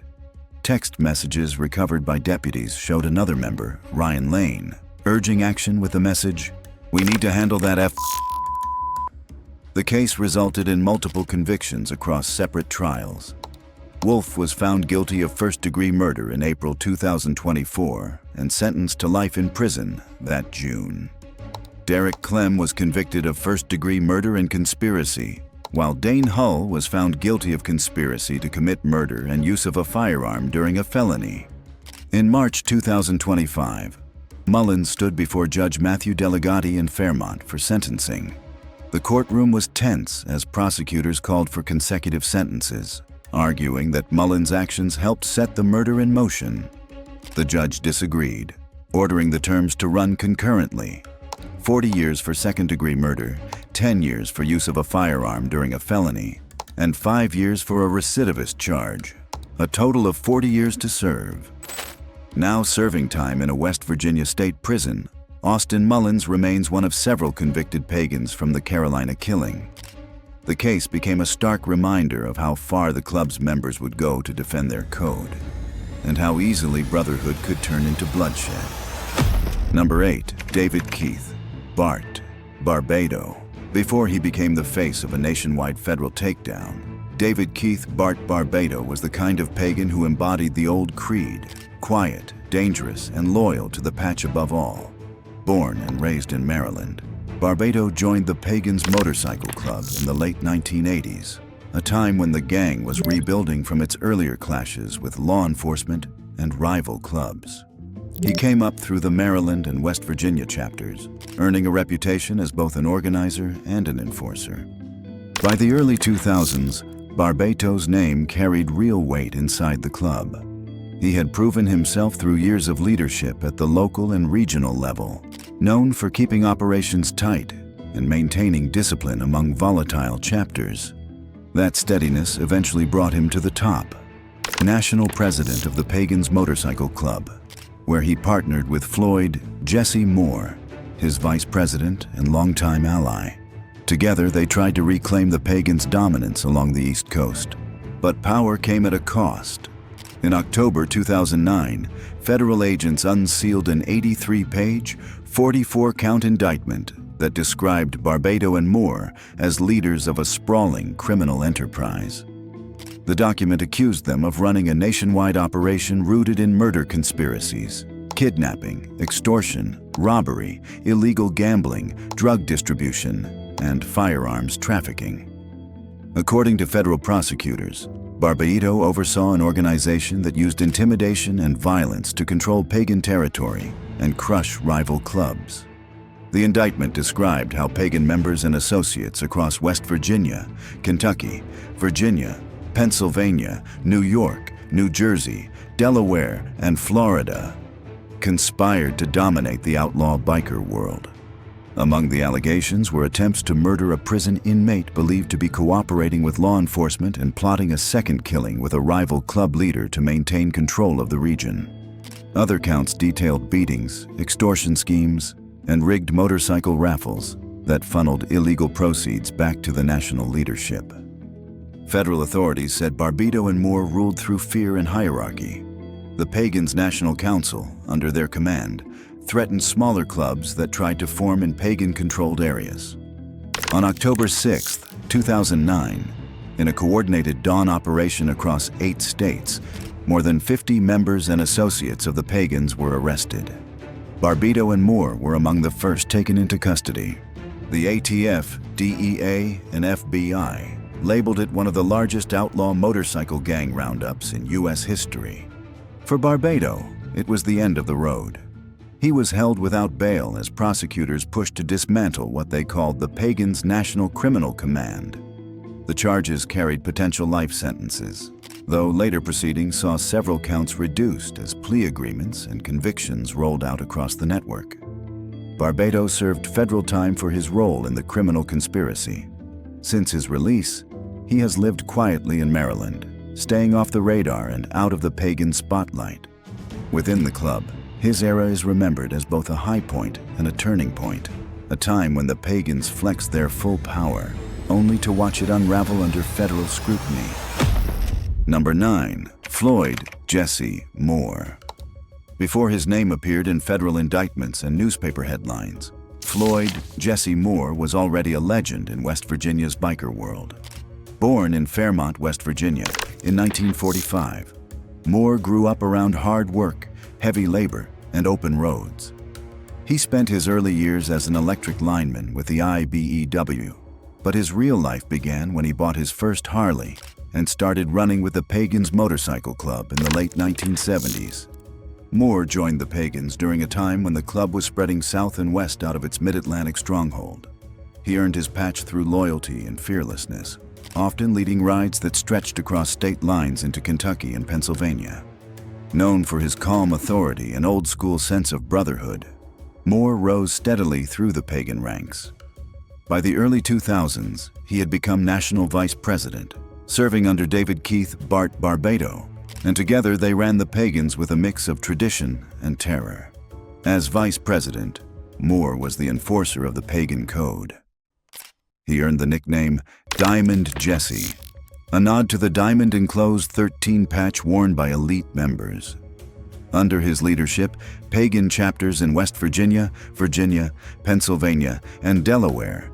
Text messages recovered by deputies showed another member, Ryan Lane, urging action with the message, "We need to handle that F." The case resulted in multiple convictions across separate trials. Wolfe was found guilty of first-degree murder in April 2024 and sentenced to life in prison that June. Derek Clem was convicted of first-degree murder and conspiracy, while Dane Hull was found guilty of conspiracy to commit murder and use of a firearm during a felony. In March 2025, Mullins stood before Judge Matthew Delegati in Fairmont for sentencing. The courtroom was tense as prosecutors called for consecutive sentences, arguing that Mullins' actions helped set the murder in motion. The judge disagreed, ordering the terms to run concurrently: 40 years for second-degree murder, 10 years for use of a firearm during a felony, and 5 years for a recidivist charge, a total of 40 years to serve. Now serving time in a West Virginia state prison, Austin Mullins remains one of several convicted pagans from the Carolina killing. The case became a stark reminder of how far the club's members would go to defend their code, and how easily brotherhood could turn into bloodshed. Number 8. David Keith, Bart, Barbado. Before he became the face of a nationwide federal takedown, David Keith Bart Barbado was the kind of pagan who embodied the old creed: quiet, dangerous, and loyal to the patch above all. Born and raised in Maryland, Barbado joined the Pagans Motorcycle Club in the late 1980s. a time when the gang was rebuilding from its earlier clashes with law enforcement and rival clubs. He came up through the Maryland and West Virginia chapters, earning a reputation as both an organizer and an enforcer. By the early 2000s, Barbato's name carried real weight inside the club. He had proven himself through years of leadership at the local and regional level, known for keeping operations tight and maintaining discipline among volatile chapters. That steadiness eventually brought him to the top, national president of the Pagans Motorcycle Club, where he partnered with Floyd "Jesse" Moore, his vice president and longtime ally. Together, they tried to reclaim the Pagans' dominance along the East Coast. But power came at a cost. In October 2009, federal agents unsealed an 83-page, 44-count indictment that described Barbado and Moore as leaders of a sprawling criminal enterprise. The document accused them of running a nationwide operation rooted in murder conspiracies, kidnapping, extortion, robbery, illegal gambling, drug distribution, and firearms trafficking. According to federal prosecutors, Barbado oversaw an organization that used intimidation and violence to control pagan territory and crush rival clubs. The indictment described how pagan members and associates across West Virginia, Kentucky, Virginia, Pennsylvania, New York, New Jersey, Delaware, and Florida conspired to dominate the outlaw biker world. Among the allegations were attempts to murder a prison inmate believed to be cooperating with law enforcement and plotting a second killing with a rival club leader to maintain control of the region. Other counts detailed beatings, extortion schemes, and rigged motorcycle raffles that funneled illegal proceeds back to the national leadership. Federal authorities said Barbado and Moore ruled through fear and hierarchy. The Pagans National Council, under their command, threatened smaller clubs that tried to form in pagan-controlled areas. On October 6, 2009, in a coordinated dawn operation across 8 states, more than 50 members and associates of the Pagans were arrested. Barbado and Moore were among the first taken into custody. The ATF, DEA, and FBI labeled it one of the largest outlaw motorcycle gang roundups in U.S. history. For Barbado, it was the end of the road. He was held without bail as prosecutors pushed to dismantle what they called the Pagans National Criminal Command. The charges carried potential life sentences, though later proceedings saw several counts reduced as plea agreements and convictions rolled out across the network. Barbado served federal time for his role in the criminal conspiracy. Since his release, he has lived quietly in Maryland, staying off the radar and out of the pagan spotlight. Within the club, his era is remembered as both a high point and a turning point, a time when the Pagans flexed their full power, only to watch it unravel under federal scrutiny. Number 9. Floyd "Jesse" Moore. Before his name appeared in federal indictments and newspaper headlines, Floyd "Jesse" Moore was already a legend in West Virginia's biker world. Born in Fairmont, West Virginia, in 1945, Moore grew up around hard work, heavy labor, and open roads. He spent his early years as an electric lineman with the IBEW, but his real life began when he bought his first Harley and started running with the Pagans Motorcycle Club in the late 1970s. Moore joined the Pagans during a time when the club was spreading south and west out of its mid-Atlantic stronghold. He earned his patch through loyalty and fearlessness, often leading rides that stretched across state lines into Kentucky and Pennsylvania. Known for his calm authority and old-school sense of brotherhood, Moore rose steadily through the pagan ranks. By the early 2000s, he had become national vice president, serving under David Keith "Bart" Barbado, and together they ran the Pagans with a mix of tradition and terror. As vice president, Moore was the enforcer of the pagan code. He earned the nickname Diamond Jesse, a nod to the diamond-enclosed 13 patch worn by elite members. Under his leadership, pagan chapters in West Virginia, Pennsylvania, and Delaware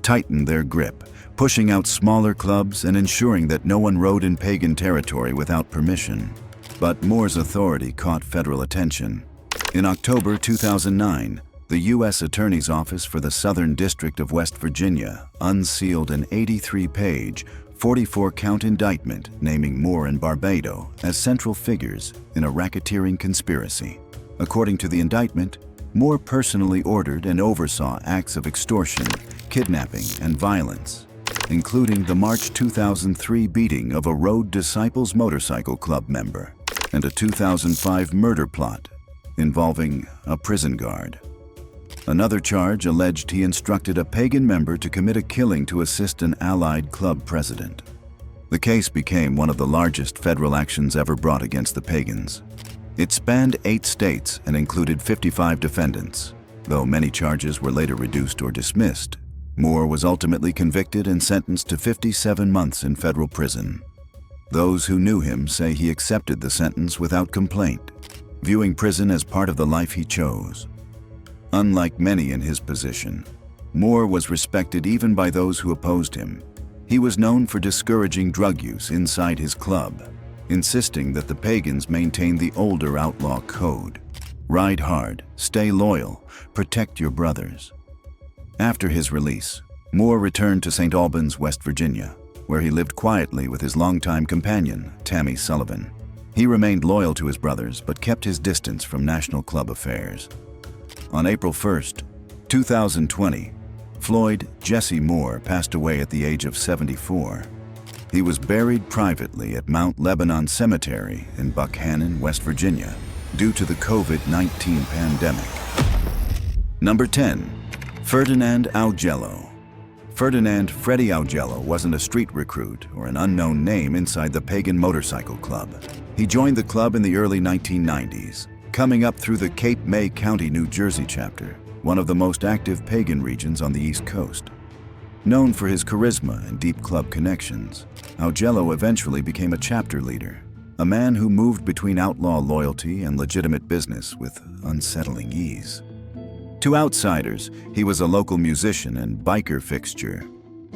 tightened their grip, pushing out smaller clubs and ensuring that no one rode in pagan territory without permission. But Moore's authority caught federal attention. In October 2009, the U.S. Attorney's Office for the Southern District of West Virginia unsealed an 83-page, 44-count indictment naming Moore and Barbado as central figures in a racketeering conspiracy. According to the indictment, Moore personally ordered and oversaw acts of extortion, kidnapping, and violence, including the March 2003 beating of a Road Disciples Motorcycle Club member and a 2005 murder plot involving a prison guard. Another charge alleged he instructed a pagan member to commit a killing to assist an allied club president. The case became one of the largest federal actions ever brought against the pagans. It spanned 8 states and included 55 defendants. Though many charges were later reduced or dismissed, Moore was ultimately convicted and sentenced to 57 months in federal prison. Those who knew him say he accepted the sentence without complaint, viewing prison as part of the life he chose. Unlike many in his position, Moore was respected even by those who opposed him. He was known for discouraging drug use inside his club, insisting that the pagans maintain the older outlaw code. Ride hard, stay loyal, protect your brothers. After his release, Moore returned to St. Albans, West Virginia, where he lived quietly with his longtime companion, Tammy Sullivan. He remained loyal to his brothers but kept his distance from national club affairs. On April 1st, 2020, Floyd Jesse Moore passed away at the age of 74. He was buried privately at Mount Lebanon Cemetery in Buckhannon, West Virginia, due to the COVID-19 pandemic. Number 10. Ferdinand Agello. Ferdinand Freddie Agello wasn't a street recruit or an unknown name inside the Pagan Motorcycle Club. He joined the club in the early 1990s, coming up through the Cape May County, New Jersey chapter, one of the most active pagan regions on the East Coast. Known for his charisma and deep club connections, Agello eventually became a chapter leader, a man who moved between outlaw loyalty and legitimate business with unsettling ease. To outsiders, he was a local musician and biker fixture.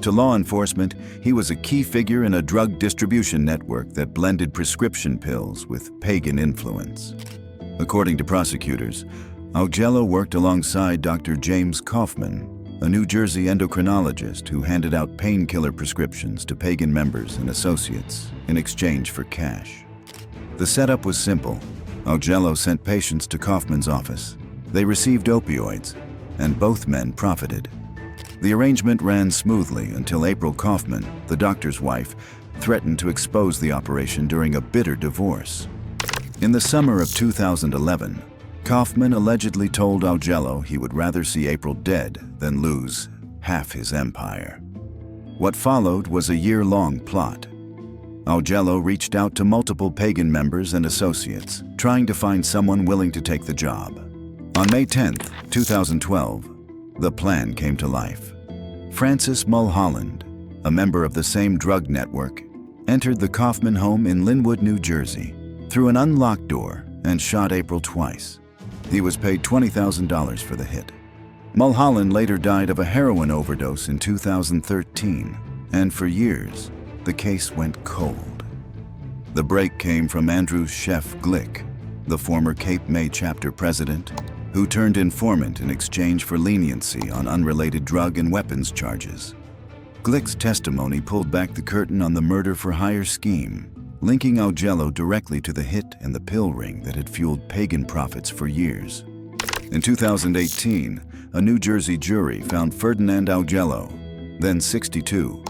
To law enforcement, he was a key figure in a drug distribution network that blended prescription pills with pagan influence. According to prosecutors, Agello worked alongside Dr. James Kaufman, a New Jersey endocrinologist who handed out painkiller prescriptions to pagan members and associates in exchange for cash. The setup was simple. Agello sent patients to Kaufman's office. They received opioids, and both men profited. The arrangement ran smoothly until April Kaufman, the doctor's wife, threatened to expose the operation during a bitter divorce. In the summer of 2011, Kaufman allegedly told Agello he would rather see April dead than lose half his empire. What followed was a year-long plot. Agello reached out to multiple pagan members and associates, trying to find someone willing to take the job. On May 10, 2012, the plan came to life. Francis Mulholland, a member of the same drug network, entered the Kaufman home in Linwood, New Jersey, through an unlocked door and shot April twice. He was paid $20,000 for the hit. Mulholland later died of a heroin overdose in 2013, and for years, the case went cold. The break came from Andrew Chef Glick, the former Cape May chapter president, who turned informant in exchange for leniency on unrelated drug and weapons charges. Glick's testimony pulled back the curtain on the murder-for-hire scheme, linking Agello directly to the hit and the pill ring that had fueled pagan profits for years. In 2018, a New Jersey jury found Ferdinand Agello, then 62,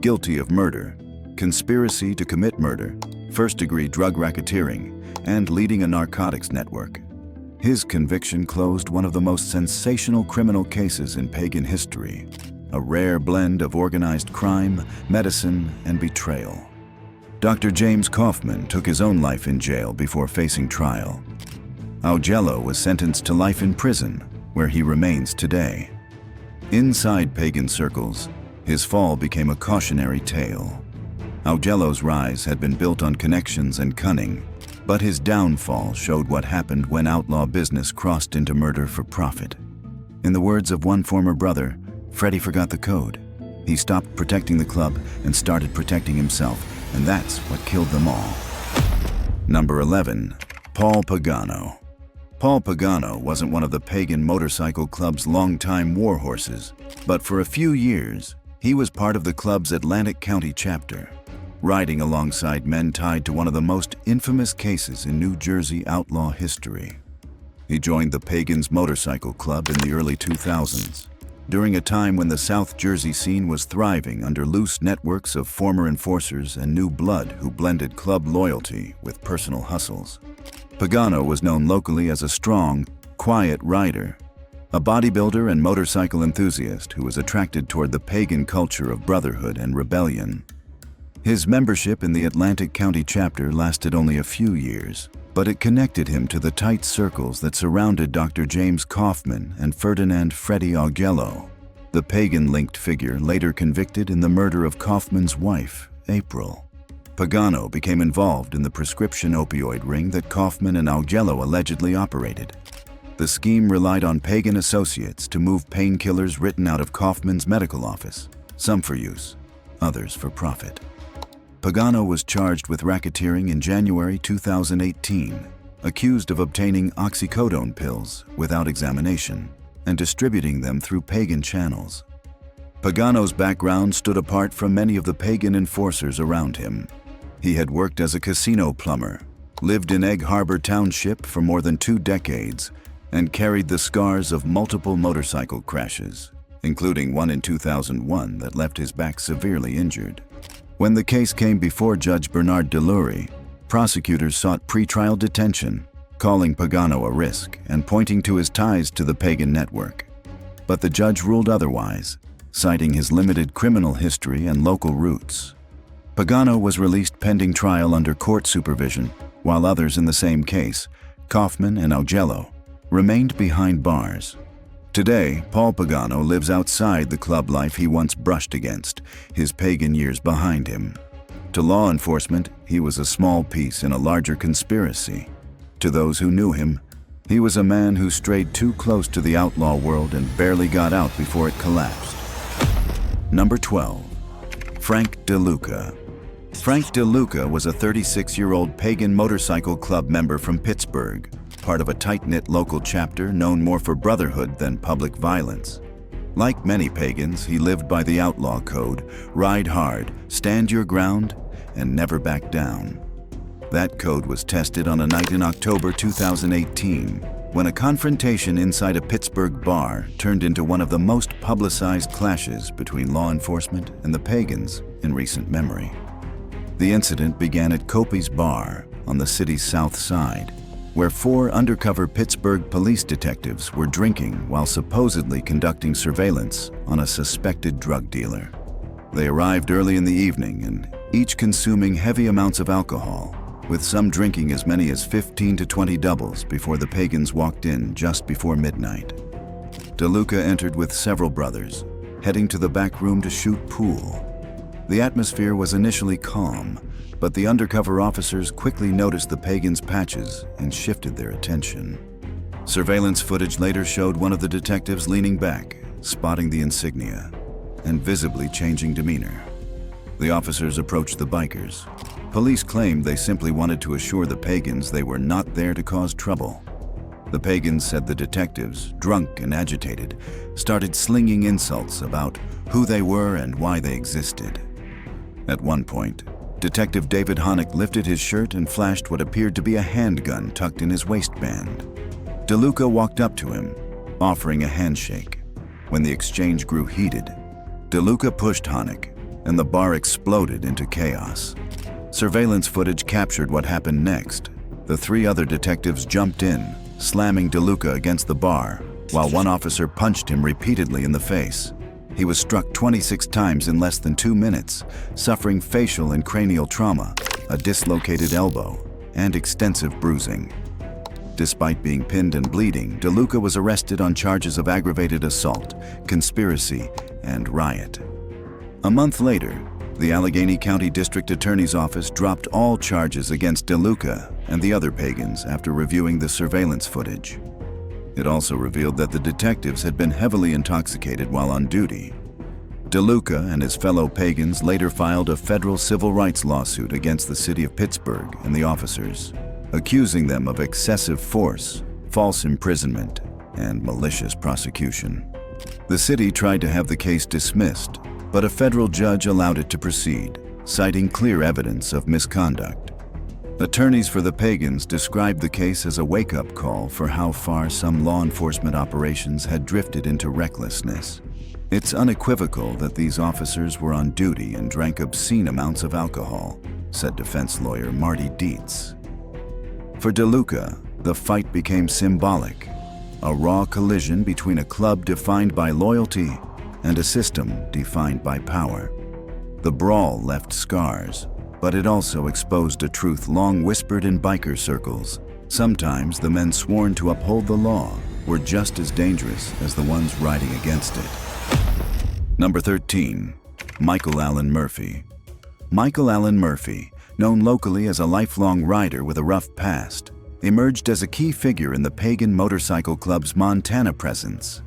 guilty of murder, conspiracy to commit murder, first-degree drug racketeering, and leading a narcotics network. His conviction closed one of the most sensational criminal cases in pagan history, a rare blend of organized crime, medicine, and betrayal. Dr. James Kaufman took his own life in jail before facing trial. Agello was sentenced to life in prison, where he remains today. Inside pagan circles, his fall became a cautionary tale. Agello's rise had been built on connections and cunning, but his downfall showed what happened when outlaw business crossed into murder for profit. In the words of one former brother, Freddie forgot the code. He stopped protecting the club and started protecting himself, and that's what killed them all. Number 11. Paul Pagano. Paul Pagano wasn't one of the Pagan Motorcycle Club's longtime war horses, but for a few years, He was part of the club's Atlantic County chapter, riding alongside men tied to one of the most infamous cases in New Jersey outlaw history. He joined the Pagans Motorcycle Club in the early 2000s, during a time when the South Jersey scene was thriving under loose networks of former enforcers and new blood who blended club loyalty with personal hustles. Pagano was known locally as a strong, quiet rider, a bodybuilder and motorcycle enthusiast who was attracted toward the pagan culture of brotherhood and rebellion. His membership in the Atlantic County chapter lasted only a few years, but it connected him to the tight circles that surrounded Dr. James Kaufman and Ferdinand Freddy Agello, the pagan-linked figure later convicted in the murder of Kaufman's wife, April. Pagano became involved in the prescription opioid ring that Kaufman and Agello allegedly operated. The scheme relied on pagan associates to move painkillers written out of Kaufman's medical office, some for use, others for profit. Pagano was charged with racketeering in January 2018, accused of obtaining oxycodone pills without examination and distributing them through pagan channels. Pagano's background stood apart from many of the pagan enforcers around him. He had worked as a casino plumber, lived in Egg Harbor Township for more than 2 decades, and carried the scars of multiple motorcycle crashes, including one in 2001 that left his back severely injured. When the case came before Judge Bernard Delury, prosecutors sought pretrial detention, calling Pagano a risk and pointing to his ties to the pagan network. But the judge ruled otherwise, citing his limited criminal history and local roots. Pagano was released pending trial under court supervision, while others in the same case, Kaufman and Agello, remained behind bars. Today, Paul Pagano lives outside the club life he once brushed against, his pagan years behind him. To law enforcement, he was a small piece in a larger conspiracy. To those who knew him, he was a man who strayed too close to the outlaw world and barely got out before it collapsed. Number 12. Frank DeLuca. Frank DeLuca was a 36-year-old pagan motorcycle club member from Pittsburgh, part of a tight-knit local chapter known more for brotherhood than public violence. Like many pagans, he lived by the outlaw code: ride hard, stand your ground, and never back down. That code was tested on a night in October 2018, when a confrontation inside a Pittsburgh bar turned into one of the most publicized clashes between law enforcement and the pagans in recent memory. The incident began at Kopi's Bar on the city's south side, where 4 undercover Pittsburgh police detectives were drinking while supposedly conducting surveillance on a suspected drug dealer. They arrived early in the evening and each consuming heavy amounts of alcohol, with some drinking as many as 15 to 20 doubles before the pagans walked in just before midnight. DeLuca entered with several brothers, heading to the back room to shoot pool. The atmosphere was initially calm, but the undercover officers quickly noticed the pagans' patches and shifted their attention. Surveillance footage later showed one of the detectives leaning back, spotting the insignia, and visibly changing demeanor. The officers approached the bikers. Police claimed they simply wanted to assure the pagans they were not there to cause trouble. The pagans said the detectives, drunk and agitated, started slinging insults about who they were and why they existed. At one point, Detective David Honeck lifted his shirt and flashed what appeared to be a handgun tucked in his waistband. DeLuca walked up to him, offering a handshake. When the exchange grew heated, DeLuca pushed Honeck, and the bar exploded into chaos. Surveillance footage captured what happened next. The 3 other detectives jumped in, slamming DeLuca against the bar, while one officer punched him repeatedly in the face. He was struck 26 times in less than 2 minutes, suffering facial and cranial trauma, a dislocated elbow, and extensive bruising. Despite being pinned and bleeding, DeLuca was arrested on charges of aggravated assault, conspiracy, and riot. A month later, the Allegheny County District Attorney's Office dropped all charges against DeLuca and the other pagans after reviewing the surveillance footage. It also revealed that the detectives had been heavily intoxicated while on duty. DeLuca and his fellow pagans later filed a federal civil rights lawsuit against the city of Pittsburgh and the officers, accusing them of excessive force, false imprisonment, and malicious prosecution. The city tried to have the case dismissed, but a federal judge allowed it to proceed, citing clear evidence of misconduct. Attorneys for the Pagans described the case as a wake-up call for how far some law enforcement operations had drifted into recklessness. It's unequivocal that these officers were on duty and drank obscene amounts of alcohol, said defense lawyer Marty Dietz. For DeLuca, the fight became symbolic, a raw collision between a club defined by loyalty and a system defined by power. The brawl left scars, but it also exposed a truth long whispered in biker circles. Sometimes the men sworn to uphold the law were just as dangerous as the ones riding against it. Number 13, Michael Allen Murphy. Michael Allen Murphy, known locally as a lifelong rider with a rough past, emerged as a key figure in the Pagan Motorcycle Club's Montana presence.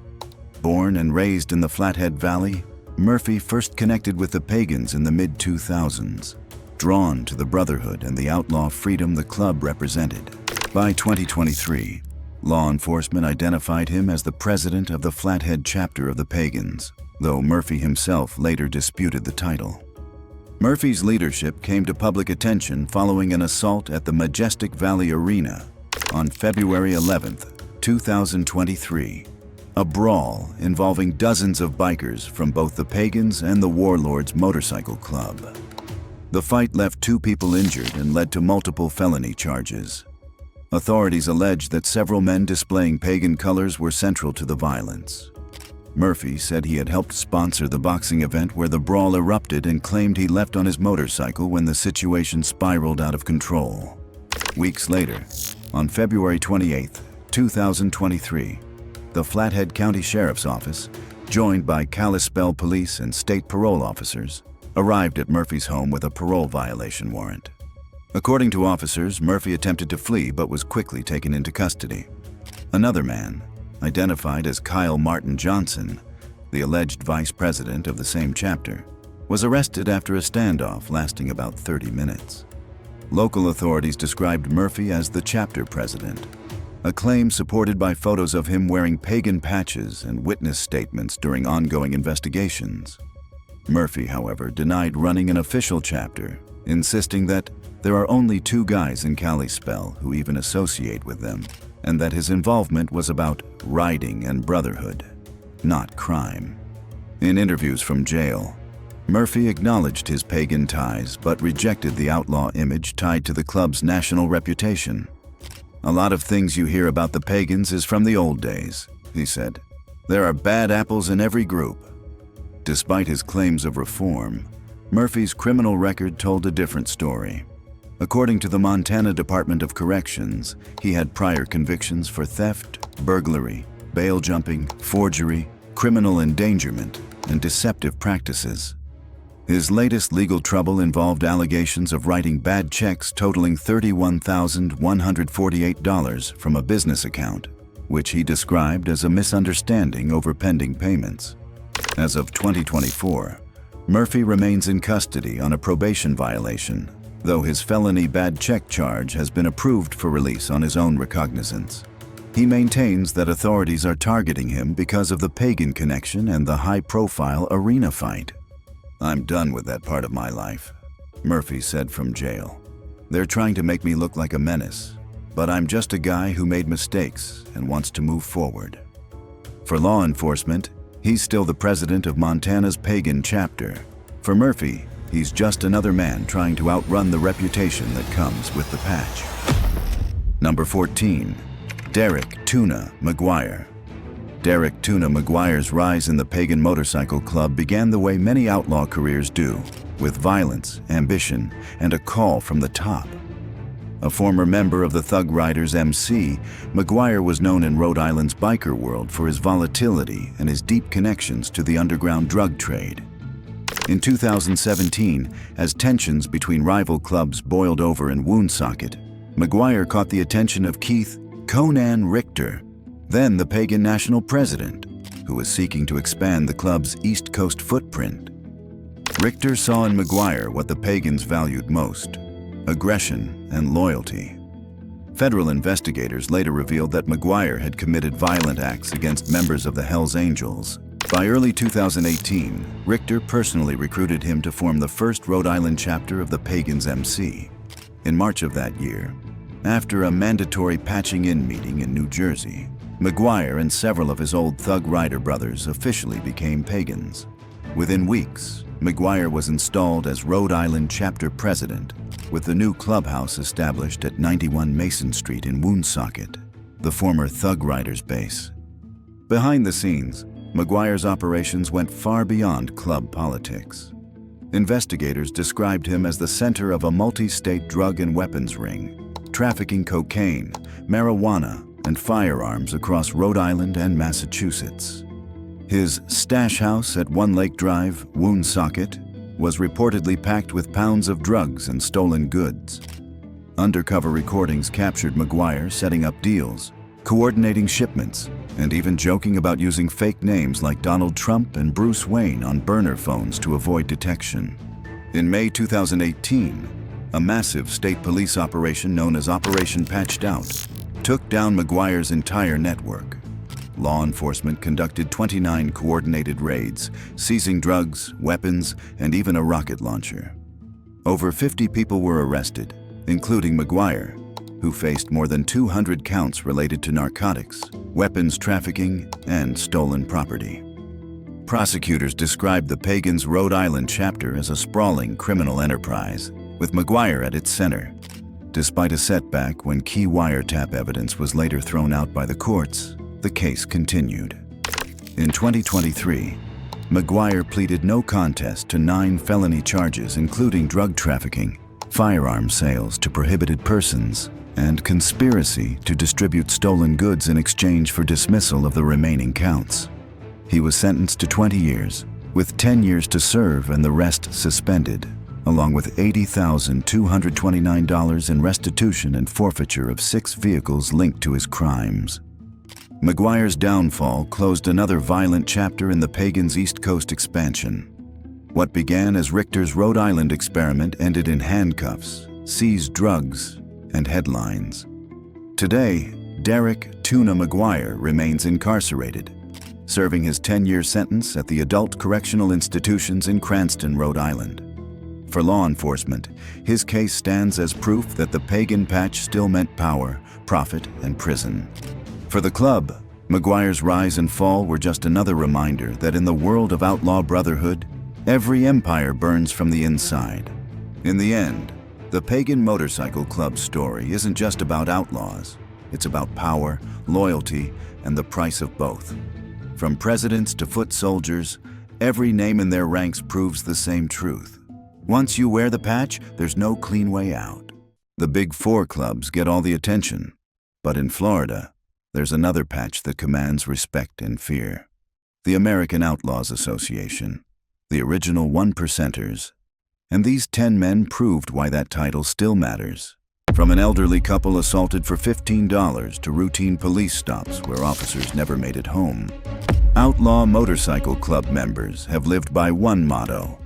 Born and raised in the Flathead Valley, Murphy first connected with the Pagans in the mid-2000s, drawn to the brotherhood and the outlaw freedom the club represented. By 2023, law enforcement identified him as the president of the Flathead chapter of the Pagans, though Murphy himself later disputed the title. Murphy's leadership came to public attention following an assault at the Majestic Valley Arena on February 11, 2023. A brawl involving dozens of bikers from both the Pagans and the Warlords Motorcycle Club. The fight left 2 people injured and led to multiple felony charges. Authorities alleged that several men displaying pagan colors were central to the violence. Murphy said he had helped sponsor the boxing event where the brawl erupted and claimed he left on his motorcycle when the situation spiraled out of control. Weeks later, on February 28, 2023, the Flathead County Sheriff's Office, joined by Kalispell police and state parole officers, arrived at Murphy's home with a parole violation warrant. According to officers, Murphy attempted to flee but was quickly taken into custody. Another man, identified as Kyle Martin Johnson, the alleged vice president of the same chapter, was arrested after a standoff lasting about 30 minutes. Local authorities described Murphy as the chapter president, a claim supported by photos of him wearing pagan patches and witness statements during ongoing investigations. Murphy, however, denied running an official chapter, insisting that there are only 2 guys in Kalispell who even associate with them, and that his involvement was about riding and brotherhood, not crime. In interviews from jail, Murphy acknowledged his pagan ties but rejected the outlaw image tied to the club's national reputation. "A lot of things you hear about the Pagans is from the old days," he said. "There are bad apples in every group." Despite his claims of reform, Murphy's criminal record told a different story. According to the Montana Department of Corrections, he had prior convictions for theft, burglary, bail jumping, forgery, criminal endangerment, and deceptive practices. His latest legal trouble involved allegations of writing bad checks totaling $31,148 from a business account, which he described as a misunderstanding over pending payments. As of 2024, Murphy remains in custody on a probation violation, though his felony bad check charge has been approved for release on his own recognizance. He maintains that authorities are targeting him because of the pagan connection and the high-profile arena fight. "I'm done with that part of my life," Murphy said from jail. "They're trying to make me look like a menace, but I'm just a guy who made mistakes and wants to move forward." For law enforcement, he's still the president of Montana's pagan chapter. For Murphy, he's just another man trying to outrun the reputation that comes with the patch. Number 14, Derek "Tuna" McGuire. Derek "Tuna" McGuire's rise in the Pagan Motorcycle Club began the way many outlaw careers do, with violence, ambition, and a call from the top. A former member of the Thug Riders MC, McGuire was known in Rhode Island's biker world for his volatility and his deep connections to the underground drug trade. In 2017, as tensions between rival clubs boiled over in Woonsocket, McGuire caught the attention of Keith "Conan" Richter, then the Pagan national president, who was seeking to expand the club's East Coast footprint. Richter saw in McGuire what the Pagans valued most: aggression and loyalty. Federal investigators later revealed that McGuire had committed violent acts against members of the Hells Angels, By early 2018, Richter personally recruited him to form the first Rhode Island chapter of the Pagans MC. In March of that year, after a mandatory patching-in meeting in New Jersey, McGuire and several of his old Thug Rider brothers officially became Pagans. Within weeks, McGuire was installed as Rhode Island chapter president, with the new clubhouse established at 91 Mason Street in Woonsocket, the former Thug Riders base. Behind the scenes, McGuire's operations went far beyond club politics. Investigators described him as the center of a multi-state drug and weapons ring, trafficking cocaine, marijuana, and firearms across Rhode Island and Massachusetts. His stash house at One Lake Drive, Woonsocket, was reportedly packed with pounds of drugs and stolen goods. Undercover recordings captured McGuire setting up deals, coordinating shipments, and even joking about using fake names like Donald Trump and Bruce Wayne on burner phones to avoid detection. In May 2018, a massive state police operation known as Operation Patched Out took down McGuire's entire network. Law enforcement conducted 29 coordinated raids, seizing drugs, weapons, and even a rocket launcher. Over 50 people were arrested, including McGuire, who faced more than 200 counts related to narcotics, weapons trafficking, and stolen property. Prosecutors described the Pagans Rhode Island chapter as a sprawling criminal enterprise, with McGuire at its center. Despite a setback when key wiretap evidence was later thrown out by the courts, the case continued. In 2023, McGuire pleaded no contest to 9 felony charges, including drug trafficking, firearm sales to prohibited persons, and conspiracy to distribute stolen goods in exchange for dismissal of the remaining counts. He was sentenced to 20 years, with 10 years to serve and the rest suspended, along with $80,229 in restitution and forfeiture of 6 vehicles linked to his crimes. McGuire's downfall closed another violent chapter in the Pagans' East Coast expansion. What began as Richter's Rhode Island experiment ended in handcuffs, seized drugs, and headlines. Today, Derek "Tuna" McGuire remains incarcerated, serving his 10-year sentence at the Adult Correctional Institutions in Cranston, Rhode Island. For law enforcement, his case stands as proof that the Pagan patch still meant power, profit, and prison. For the club, McGuire's rise and fall were just another reminder that in the world of outlaw brotherhood, every empire burns from the inside. In the end, the Pagan Motorcycle Club story isn't just about outlaws. It's about power, loyalty, and the price of both. From presidents to foot soldiers, every name in their ranks proves the same truth. Once you wear the patch, there's no clean way out. The Big Four clubs get all the attention, but in Florida, there's another patch that commands respect and fear. The American Outlaws Association, the original 1%ers. And these 10 men proved why that title still matters. From an elderly couple assaulted for $15 to routine police stops where officers never made it home. Outlaw Motorcycle Club members have lived by one motto: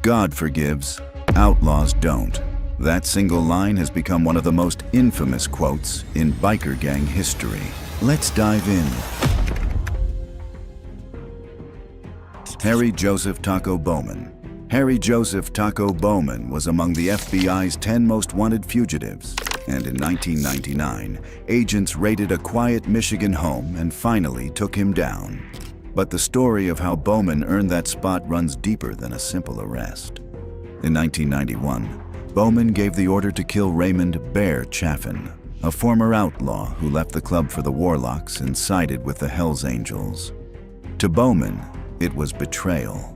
God forgives, outlaws don't. That single line has become one of the most infamous quotes in biker gang history. Let's dive in. Harry Joseph Taco Bowman. Harry Joseph Taco Bowman was among the FBI's 10 most wanted fugitives, and in 1999, agents raided a quiet Michigan home and finally took him down. But the story of how Bowman earned that spot runs deeper than a simple arrest. In 1991, Bowman gave the order to kill Raymond "Bear" Chaffin, a former outlaw who left the club for the Warlocks and sided with the Hells Angels. To Bowman, it was betrayal.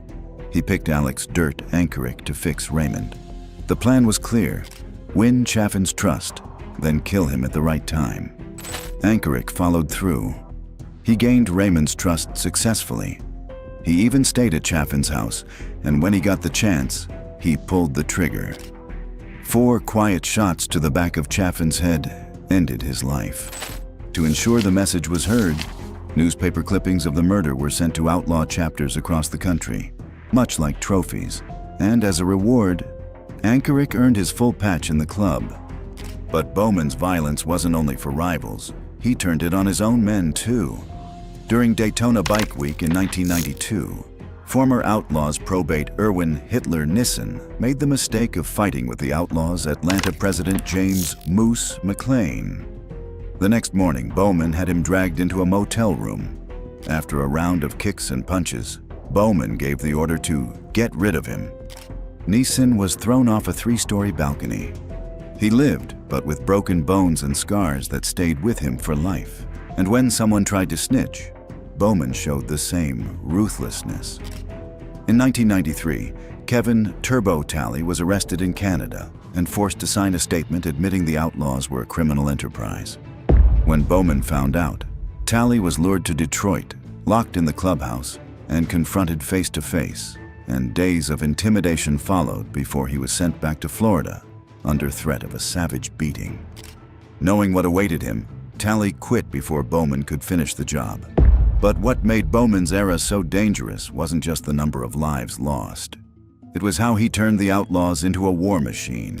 He picked Alex "Dirt" Ankerick to fix Raymond. The plan was clear: win Chaffin's trust, then kill him at the right time. Ankerick followed through. He gained Raymond's trust successfully. He even stayed at Chaffin's house, and when he got the chance, he pulled the trigger. 4 quiet shots to the back of Chaffin's head ended his life. To ensure the message was heard, newspaper clippings of the murder were sent to outlaw chapters across the country, much like trophies, and as a reward, Ankerick earned his full patch in the club. But Bowman's violence wasn't only for rivals. He turned it on his own men too. During Daytona Bike Week in 1992, former Outlaws probate Erwin Hitler Nissen made the mistake of fighting with the Outlaws' Atlanta president James Moose McLean. The next morning, Bowman had him dragged into a motel room. After a round of kicks and punches, Bowman gave the order to get rid of him. Nissen was thrown off a 3-story balcony. He lived, but with broken bones and scars that stayed with him for life. And when someone tried to snitch, Bowman showed the same ruthlessness. In 1993, Kevin Turbo Talley was arrested in Canada and forced to sign a statement admitting the Outlaws were a criminal enterprise. When Bowman found out, Talley was lured to Detroit, locked in the clubhouse, and confronted face to face, and days of intimidation followed before he was sent back to Florida under threat of a savage beating. Knowing what awaited him, Talley quit before Bowman could finish the job. But what made Bowman's era so dangerous wasn't just the number of lives lost. It was how he turned the Outlaws into a war machine.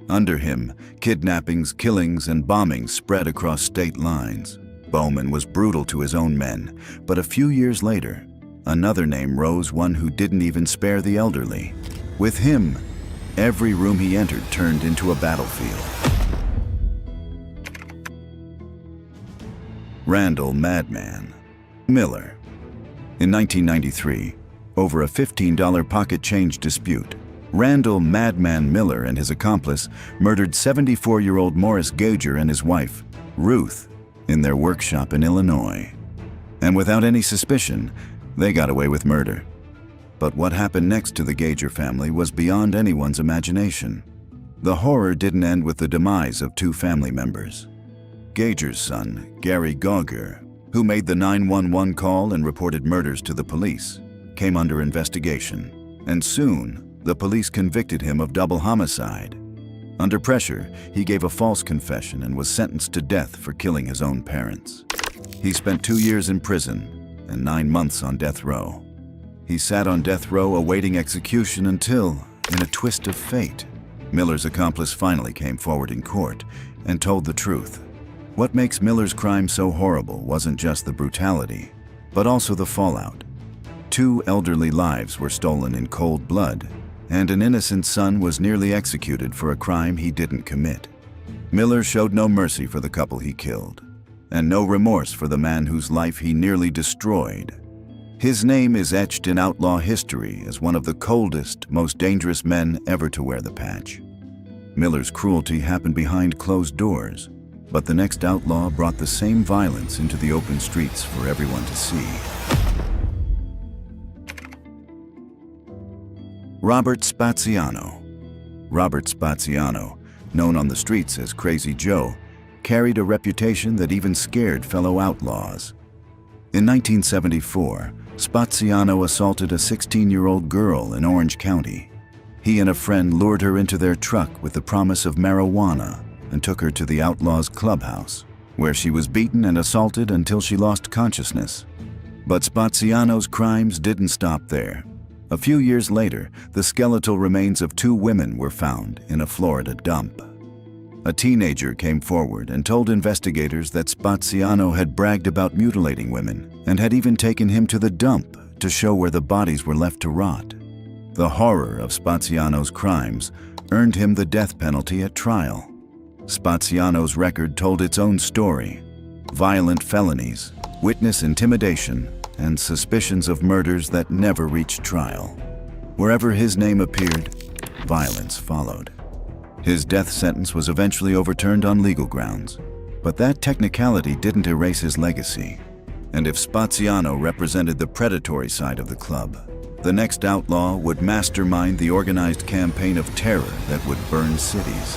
Under him, kidnappings, killings, and bombings spread across state lines. Bowman was brutal to his own men, but a few years later, another name rose, one who didn't even spare the elderly. With him, every room he entered turned into a battlefield. Randall "Madman" Miller. In 1993, over a $15 pocket change dispute, Randall "Madman" Miller and his accomplice murdered 74-year-old Morris Gauger and his wife, Ruth, in their workshop in Illinois. And without any suspicion, they got away with murder. But what happened next to the Gauger family was beyond anyone's imagination. The horror didn't end with the demise of 2 family members. Gauger's son, Gary Gauger, who made the 911 call and reported murders to the police, came under investigation, and soon the police convicted him of double homicide. Under pressure, he gave a false confession and was sentenced to death for killing his own parents. He spent 2 years in prison and 9 months on death row. He sat on death row awaiting execution until, in a twist of fate, Miller's accomplice finally came forward in court and told the truth. What makes Miller's crime so horrible wasn't just the brutality, but also the fallout. 2 elderly lives were stolen in cold blood, and an innocent son was nearly executed for a crime he didn't commit. Miller showed no mercy for the couple he killed, and no remorse for the man whose life he nearly destroyed. His name is etched in outlaw history as one of the coldest, most dangerous men ever to wear the patch. Miller's cruelty happened behind closed doors, but the next outlaw brought the same violence into the open streets for everyone to see. Robert Spaziano. Robert Spaziano, known on the streets as Crazy Joe, carried a reputation that even scared fellow outlaws. In 1974, Spaziano assaulted a 16-year-old girl in Orange County. He and a friend lured her into their truck with the promise of marijuana and took her to the Outlaws clubhouse, where she was beaten and assaulted until she lost consciousness. But Spaziano's crimes didn't stop there. A few years later, the skeletal remains of 2 women were found in a Florida dump. A teenager came forward and told investigators that Spaziano had bragged about mutilating women and had even taken him to the dump to show where the bodies were left to rot. The horror of Spaziano's crimes earned him the death penalty at trial. Spaziano's record told its own story: violent felonies, witness intimidation, and suspicions of murders that never reached trial. Wherever his name appeared, violence followed. His death sentence was eventually overturned on legal grounds, but that technicality didn't erase his legacy. And if Spaziano represented the predatory side of the club, the next outlaw would mastermind the organized campaign of terror that would burn cities.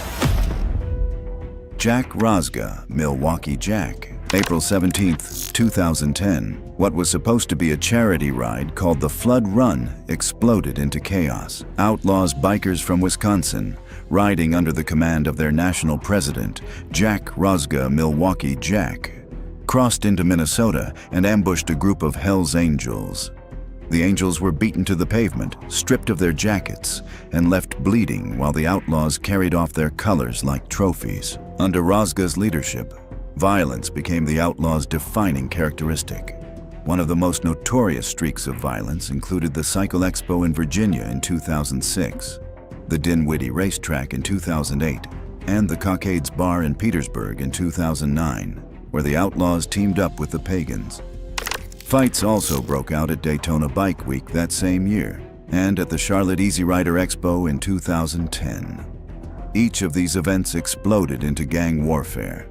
Jack Rosga, Milwaukee Jack. April 17, 2010, what was supposed to be a charity ride called the Flood Run exploded into chaos. Outlaws bikers from Wisconsin, riding under the command of their national president, Jack Rosga Milwaukee Jack, crossed into Minnesota and ambushed a group of Hell's Angels. The Angels were beaten to the pavement, stripped of their jackets, and left bleeding while the Outlaws carried off their colors like trophies. Under Rosga's leadership, violence became the Outlaws' defining characteristic. One of the most notorious streaks of violence included the Cycle Expo in Virginia in 2006, the Dinwiddie Racetrack in 2008, and the Cockades Bar in Petersburg in 2009, where the Outlaws teamed up with the Pagans. Fights also broke out at Daytona Bike Week that same year, and at the Charlotte Easy Rider Expo in 2010. Each of these events exploded into gang warfare.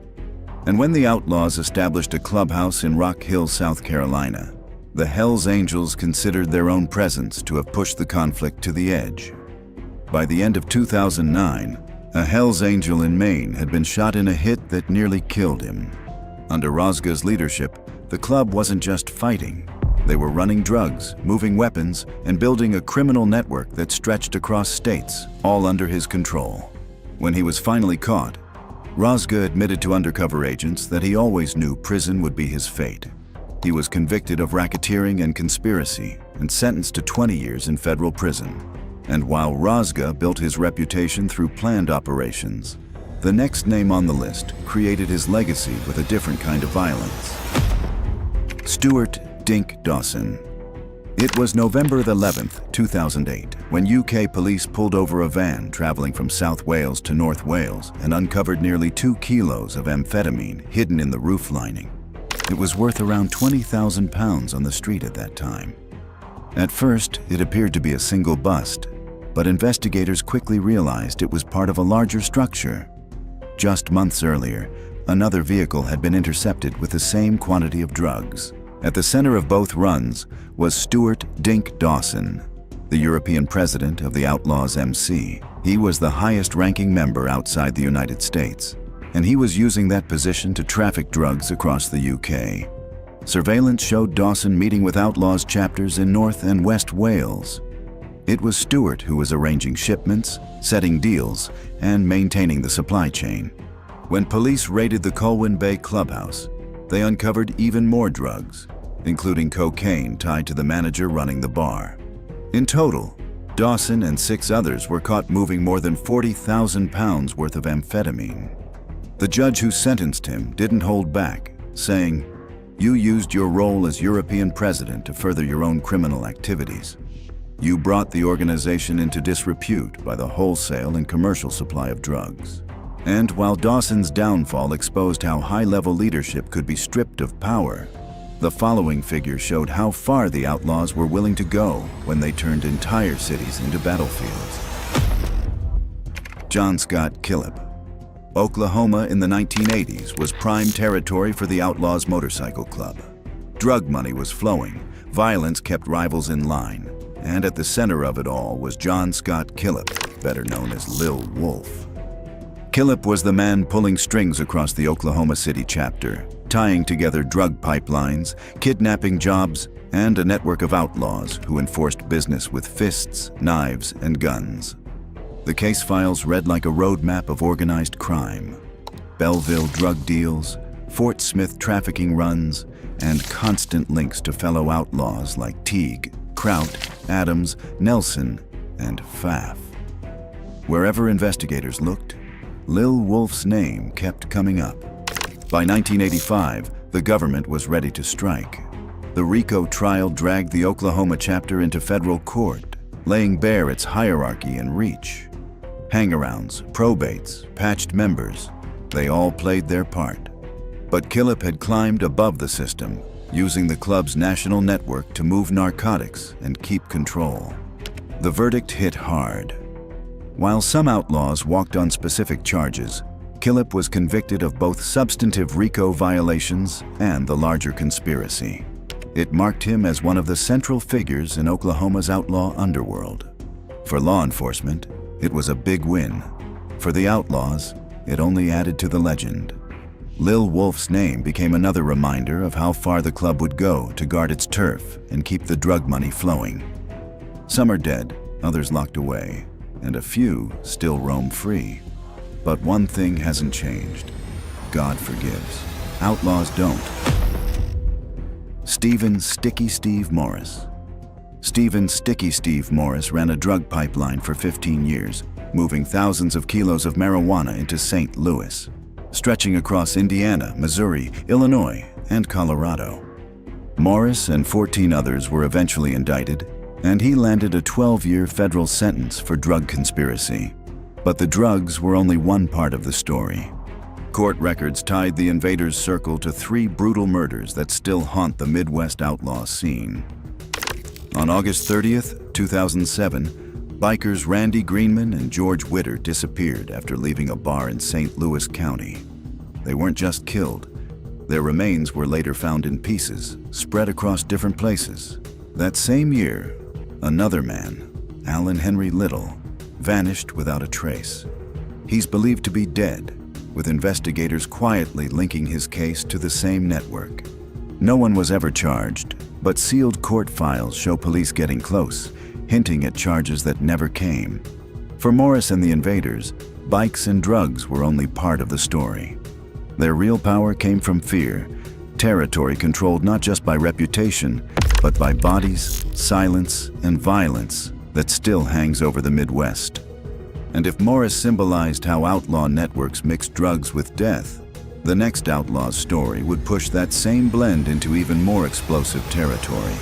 And when the Outlaws established a clubhouse in Rock Hill, South Carolina, the Hells Angels considered their own presence to have pushed the conflict to the edge. By the end of 2009, a Hells Angel in Maine had been shot in a hit that nearly killed him. Under Rosga's leadership, the club wasn't just fighting. They were running drugs, moving weapons, and building a criminal network that stretched across states, all under his control. When he was finally caught, Rosga admitted to undercover agents that he always knew prison would be his fate. He was convicted of racketeering and conspiracy and sentenced to 20 years in federal prison. And while Rosga built his reputation through planned operations, the next name on the list created his legacy with a different kind of violence. Stuart "Dink" Dawson. It was November 11th, 2008, when UK police pulled over a van traveling from South Wales to North Wales and uncovered nearly 2 kilos of amphetamine hidden in the roof lining. It was worth around £20,000 on the street at that time. At first, it appeared to be a single bust, but investigators quickly realized it was part of a larger structure. Just months earlier, another vehicle had been intercepted with the same quantity of drugs. At the center of both runs was Stuart "Dink" Dawson, the European president of the Outlaws MC. He was the highest-ranking member outside the United States, and he was using that position to traffic drugs across the UK. Surveillance showed Dawson meeting with Outlaws chapters in North and West Wales. It was Stuart who was arranging shipments, setting deals, and maintaining the supply chain. When police raided the Colwyn Bay clubhouse, they uncovered even more drugs, including cocaine tied to the manager running the bar. In total, Dawson and 6 others were caught moving more than £40,000 worth of amphetamine. The judge who sentenced him didn't hold back, saying, "You used your role as European president to further your own criminal activities. You brought the organization into disrepute by the wholesale and commercial supply of drugs." And while Dawson's downfall exposed how high-level leadership could be stripped of power, the following figure showed how far the Outlaws were willing to go when they turned entire cities into battlefields. John Scott Killip. Oklahoma in the 1980s was prime territory for the Outlaws Motorcycle Club. Drug money was flowing, violence kept rivals in line, and at the center of it all was John Scott Killip, better known as Lil Wolf. Killip was the man pulling strings across the Oklahoma City chapter, tying together drug pipelines, kidnapping jobs, and a network of outlaws who enforced business with fists, knives, and guns. The case files read like a roadmap of organized crime. Belleville drug deals, Fort Smith trafficking runs, and constant links to fellow outlaws like Teague, Kraut, Adams, Nelson, and Pfaff. Wherever investigators looked, Lil Wolf's name kept coming up. By 1985, the government was ready to strike. The RICO trial dragged the Oklahoma chapter into federal court, laying bare its hierarchy and reach. Hangarounds, probates, patched members, they all played their part. But Killip had climbed above the system, using the club's national network to move narcotics and keep control. The verdict hit hard. While some outlaws walked on specific charges, Killip was convicted of both substantive RICO violations and the larger conspiracy. It marked him as one of the central figures in Oklahoma's outlaw underworld. For law enforcement, it was a big win. For the outlaws, it only added to the legend. Lil Wolf's name became another reminder of how far the club would go to guard its turf and keep the drug money flowing. Some are dead, others locked away, and a few still roam free. But one thing hasn't changed. God forgives. Outlaws don't. Stephen "Sticky Steve" Morris. Stephen "Sticky Steve" Morris ran a drug pipeline for 15 years, moving thousands of kilos of marijuana into St. Louis, stretching across Indiana, Missouri, Illinois, and Colorado. Maurice and 14 others were eventually indicted, and he landed a 12-year federal sentence for drug conspiracy. But the drugs were only one part of the story. Court records tied the invaders' circle to 3 brutal murders that still haunt the Midwest outlaw scene. On August 30th, 2007, bikers Randy Greenman and George Witter disappeared after leaving a bar in St. Louis County. They weren't just killed. Their remains were later found in pieces, spread across different places. That same year, another man, Alan Henry Little, vanished without a trace. He's believed to be dead, with investigators quietly linking his case to the same network. No one was ever charged, but sealed court files show police getting close, hinting at charges that never came. For Maurice and the invaders, bikes and drugs were only part of the story. Their real power came from fear, territory controlled not just by reputation, but by bodies, silence, and violence that still hangs over the Midwest. And if Maurice symbolized how outlaw networks mixed drugs with death, the next outlaw's story would push that same blend into even more explosive territory.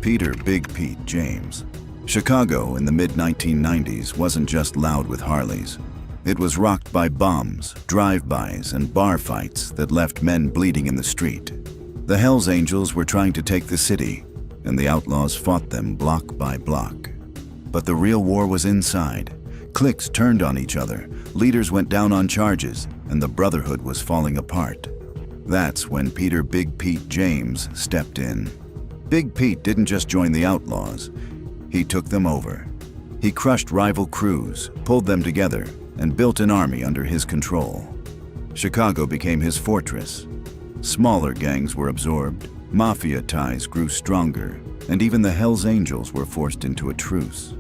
Peter Big Pete James. Chicago in the mid-1990s wasn't just loud with Harleys. It was rocked by bombs, drive-bys, and bar fights that left men bleeding in the street. The Hells Angels were trying to take the city, and the outlaws fought them block by block. But the real war was inside. Cliques turned on each other, leaders went down on charges, and the brotherhood was falling apart. That's when Peter Big Pete James stepped in. Big Pete didn't just join the outlaws, he took them over. He crushed rival crews, pulled them together, and built an army under his control. Chicago became his fortress. Smaller gangs were absorbed, mafia ties grew stronger, and even the Hells Angels were forced into a truce.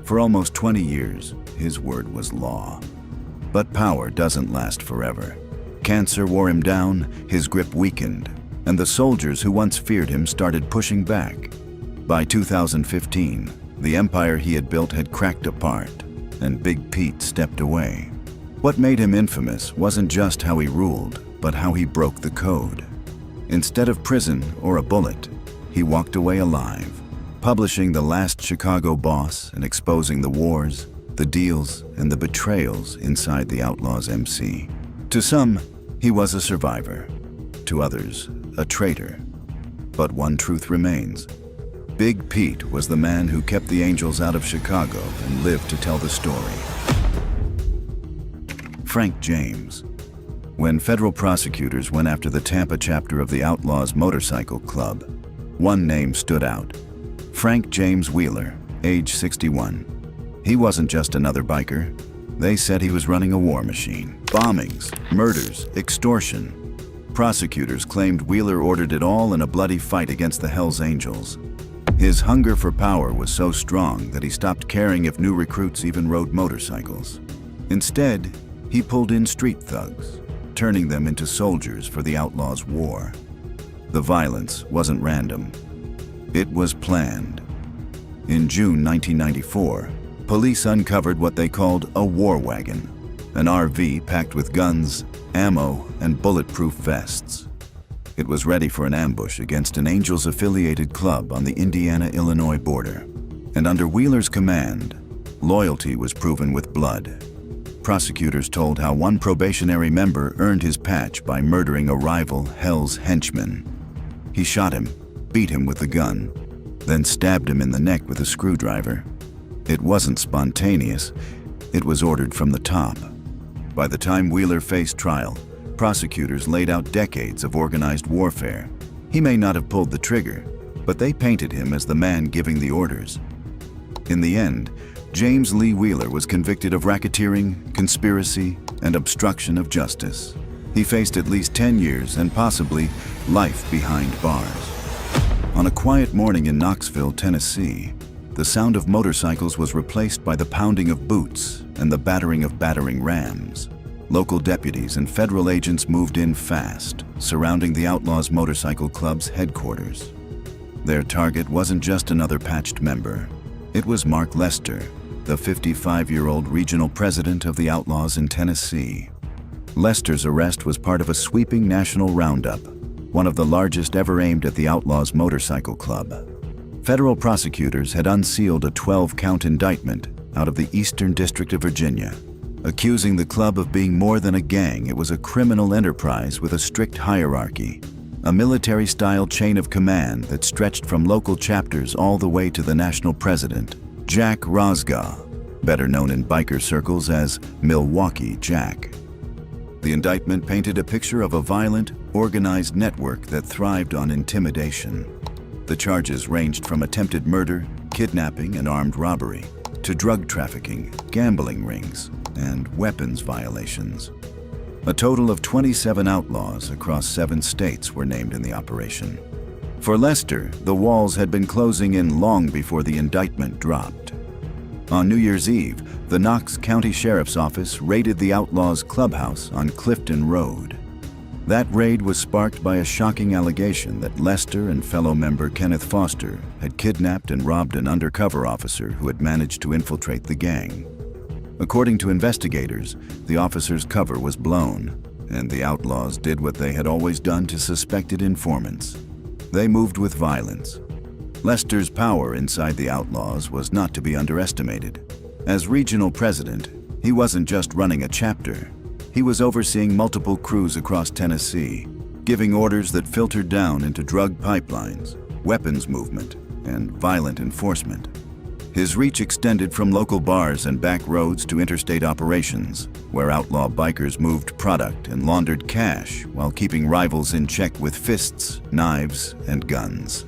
For almost 20 years, his word was law. But power doesn't last forever. Cancer wore him down, his grip weakened, and the soldiers who once feared him started pushing back. By 2015, the empire he had built had cracked apart, and Big Pete stepped away. What made him infamous wasn't just how he ruled, but how he broke the code. Instead of prison or a bullet, he walked away alive, publishing The Last Chicago Boss and exposing the wars, the deals, and the betrayals inside the Outlaws MC. To some, he was a survivor. To others, a traitor. But one truth remains. Big Pete was the man who kept the Angels out of Chicago and lived to tell the story. Frank James. When federal prosecutors went after the Tampa chapter of the Outlaws Motorcycle Club, one name stood out. Frank James Wheeler, age 61. He wasn't just another biker. They said he was running a war machine. Bombings, murders, extortion. Prosecutors claimed Wheeler ordered it all in a bloody fight against the Hells Angels. His hunger for power was so strong that he stopped caring if new recruits even rode motorcycles. Instead, he pulled in street thugs, turning them into soldiers for the Outlaws' war. The violence wasn't random. It was planned. In June 1994, police uncovered what they called a war wagon, an RV packed with guns, ammo, and bulletproof vests. It was ready for an ambush against an Angels-affiliated club on the Indiana-Illinois border. And under Wheeler's command, loyalty was proven with blood. Prosecutors told how one probationary member earned his patch by murdering a rival Hells henchman. He shot him, beat him with the gun, then stabbed him in the neck with a screwdriver. It wasn't spontaneous, it was ordered from the top. By the time Wheeler faced trial, prosecutors laid out decades of organized warfare. He may not have pulled the trigger, but they painted him as the man giving the orders. In the end, James Lee Wheeler was convicted of racketeering, conspiracy, and obstruction of justice. He faced at least 10 years and possibly life behind bars. On a quiet morning in Knoxville, Tennessee, the sound of motorcycles was replaced by the pounding of boots and the battering of battering rams. Local deputies and federal agents moved in fast, surrounding the Outlaws Motorcycle Club's headquarters. Their target wasn't just another patched member. It was Mark Lester, the 55-year-old regional president of the Outlaws in Tennessee. Lester's arrest was part of a sweeping national roundup. one of the largest ever aimed at the Outlaws Motorcycle Club. Federal prosecutors had unsealed a 12-count indictment out of the Eastern District of Virginia, accusing the club of being more than a gang. It was a criminal enterprise with a strict hierarchy, a military-style chain of command that stretched from local chapters all the way to the national president, Jack Rosgaw, better known in biker circles as Milwaukee Jack. The indictment painted a picture of a violent, organized network that thrived on intimidation. The charges ranged from attempted murder, kidnapping, and armed robbery, to drug trafficking, gambling rings, and weapons violations. A total of 27 outlaws across 7 states were named in the operation. For Lester, the walls had been closing in long before the indictment dropped. On New Year's Eve, the Knox County Sheriff's Office raided the Outlaws clubhouse on Clifton Road. That raid was sparked by a shocking allegation that Lester and fellow member Kenneth Foster had kidnapped and robbed an undercover officer who had managed to infiltrate the gang. According to investigators, the officer's cover was blown, and the Outlaws did what they had always done to suspected informants. They moved with violence. Lester's power inside the Outlaws was not to be underestimated. As regional president, he wasn't just running a chapter. He was overseeing multiple crews across Tennessee, giving orders that filtered down into drug pipelines, weapons movement, and violent enforcement. His reach extended from local bars and back roads to interstate operations, where outlaw bikers moved product and laundered cash while keeping rivals in check with fists, knives, and guns.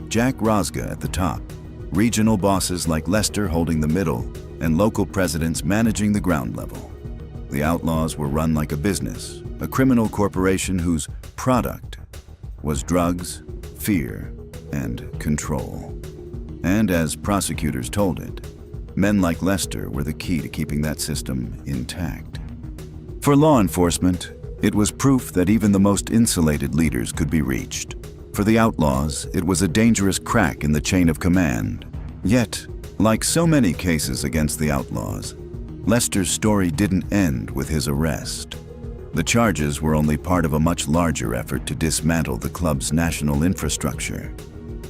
Jack Rosgaw at the top, regional bosses like Lester holding the middle, and local presidents managing the ground level. The Outlaws were run like a business, a criminal corporation whose product was drugs, fear, and control. And as prosecutors told it, men like Lester were the key to keeping that system intact. For law enforcement, it was proof that even the most insulated leaders could be reached. For the Outlaws, it was a dangerous crack in the chain of command. Yet, like so many cases against the Outlaws, Lester's story didn't end with his arrest. The charges were only part of a much larger effort to dismantle the club's national infrastructure.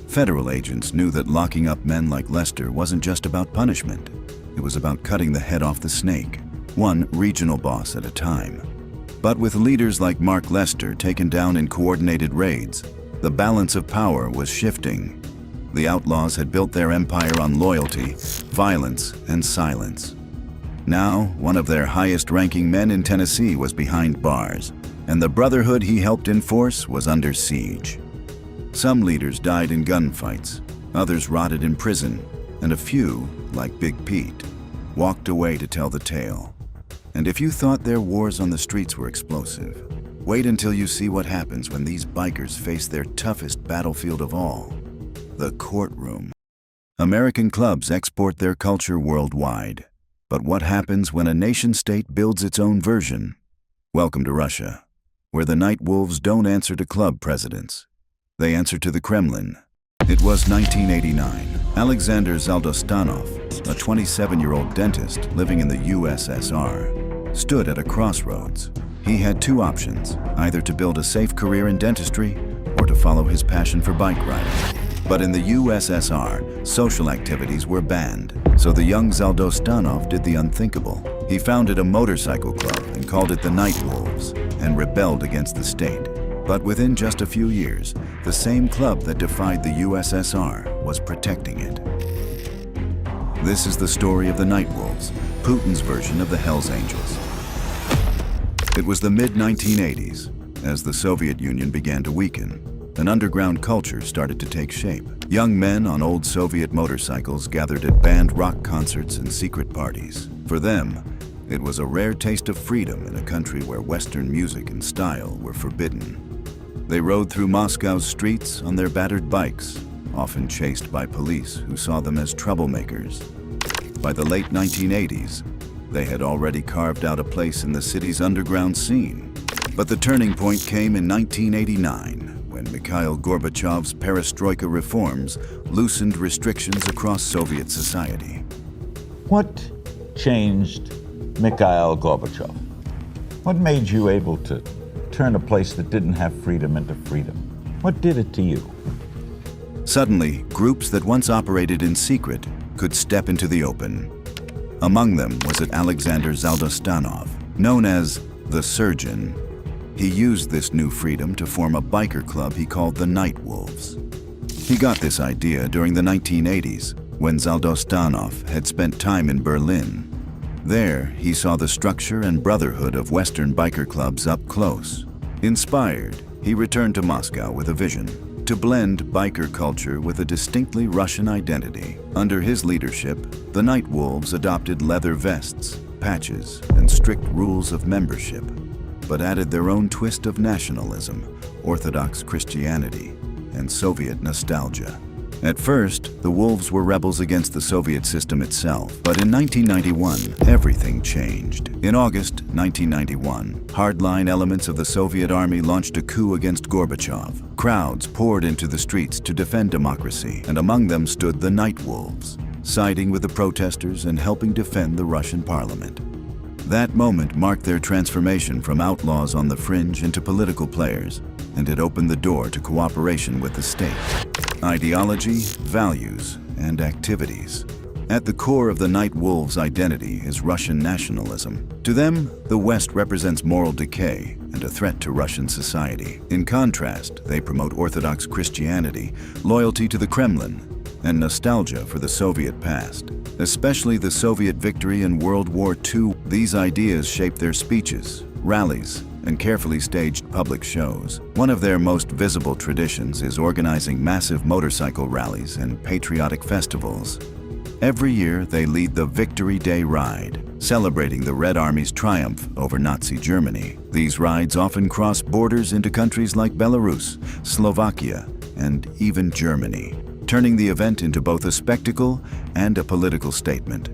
Federal agents knew that locking up men like Lester wasn't just about punishment. It was about cutting the head off the snake, one regional boss at a time. But with leaders like Mark Lester taken down in coordinated raids, the balance of power was shifting. The Outlaws had built their empire on loyalty, violence, and silence. Now, one of their highest-ranking men in Tennessee was behind bars, and the brotherhood he helped enforce was under siege. Some leaders died in gunfights, others rotted in prison, and a few, like Big Pete, walked away to tell the tale. And if you thought their wars on the streets were explosive, wait until you see what happens when these bikers face their toughest battlefield of all, the courtroom. American clubs export their culture worldwide. But what happens when a nation-state builds its own version? Welcome to Russia, where the night wolves don't answer to club presidents. They answer to the Kremlin. It was 1989. Alexander Zaldostanov, a 27-year-old dentist living in the USSR, stood at a crossroads. He had 2 options, either to build a safe career in dentistry or to follow his passion for bike riding. But in the USSR, social activities were banned, so the young Zaldostanov did the unthinkable. He founded a motorcycle club and called it the Night Wolves, and rebelled against the state. But within just a few years, the same club that defied the USSR was protecting it. This is the story of the Night Wolves, Putin's version of the Hells Angels. It was the mid-1980s, as the Soviet Union began to weaken. An underground culture started to take shape. Young men on old Soviet motorcycles gathered at band rock concerts and secret parties. For them, it was a rare taste of freedom in a country where Western music and style were forbidden. They rode through Moscow's streets on their battered bikes, often chased by police who saw them as troublemakers. By the late 1980s, they had already carved out a place in the city's underground scene. But the turning point came in 1989, when Mikhail Gorbachev's perestroika reforms loosened restrictions across Soviet society. What changed Mikhail Gorbachev? What made you able to turn a place that didn't have freedom into freedom? What did it to you? Suddenly, groups that once operated in secret could step into the open. Among them was Alexander Zaldostanov, known as the Surgeon. He used this new freedom to form a biker club he called the Night Wolves. He got this idea during the 1980s, when Zaldostanov had spent time in Berlin. There, he saw the structure and brotherhood of Western biker clubs up close. Inspired, he returned to Moscow with a vision to blend biker culture with a distinctly Russian identity. Under his leadership, the Night Wolves adopted leather vests, patches, and strict rules of membership, but added their own twist of nationalism, Orthodox Christianity, and Soviet nostalgia. At first, the Wolves were rebels against the Soviet system itself, but in 1991, everything changed. In August 1991, hardline elements of the Soviet army launched a coup against Gorbachev. Crowds poured into the streets to defend democracy, and among them stood the Night Wolves, siding with the protesters and helping defend the Russian parliament. That moment marked their transformation from outlaws on the fringe into political players, and it opened the door to cooperation with the state. Ideology, values, and activities. At the core of the Night Wolves' identity is Russian nationalism. To them, the West represents moral decay and a threat to Russian society. In contrast, they promote Orthodox Christianity, loyalty to the Kremlin, and nostalgia for the Soviet past. Especially the Soviet victory in World War II, these ideas shape their speeches, rallies, and carefully staged public shows. One of their most visible traditions is organizing massive motorcycle rallies and patriotic festivals. Every year, they lead the Victory Day Ride, celebrating the Red Army's triumph over Nazi Germany. These rides often cross borders into countries like Belarus, Slovakia, and even Germany, turning the event into both a spectacle and a political statement.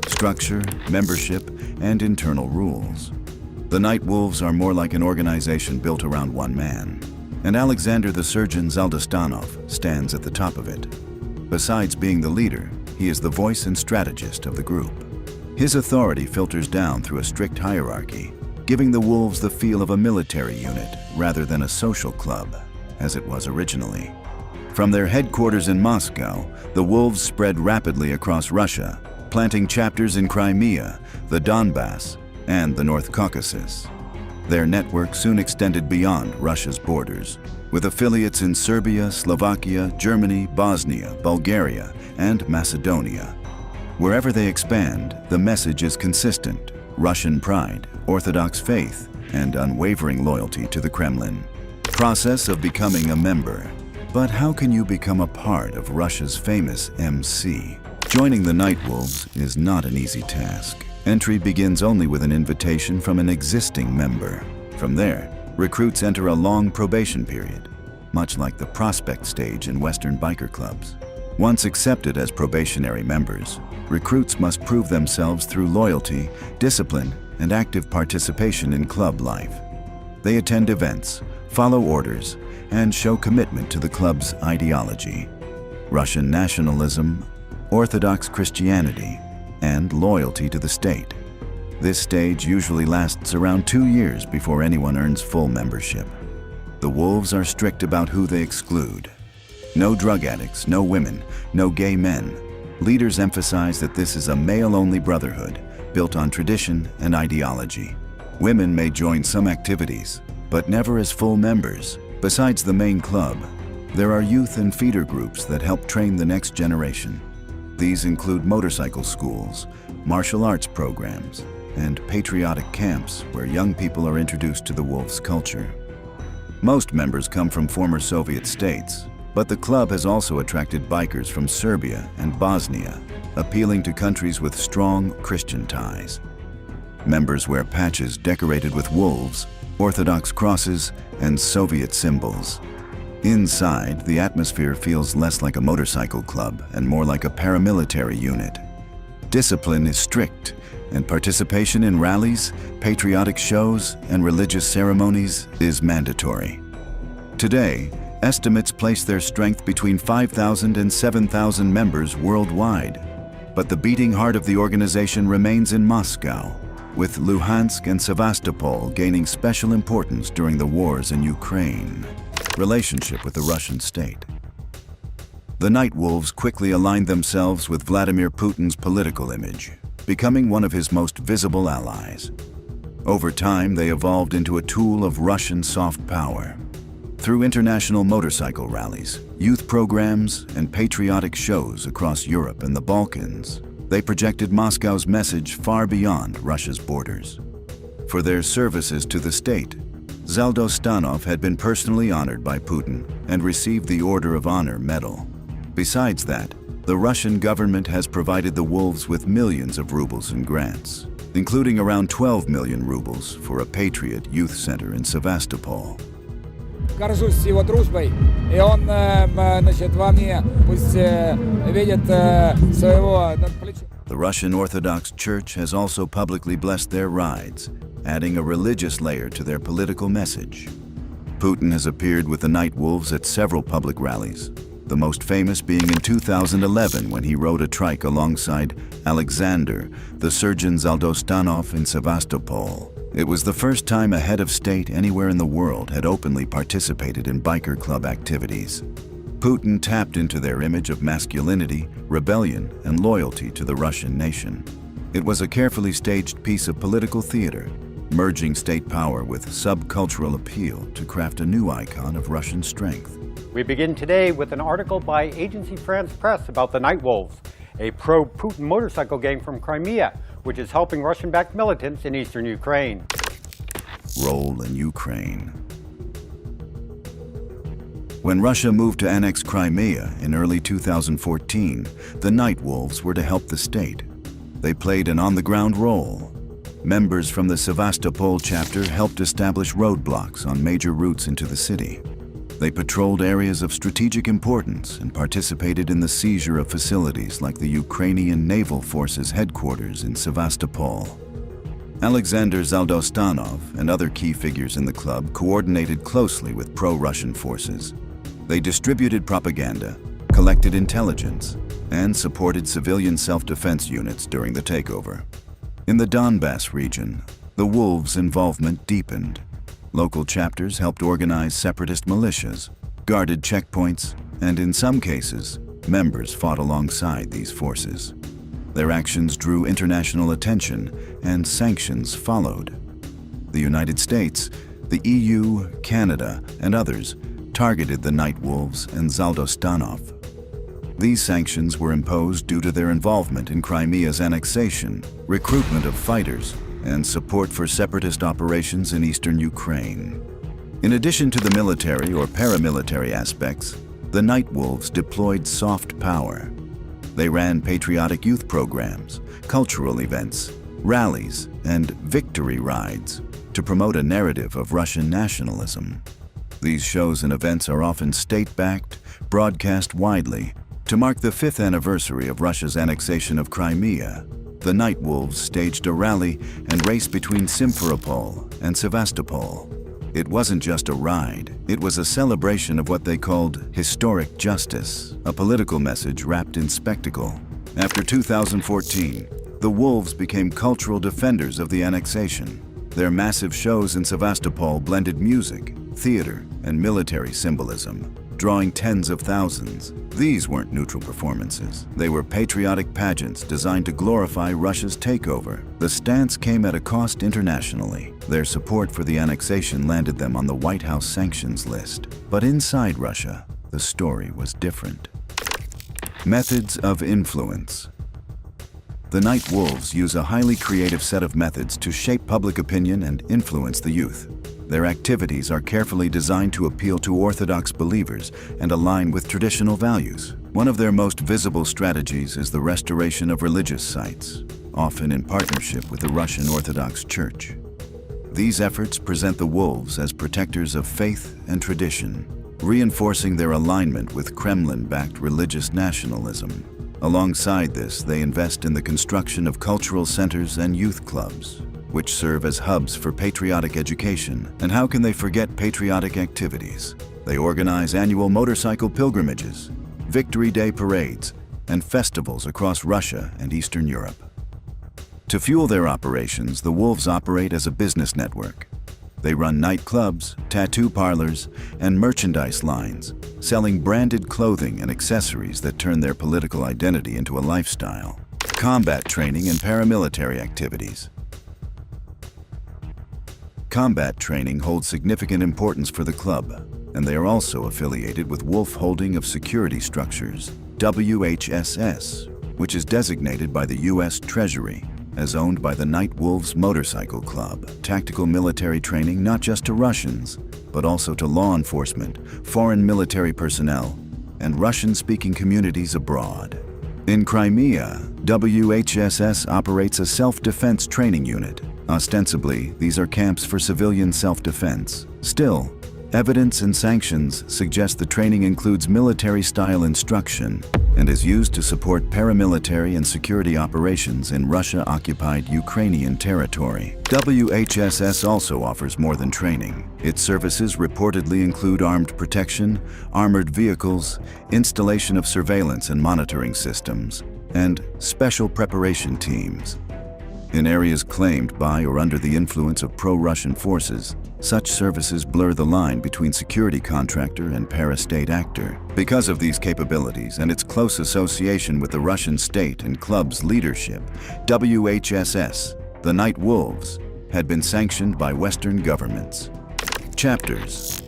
Structure, membership, and internal rules. The Night Wolves are more like an organization built around one man, and Alexander the Surgeon Zaldostanov stands at the top of it. Besides being the leader, he is the voice and strategist of the group. His authority filters down through a strict hierarchy, giving the Wolves the feel of a military unit rather than a social club, as it was originally. From their headquarters in Moscow, the Wolves spread rapidly across Russia, planting chapters in Crimea, the Donbass, and the North Caucasus. Their network soon extended beyond Russia's borders, with affiliates in Serbia, Slovakia, Germany, Bosnia, Bulgaria, and Macedonia. Wherever they expand, the message is consistent: Russian pride, Orthodox faith, and unwavering loyalty to the Kremlin. Process of becoming a member. But how can you become a part of Russia's famous MC? Joining the Night Wolves is not an easy task. Entry begins only with an invitation from an existing member. From there, recruits enter a long probation period, much like the prospect stage in Western biker clubs. Once accepted as probationary members, recruits must prove themselves through loyalty, discipline, and active participation in club life. They attend events, follow orders, and show commitment to the club's ideology: Russian nationalism, Orthodox Christianity, and loyalty to the state. This stage usually lasts around 2 years before anyone earns full membership. The Wolves are strict about who they exclude. No drug addicts, no women, no gay men. Leaders emphasize that this is a male-only brotherhood, built on tradition and ideology. Women may join some activities, but never as full members. Besides the main club, there are youth and feeder groups that help train the next generation. These include motorcycle schools, martial arts programs, and patriotic camps where young people are introduced to the Wolves' culture. Most members come from former Soviet states, but the club has also attracted bikers from Serbia and Bosnia, appealing to countries with strong Christian ties. Members wear patches decorated with wolves, Orthodox crosses, and Soviet symbols. Inside, the atmosphere feels less like a motorcycle club and more like a paramilitary unit. Discipline is strict, and participation in rallies, patriotic shows, and religious ceremonies is mandatory. Today, estimates place their strength between 5,000 and 7,000 members worldwide, but the beating heart of the organization remains in Moscow. with Luhansk and Sevastopol gaining special importance during the wars in Ukraine. Relationship with the Russian state. The Night Wolves quickly aligned themselves with Vladimir Putin's political image, becoming one of his most visible allies. Over time, they evolved into a tool of Russian soft power. Through international motorcycle rallies, youth programs, and patriotic shows across Europe and the Balkans, they projected Moscow's message far beyond Russia's borders. For their services to the state, Zaldostanov had been personally honored by Putin and received the Order of Honor medal. Besides that, the Russian government has provided the Wolves with millions of rubles in grants, including around 12 million rubles for a Patriot Youth Center in Sevastopol. Горжусь его дружбой, и он, значит, во мне пусть видит своего плеча. The Russian Orthodox Church has also publicly blessed their rides, adding a religious layer to their political message. Putin has appeared with the Night Wolves at several public rallies, the most famous being in 2011 when he rode a trike alongside Alexander, the surgeon Zaldostanov in Sevastopol. It was the first time a head of state anywhere in the world had openly participated in biker club activities. Putin tapped into their image of masculinity, rebellion, and loyalty to the Russian nation. It was a carefully staged piece of political theater, merging state power with subcultural appeal to craft a new icon of Russian strength. We begin today with an article by Agency France Presse about the Night Wolves, a pro-Putin motorcycle gang from Crimea, which is helping Russian-backed militants in eastern Ukraine. Role in Ukraine. When Russia moved to annex Crimea in early 2014, the Night Wolves were to help the state. They played an on-the-ground role. Members from the Sevastopol chapter helped establish roadblocks on major routes into the city. They patrolled areas of strategic importance and participated in the seizure of facilities like the Ukrainian Naval Forces headquarters in Sevastopol. Alexander Zaldostanov and other key figures in the club coordinated closely with pro-Russian forces. They distributed propaganda, collected intelligence, and supported civilian self-defense units during the takeover. In the Donbass region, the Wolves' involvement deepened. Local chapters helped organize separatist militias, guarded checkpoints, and in some cases, members fought alongside these forces. Their actions drew international attention, and sanctions followed. The United States, the EU, Canada, and others targeted the Night Wolves and Zaldostanov. These sanctions were imposed due to their involvement in Crimea's annexation, recruitment of fighters, and support for separatist operations in eastern Ukraine. In addition to the military or paramilitary aspects, the Night Wolves deployed soft power. They ran patriotic youth programs, cultural events, rallies, and victory rides to promote a narrative of Russian nationalism. These shows and events are often state-backed, broadcast widely. To mark the 5th anniversary of Russia's annexation of Crimea, the Night Wolves staged a rally and race between Simferopol and Sevastopol. It wasn't just a ride, it was a celebration of what they called historic justice, a political message wrapped in spectacle. After 2014, the Wolves became cultural defenders of the annexation. Their massive shows in Sevastopol blended music, theater, and military symbolism, drawing tens of thousands. These weren't neutral performances. They were patriotic pageants designed to glorify Russia's takeover. The stance came at a cost internationally. Their support for the annexation landed them on the White House sanctions list. But inside Russia, the story was different. Methods of influence. The Night Wolves use a highly creative set of methods to shape public opinion and influence the youth. Their activities are carefully designed to appeal to Orthodox believers and align with traditional values. One of their most visible strategies is the restoration of religious sites, often in partnership with the Russian Orthodox Church. These efforts present the Wolves as protectors of faith and tradition, reinforcing their alignment with Kremlin-backed religious nationalism. Alongside this, they invest in the construction of cultural centers and youth clubs, which serve as hubs for patriotic education. And how can they forget patriotic activities? They organize annual motorcycle pilgrimages, Victory Day parades, and festivals across Russia and Eastern Europe. To fuel their operations, the Wolves operate as a business network. They run nightclubs, tattoo parlors, and merchandise lines, selling branded clothing and accessories that turn their political identity into a lifestyle. Combat training and paramilitary activities. Combat training holds significant importance for the club, and they are also affiliated with Wolf Holding of Security Structures, WHSS, which is designated by the U.S. Treasury as owned by the Night Wolves Motorcycle Club. Tactical military training not just to Russians, but also to law enforcement, foreign military personnel, and Russian-speaking communities abroad. In Crimea, WHSS operates a self-defense training unit. Ostensibly, these are camps for civilian self-defense. Still, evidence and sanctions suggest the training includes military-style instruction and is used to support paramilitary and security operations in Russia-occupied Ukrainian territory. WHSS also offers more than training. Its services reportedly include armed protection, armored vehicles, installation of surveillance and monitoring systems, and special preparation teams. In areas claimed by or under the influence of pro-Russian forces, such services blur the line between security contractor and para-state actor. Because of these capabilities and its close association with the Russian state and club's leadership, WHSS, the Night Wolves, had been sanctioned by Western governments. Chapters.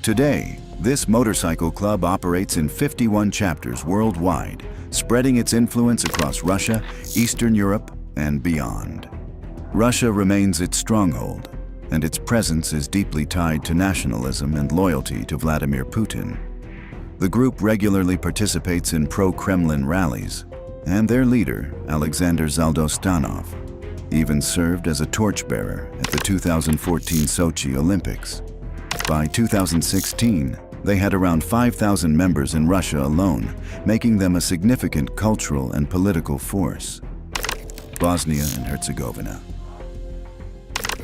Today, this motorcycle club operates in 51 chapters worldwide, spreading its influence across Russia, Eastern Europe, and beyond. Russia remains its stronghold, and its presence is deeply tied to nationalism and loyalty to Vladimir Putin. The group regularly participates in pro-Kremlin rallies, and their leader, Alexander Zaldostanov, even served as a torchbearer at the 2014 Sochi Olympics. By 2016, they had around 5,000 members in Russia alone, making them a significant cultural and political force. Bosnia and Herzegovina.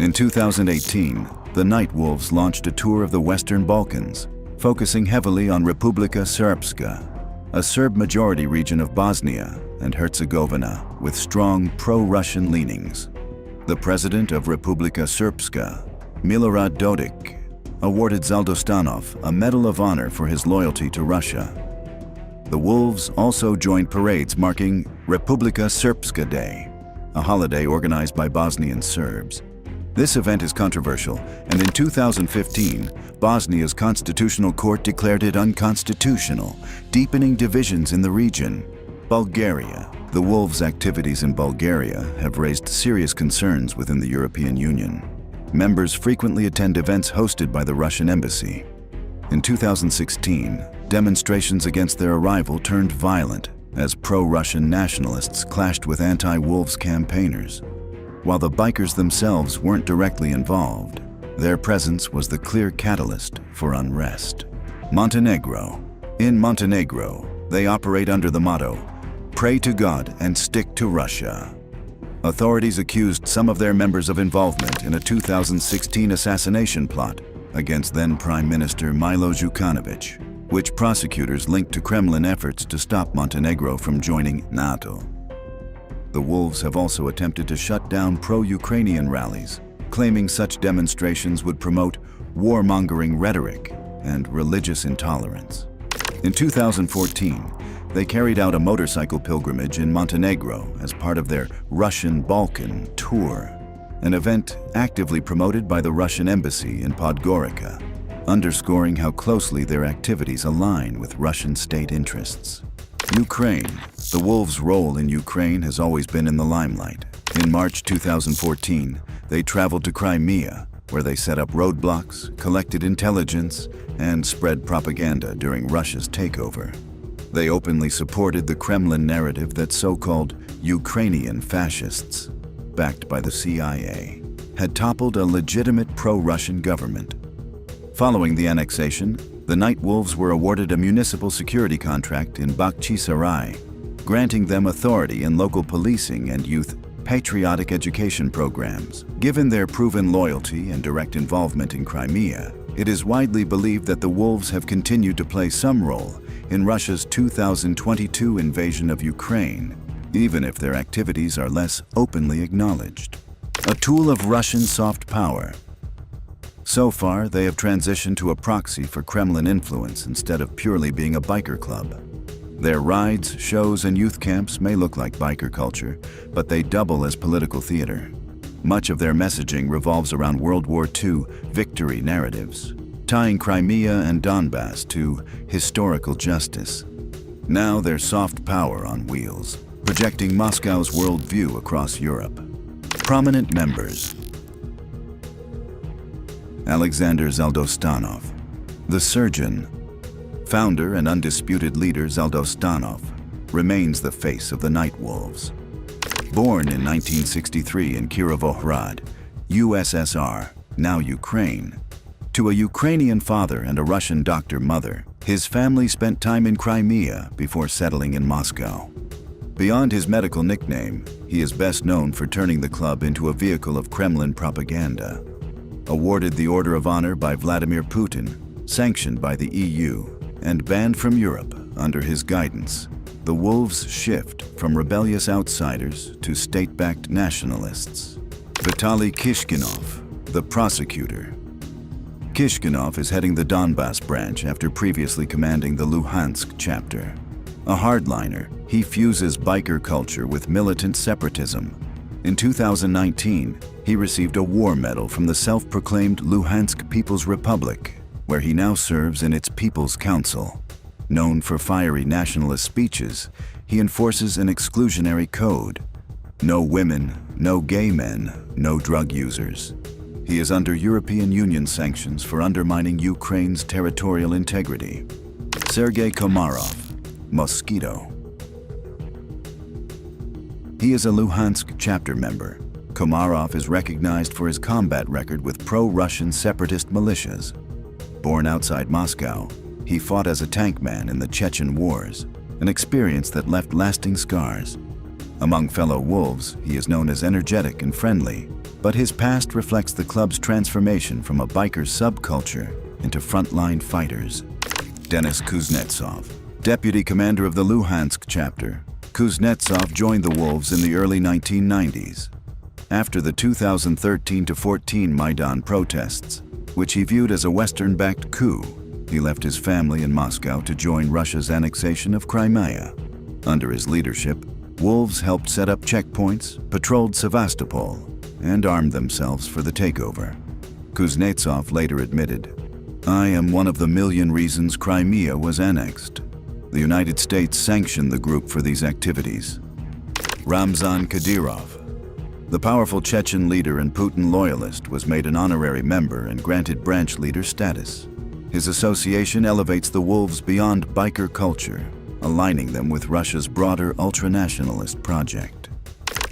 In 2018, the Night Wolves launched a tour of the Western Balkans, focusing heavily on Republika Srpska, a Serb-majority region of Bosnia and Herzegovina with strong pro-Russian leanings. The president of Republika Srpska, Milorad Dodik, awarded Zaldostanov a Medal of Honor for his loyalty to Russia. The Wolves also joined parades marking Republika Srpska Day, a holiday organized by Bosnian Serbs. This event is controversial, and in 2015, Bosnia's constitutional court declared it unconstitutional, deepening divisions in the region. Bulgaria. The Wolves' activities in Bulgaria have raised serious concerns within the European Union. Members frequently attend events hosted by the Russian embassy. In 2016, demonstrations against their arrival turned violent as pro-Russian nationalists clashed with anti-Wolves campaigners. While the bikers themselves weren't directly involved, their presence was the clear catalyst for unrest. Montenegro. In Montenegro, they operate under the motto, "Pray to God and stick to Russia." Authorities accused some of their members of involvement in a 2016 assassination plot against then Prime Minister Milo Đukanović, which prosecutors linked to Kremlin efforts to stop Montenegro from joining NATO. The Wolves have also attempted to shut down pro-Ukrainian rallies, claiming such demonstrations would promote warmongering rhetoric and religious intolerance. In 2014, they carried out a motorcycle pilgrimage in Montenegro as part of their Russian Balkan tour, an event actively promoted by the Russian embassy in Podgorica, underscoring how closely their activities align with Russian state interests. Ukraine. The Wolves' role in Ukraine has always been in the limelight. In March 2014, they traveled to Crimea, where they set up roadblocks, collected intelligence, and spread propaganda during Russia's takeover. They openly supported the Kremlin narrative that so-called Ukrainian fascists, backed by the CIA, had toppled a legitimate pro-Russian government. Following the annexation, the Night Wolves were awarded a municipal security contract in Bakhchisarai, granting them authority in local policing and youth patriotic education programs. Given their proven loyalty and direct involvement in Crimea, it is widely believed that the Wolves have continued to play some role in Russia's 2022 invasion of Ukraine, even if their activities are less openly acknowledged. A tool of Russian soft power. So far, they have transitioned to a proxy for Kremlin influence instead of purely being a biker club. Their rides, shows, and youth camps may look like biker culture, but they double as political theater. Much of their messaging revolves around World War II victory narratives, tying Crimea and Donbass to historical justice. Now they're soft power on wheels, projecting Moscow's worldview across Europe. Prominent members. Alexander Zaldostanov, the surgeon, founder and undisputed leader Zaldostanov, remains the face of the Night Wolves. Born in 1963 in Kirovohrad, USSR, now Ukraine, to a Ukrainian father and a Russian doctor mother, his family spent time in Crimea before settling in Moscow. Beyond his medical nickname, he is best known for turning the club into a vehicle of Kremlin propaganda. Awarded the Order of Honor by Vladimir Putin, sanctioned by the EU, and banned from Europe under his guidance, the Wolves shift from rebellious outsiders to state-backed nationalists. Vitaly Kishkinov, the prosecutor. Kishkinov is heading the Donbass branch after previously commanding the Luhansk chapter. A hardliner, he fuses biker culture with militant separatism. In 2019, he received a war medal from the self-proclaimed Luhansk People's Republic, where he now serves in its People's Council. Known for fiery nationalist speeches, he enforces an exclusionary code. No women, no gay men, no drug users. He is under European Union sanctions for undermining Ukraine's territorial integrity. Sergei Komarov, Mosquito. He is a Luhansk chapter member. Komarov is recognized for his combat record with pro-Russian separatist militias. Born outside Moscow, he fought as a tank man in the Chechen Wars, an experience that left lasting scars. Among fellow wolves, he is known as energetic and friendly, but his past reflects the club's transformation from a biker subculture into frontline fighters. Denis Kuznetsov, deputy commander of the Luhansk chapter, Kuznetsov joined the Wolves in the early 1990s. After the 2013-14 Maidan protests, which he viewed as a Western-backed coup, he left his family in Moscow to join Russia's annexation of Crimea. Under his leadership, Wolves helped set up checkpoints, patrolled Sevastopol, and armed themselves for the takeover. Kuznetsov later admitted, "I am one of the million reasons Crimea was annexed. The United States sanctioned the group for these activities." Ramzan Kadyrov, the powerful Chechen leader and Putin loyalist, was made an honorary member and granted branch leader status. His association elevates the Wolves beyond biker culture, aligning them with Russia's broader ultranationalist project.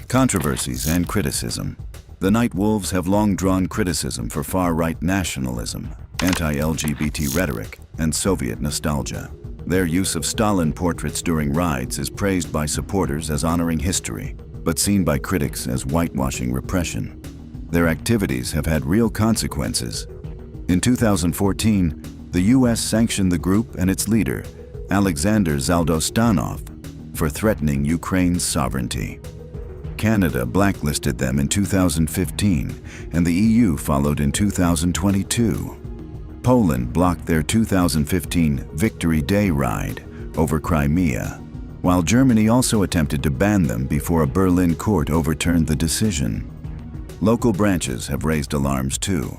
Controversies and criticism. The Night Wolves have long drawn criticism for far-right nationalism, anti-LGBT rhetoric, and Soviet nostalgia. Their use of Stalin portraits during rides is praised by supporters as honoring history, but seen by critics as whitewashing repression. Their activities have had real consequences. In 2014, the U.S. sanctioned the group and its leader, Alexander Zaldostanov, for threatening Ukraine's sovereignty. Canada blacklisted them in 2015, and the EU followed in 2022. Poland blocked their 2015 Victory Day ride over Crimea, while Germany also attempted to ban them before a Berlin court overturned the decision. Local branches have raised alarms too.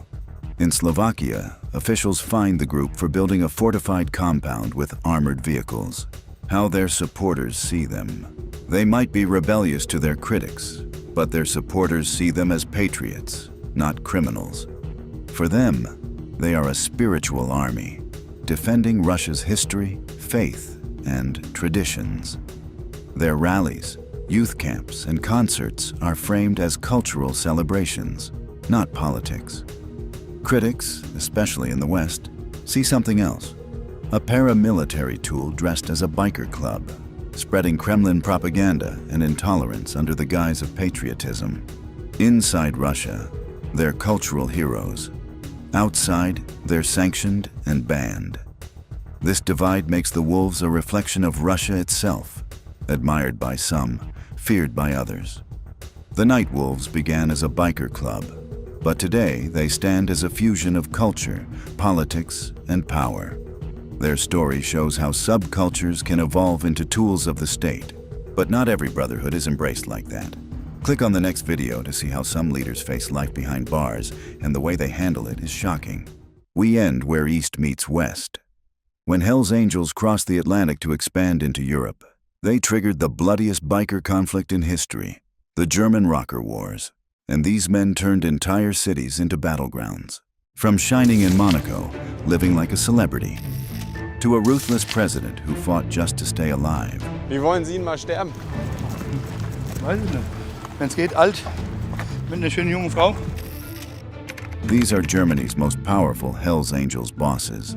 In Slovakia, officials fined the group for building a fortified compound with armored vehicles. How their supporters see them. They might be rebellious to their critics, but their supporters see them as patriots, not criminals. For them, they are a spiritual army, defending Russia's history, faith, and traditions. Their rallies, youth camps, and concerts are framed as cultural celebrations, not politics. Critics, especially in the West, see something else. A paramilitary tool dressed as a biker club, spreading Kremlin propaganda and intolerance under the guise of patriotism. Inside Russia, they're cultural heroes. Outside, they're sanctioned and banned. This divide makes the Wolves a reflection of Russia itself, admired by some, feared by others. The Night Wolves began as a biker club, but today they stand as a fusion of culture, politics, and power. Their story shows how subcultures can evolve into tools of the state, but not every brotherhood is embraced like that. Click on the next video to see how some leaders face life behind bars, and the way they handle it is shocking. We end where East meets West. When Hell's Angels crossed the Atlantic to expand into Europe, they triggered the bloodiest biker conflict in history, the German Rocker Wars, and these men turned entire cities into battlegrounds. From shining in Monaco, living like a celebrity, to a ruthless president who fought just to stay alive. Wie wollen Sie ihn mal sterben? Weiß ich nicht. Wenn's geht, alt, mit einer schönen jungen Frau. These are Germany's most powerful Hell's Angels bosses.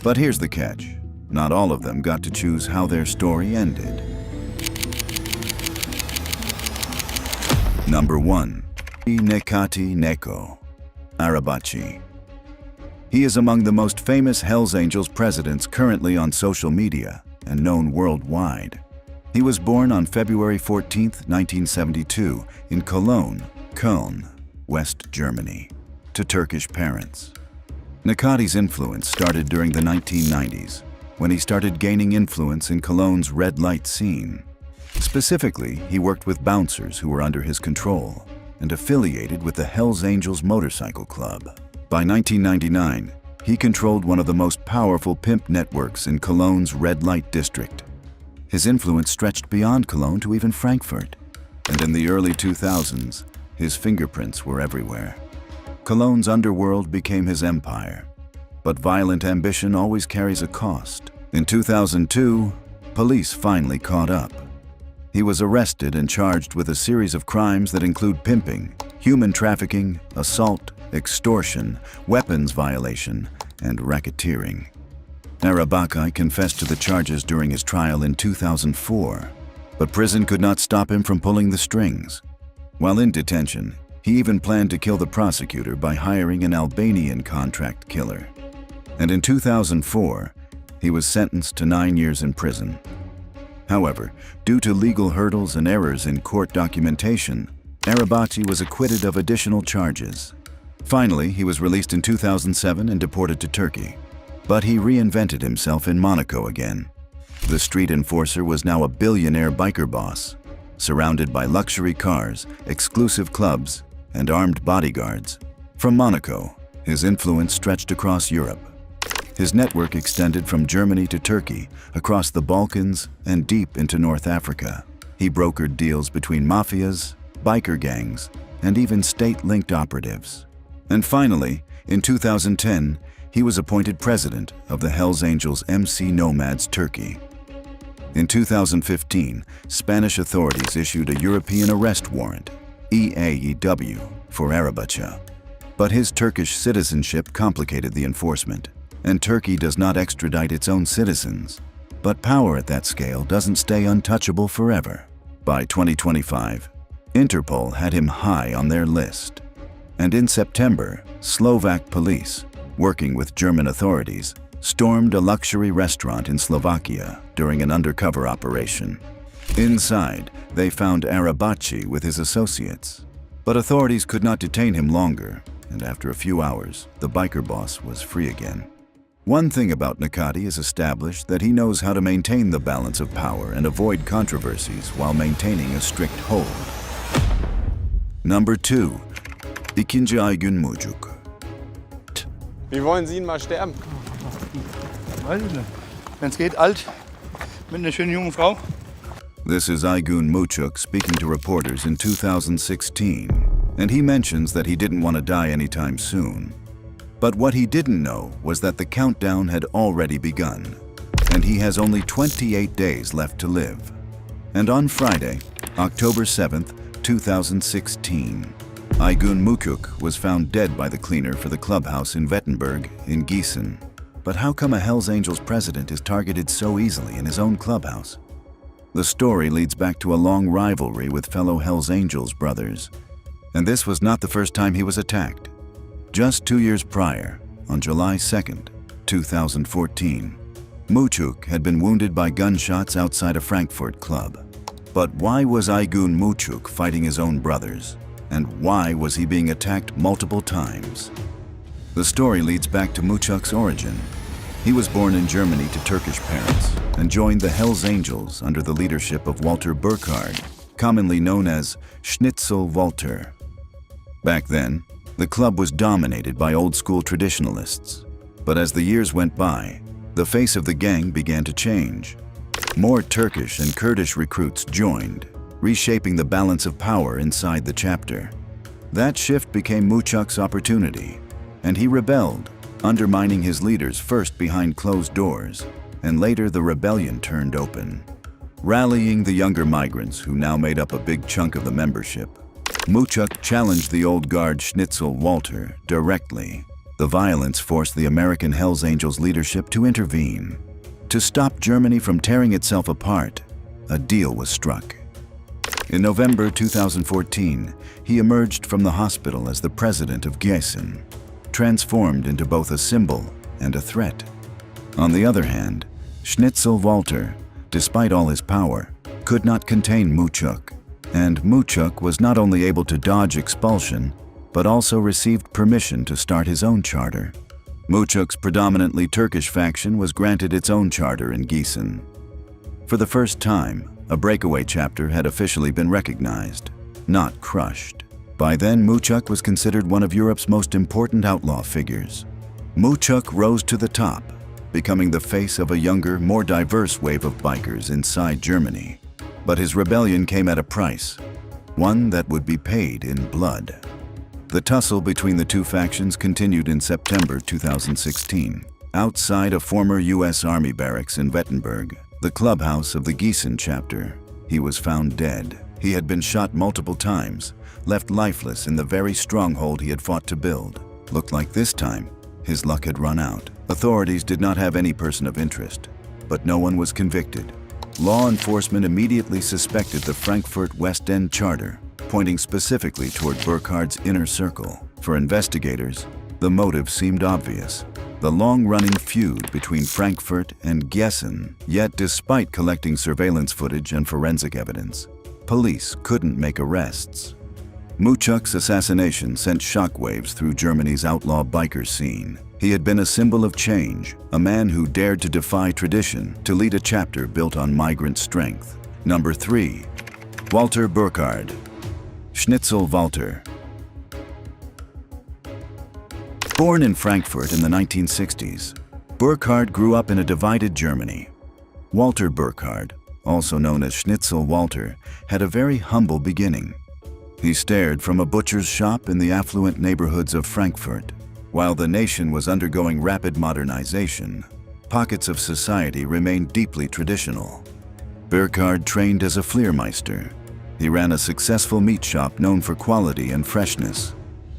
But here's the catch. Not all of them got to choose how their story ended. Number 1. Nicati Arabaci. He is among the most famous Hell's Angels presidents currently on social media and known worldwide. He was born on February 14, 1972 in Cologne, Köln, West Germany, to Turkish parents. Nicati's influence started during the 1990s, when he started gaining influence in Cologne's red light scene. Specifically, he worked with bouncers who were under his control and affiliated with the Hell's Angels Motorcycle Club. By 1999, he controlled one of the most powerful pimp networks in Cologne's red light district. His influence stretched beyond Cologne to even Frankfurt, and in the early 2000s, his fingerprints were everywhere. Cologne's underworld became his empire, but violent ambition always carries a cost. In 2002, police finally caught up. He was arrested and charged with a series of crimes that include pimping, human trafficking, assault, extortion, weapons violation, and racketeering. Arabaci confessed to the charges during his trial in 2004, but prison could not stop him from pulling the strings. While in detention, he even planned to kill the prosecutor by hiring an Albanian contract killer. And in 2004, he was sentenced to 9 years in prison. However, due to legal hurdles and errors in court documentation, Arabaci was acquitted of additional charges. Finally, he was released in 2007 and deported to Turkey. But he reinvented himself in Monaco again. The street enforcer was now a billionaire biker boss, surrounded by luxury cars, exclusive clubs, and armed bodyguards. From Monaco, his influence stretched across Europe. His network extended from Germany to Turkey, across the Balkans, and deep into North Africa. He brokered deals between mafias, biker gangs, and even state-linked operatives. And finally, in 2010, he was appointed president of the Hell's Angels MC Nomads Turkey. In 2015, Spanish authorities issued a European arrest warrant, EAEW, for Arabaci. But his Turkish citizenship complicated the enforcement, and Turkey does not extradite its own citizens. But power at that scale doesn't stay untouchable forever. By 2025, Interpol had him high on their list. And in September, Slovak police, working with German authorities, stormed a luxury restaurant in Slovakia during an undercover operation. Inside, they found Arabaci with his associates. But authorities could not detain him longer, and after a few hours, the biker boss was free again. One thing about Nicati is established that he knows how to maintain the balance of power and avoid controversies while maintaining a strict hold. Number 2. İkinci Aygun Mucuk. Wie wollen Sie ihn mal sterben? Weiß ich nicht. Wenn's geht, alt, mit einer schönen jungen Frau. This is Aygun Mucuk speaking to reporters in 2016, and he mentions that he didn't want to die anytime soon. But what he didn't know was that the countdown had already begun, and he has only 28 days left to live. And on Friday, October 7th, 2016, Aygun Mucuk was found dead by the cleaner for the clubhouse in Wettenberg in Gießen. But how come a Hell's Angels president is targeted so easily in his own clubhouse? The story leads back to a long rivalry with fellow Hell's Angels brothers. And this was not the first time he was attacked. Just 2 years prior, on July 2nd, 2014, Mucuk had been wounded by gunshots outside a Frankfurt club. But why was Aygun Muçuk fighting his own brothers? And why was he being attacked multiple times? The story leads back to Muçuk's origin. He was born in Germany to Turkish parents and joined the Hells Angels under the leadership of Walter Burkhard, commonly known as Schnitzel Walter. Back then, the club was dominated by old-school traditionalists. But as the years went by, the face of the gang began to change. More Turkish and Kurdish recruits joined, reshaping the balance of power inside the chapter. That shift became Muçuk's opportunity, and he rebelled, undermining his leaders first behind closed doors, and later the rebellion turned open. Rallying the younger migrants who now made up a big chunk of the membership, Muçuk challenged the old guard Schnitzel Walter directly. The violence forced the American Hells Angels leadership to intervene. To stop Germany from tearing itself apart, a deal was struck. In November 2014, he emerged from the hospital as the president of Gießen, transformed into both a symbol and a threat. On the other hand, Schnitzel Walter, despite all his power, could not contain Muçuk, and Muçuk was not only able to dodge expulsion, but also received permission to start his own charter. Muçuk's predominantly Turkish faction was granted its own charter in Gießen. For the first time, a breakaway chapter had officially been recognized, not crushed. By then, Muçuk was considered one of Europe's most important outlaw figures. Muçuk rose to the top, becoming the face of a younger, more diverse wave of bikers inside Germany. But his rebellion came at a price, one that would be paid in blood. The tussle between the two factions continued in September 2016. Outside a former U.S. Army barracks in Wettenberg, the clubhouse of the Gießen chapter, he was found dead. He had been shot multiple times, left lifeless in the very stronghold he had fought to build. Looked like this time, his luck had run out. Authorities did not have any person of interest, but no one was convicted. Law enforcement immediately suspected the Frankfurt West End charter, pointing specifically toward Burkhard's inner circle. For investigators, the motive seemed obvious: the long-running feud between Frankfurt and Gießen. Yet, despite collecting surveillance footage and forensic evidence, police couldn't make arrests. Muçuk's assassination sent shockwaves through Germany's outlaw biker scene. He had been a symbol of change, a man who dared to defy tradition to lead a chapter built on migrant strength. Number 3. Walter Burkhard. Schnitzel Walter. Born in Frankfurt in the 1960s, Burkhard grew up in a divided Germany. Walter Burkhard, also known as Schnitzel Walter, had a very humble beginning. He stared from a butcher's shop in the affluent neighborhoods of Frankfurt. While the nation was undergoing rapid modernization, pockets of society remained deeply traditional. Burkhard trained as a Fliermeister. He ran a successful meat shop known for quality and freshness.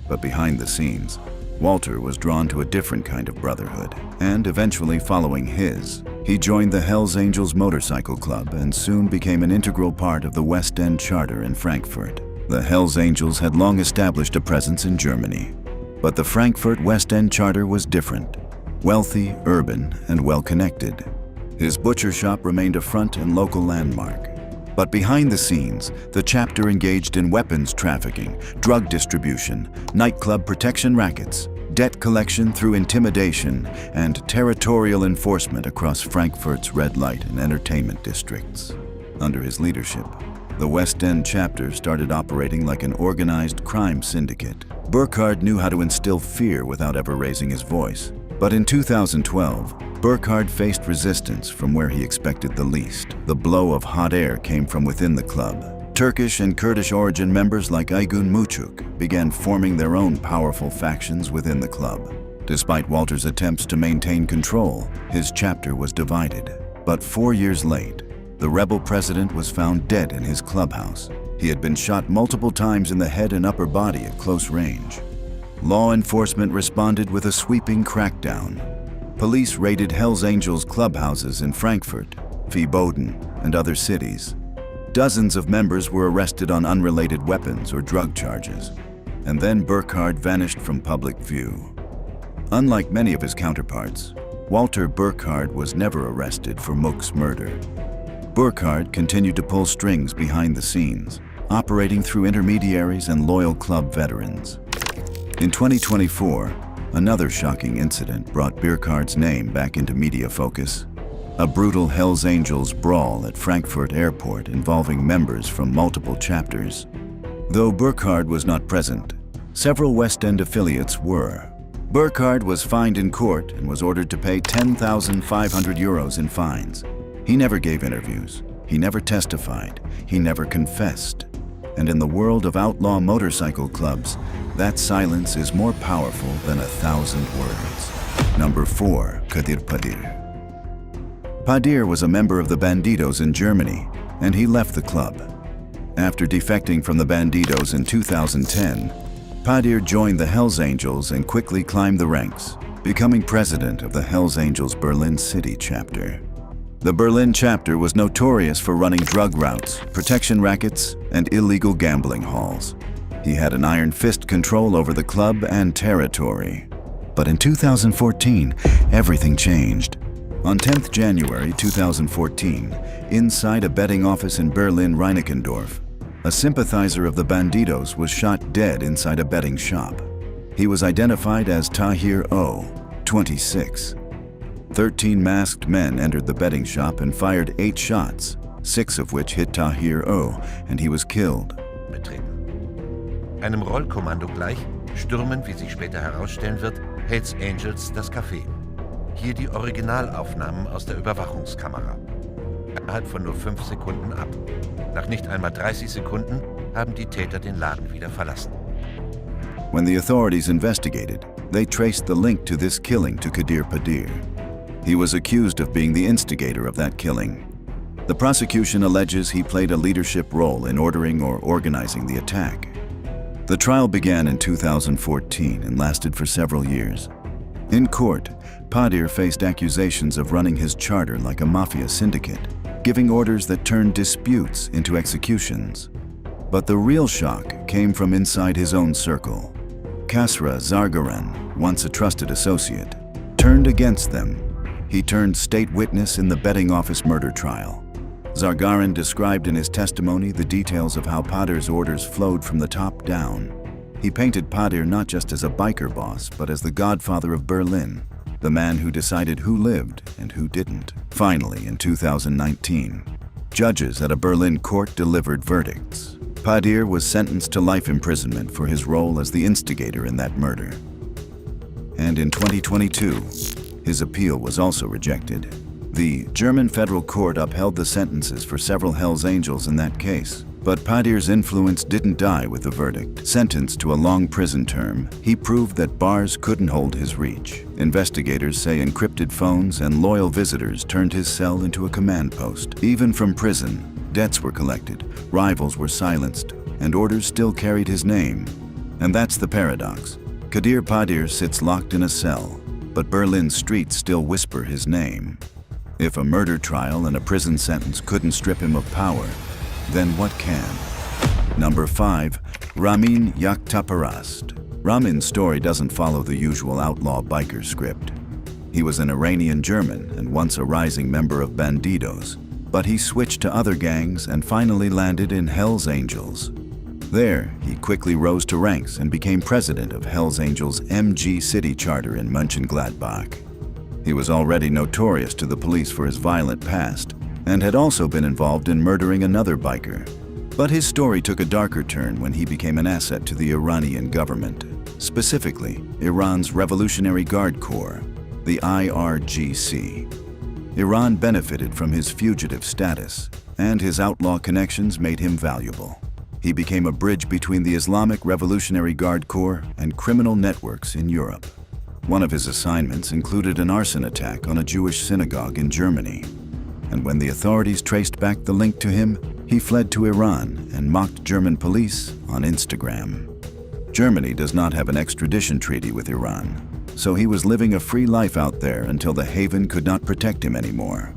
But behind the scenes, Walter was drawn to a different kind of brotherhood, and eventually following his, he joined the Hells Angels Motorcycle Club and soon became an integral part of the West End Charter in Frankfurt. The Hells Angels had long established a presence in Germany, but the Frankfurt West End Charter was different, wealthy, urban, and well-connected. His butcher shop remained a front and local landmark. But behind the scenes, the chapter engaged in weapons trafficking, drug distribution, nightclub protection rackets, debt collection through intimidation, and territorial enforcement across Frankfurt's red light and entertainment districts. Under his leadership, the West End chapter started operating like an organized crime syndicate. Burkhard knew how to instill fear without ever raising his voice. But in 2012, Burkhard faced resistance from where he expected the least. The blow of hot air came from within the club. Turkish and Kurdish origin members like Aygun Muçuk began forming their own powerful factions within the club. Despite Walter's attempts to maintain control, his chapter was divided. But 4 years late, the rebel president was found dead in his clubhouse. He had been shot multiple times in the head and upper body at close range. Law enforcement responded with a sweeping crackdown. Police raided Hells Angels clubhouses in Frankfurt, Wiesbaden, and other cities. Dozens of members were arrested on unrelated weapons or drug charges, and then Burkhard vanished from public view. Unlike many of his counterparts, Walter Burkhard was never arrested for Muçuk's murder. Burkhardt continued to pull strings behind the scenes, operating through intermediaries and loyal club veterans. In 2024, another shocking incident brought Burkhardt's name back into media focus. A brutal Hells Angels brawl at Frankfurt Airport involving members from multiple chapters. Though Burkhardt was not present, several West End affiliates were. Burkhardt was fined in court and was ordered to pay 10,500 euros in fines. He never gave interviews, he never testified, he never confessed. And in the world of outlaw motorcycle clubs, that silence is more powerful than 1,000 words. Number 4, Kadir Padir. Padir was a member of the Bandidos in Germany, and he left the club. After defecting from the Bandidos in 2010, Padir joined the Hells Angels and quickly climbed the ranks, becoming president of the Hells Angels Berlin City chapter. The Berlin chapter was notorious for running drug routes, protection rackets, and illegal gambling halls. He had an iron fist control over the club and territory. But in 2014, everything changed. On 10th January 2014, inside a betting office in Berlin-Reinickendorf, a sympathizer of the Bandidos was shot dead inside a betting shop. He was identified as Tahir O, 26. 13 masked men entered the betting shop and fired 8 shots, 6 of which hit Tahir O, and he was killed. Betreten. Einem Rollkommando gleich stürmen, wie sich später herausstellen wird, Hells Angels das Café. Hier die Originalaufnahmen aus der Überwachungskamera. Innerhalb von nur 5 Sekunden ab. Nach nicht einmal 30 Sekunden haben die Täter den Laden wieder verlassen. When the authorities investigated, they traced the link to this killing to Kadir Padir. He was accused of being the instigator of that killing. The prosecution alleges he played a leadership role in ordering or organizing the attack. The trial began in 2014 and lasted for several years. In court, Padir faced accusations of running his charter like a mafia syndicate, giving orders that turned disputes into executions. But the real shock came from inside his own circle. Kasra Zargaran, once a trusted associate, turned against them. He turned state witness in the betting office murder trial. Zargaran described in his testimony the details of how Padir's orders flowed from the top down. He painted Padir not just as a biker boss, but as the godfather of Berlin, the man who decided who lived and who didn't. Finally, in 2019, judges at a Berlin court delivered verdicts. Padir was sentenced to life imprisonment for his role as the instigator in that murder. And in 2022, his appeal was also rejected. The German federal court upheld the sentences for several Hells Angels in that case. But Padir's influence didn't die with the verdict. Sentenced to a long prison term, he proved that bars couldn't hold his reach. Investigators say encrypted phones and loyal visitors turned his cell into a command post. Even from prison, debts were collected, rivals were silenced, and orders still carried his name. And that's the paradox. Kadir Padir sits locked in a cell, but Berlin's streets still whisper his name. If a murder trial and a prison sentence couldn't strip him of power, then what can? Number 5, Ramin Yakhtaparast. Ramin's story doesn't follow the usual outlaw biker script. He was an Iranian German and once a rising member of Bandidos, but he switched to other gangs and finally landed in Hells Angels. There, he quickly rose to ranks and became president of Hells Angels MG City Charter in Mönchengladbach. He was already notorious to the police for his violent past, and had also been involved in murdering another biker. But his story took a darker turn when he became an asset to the Iranian government, specifically Iran's Revolutionary Guard Corps, the IRGC. Iran benefited from his fugitive status, and his outlaw connections made him valuable. He became a bridge between the Islamic Revolutionary Guard Corps and criminal networks in Europe. One of his assignments included an arson attack on a Jewish synagogue in Germany. And when the authorities traced back the link to him, he fled to Iran and mocked German police on Instagram. Germany does not have an extradition treaty with Iran, so he was living a free life out there until the haven could not protect him anymore.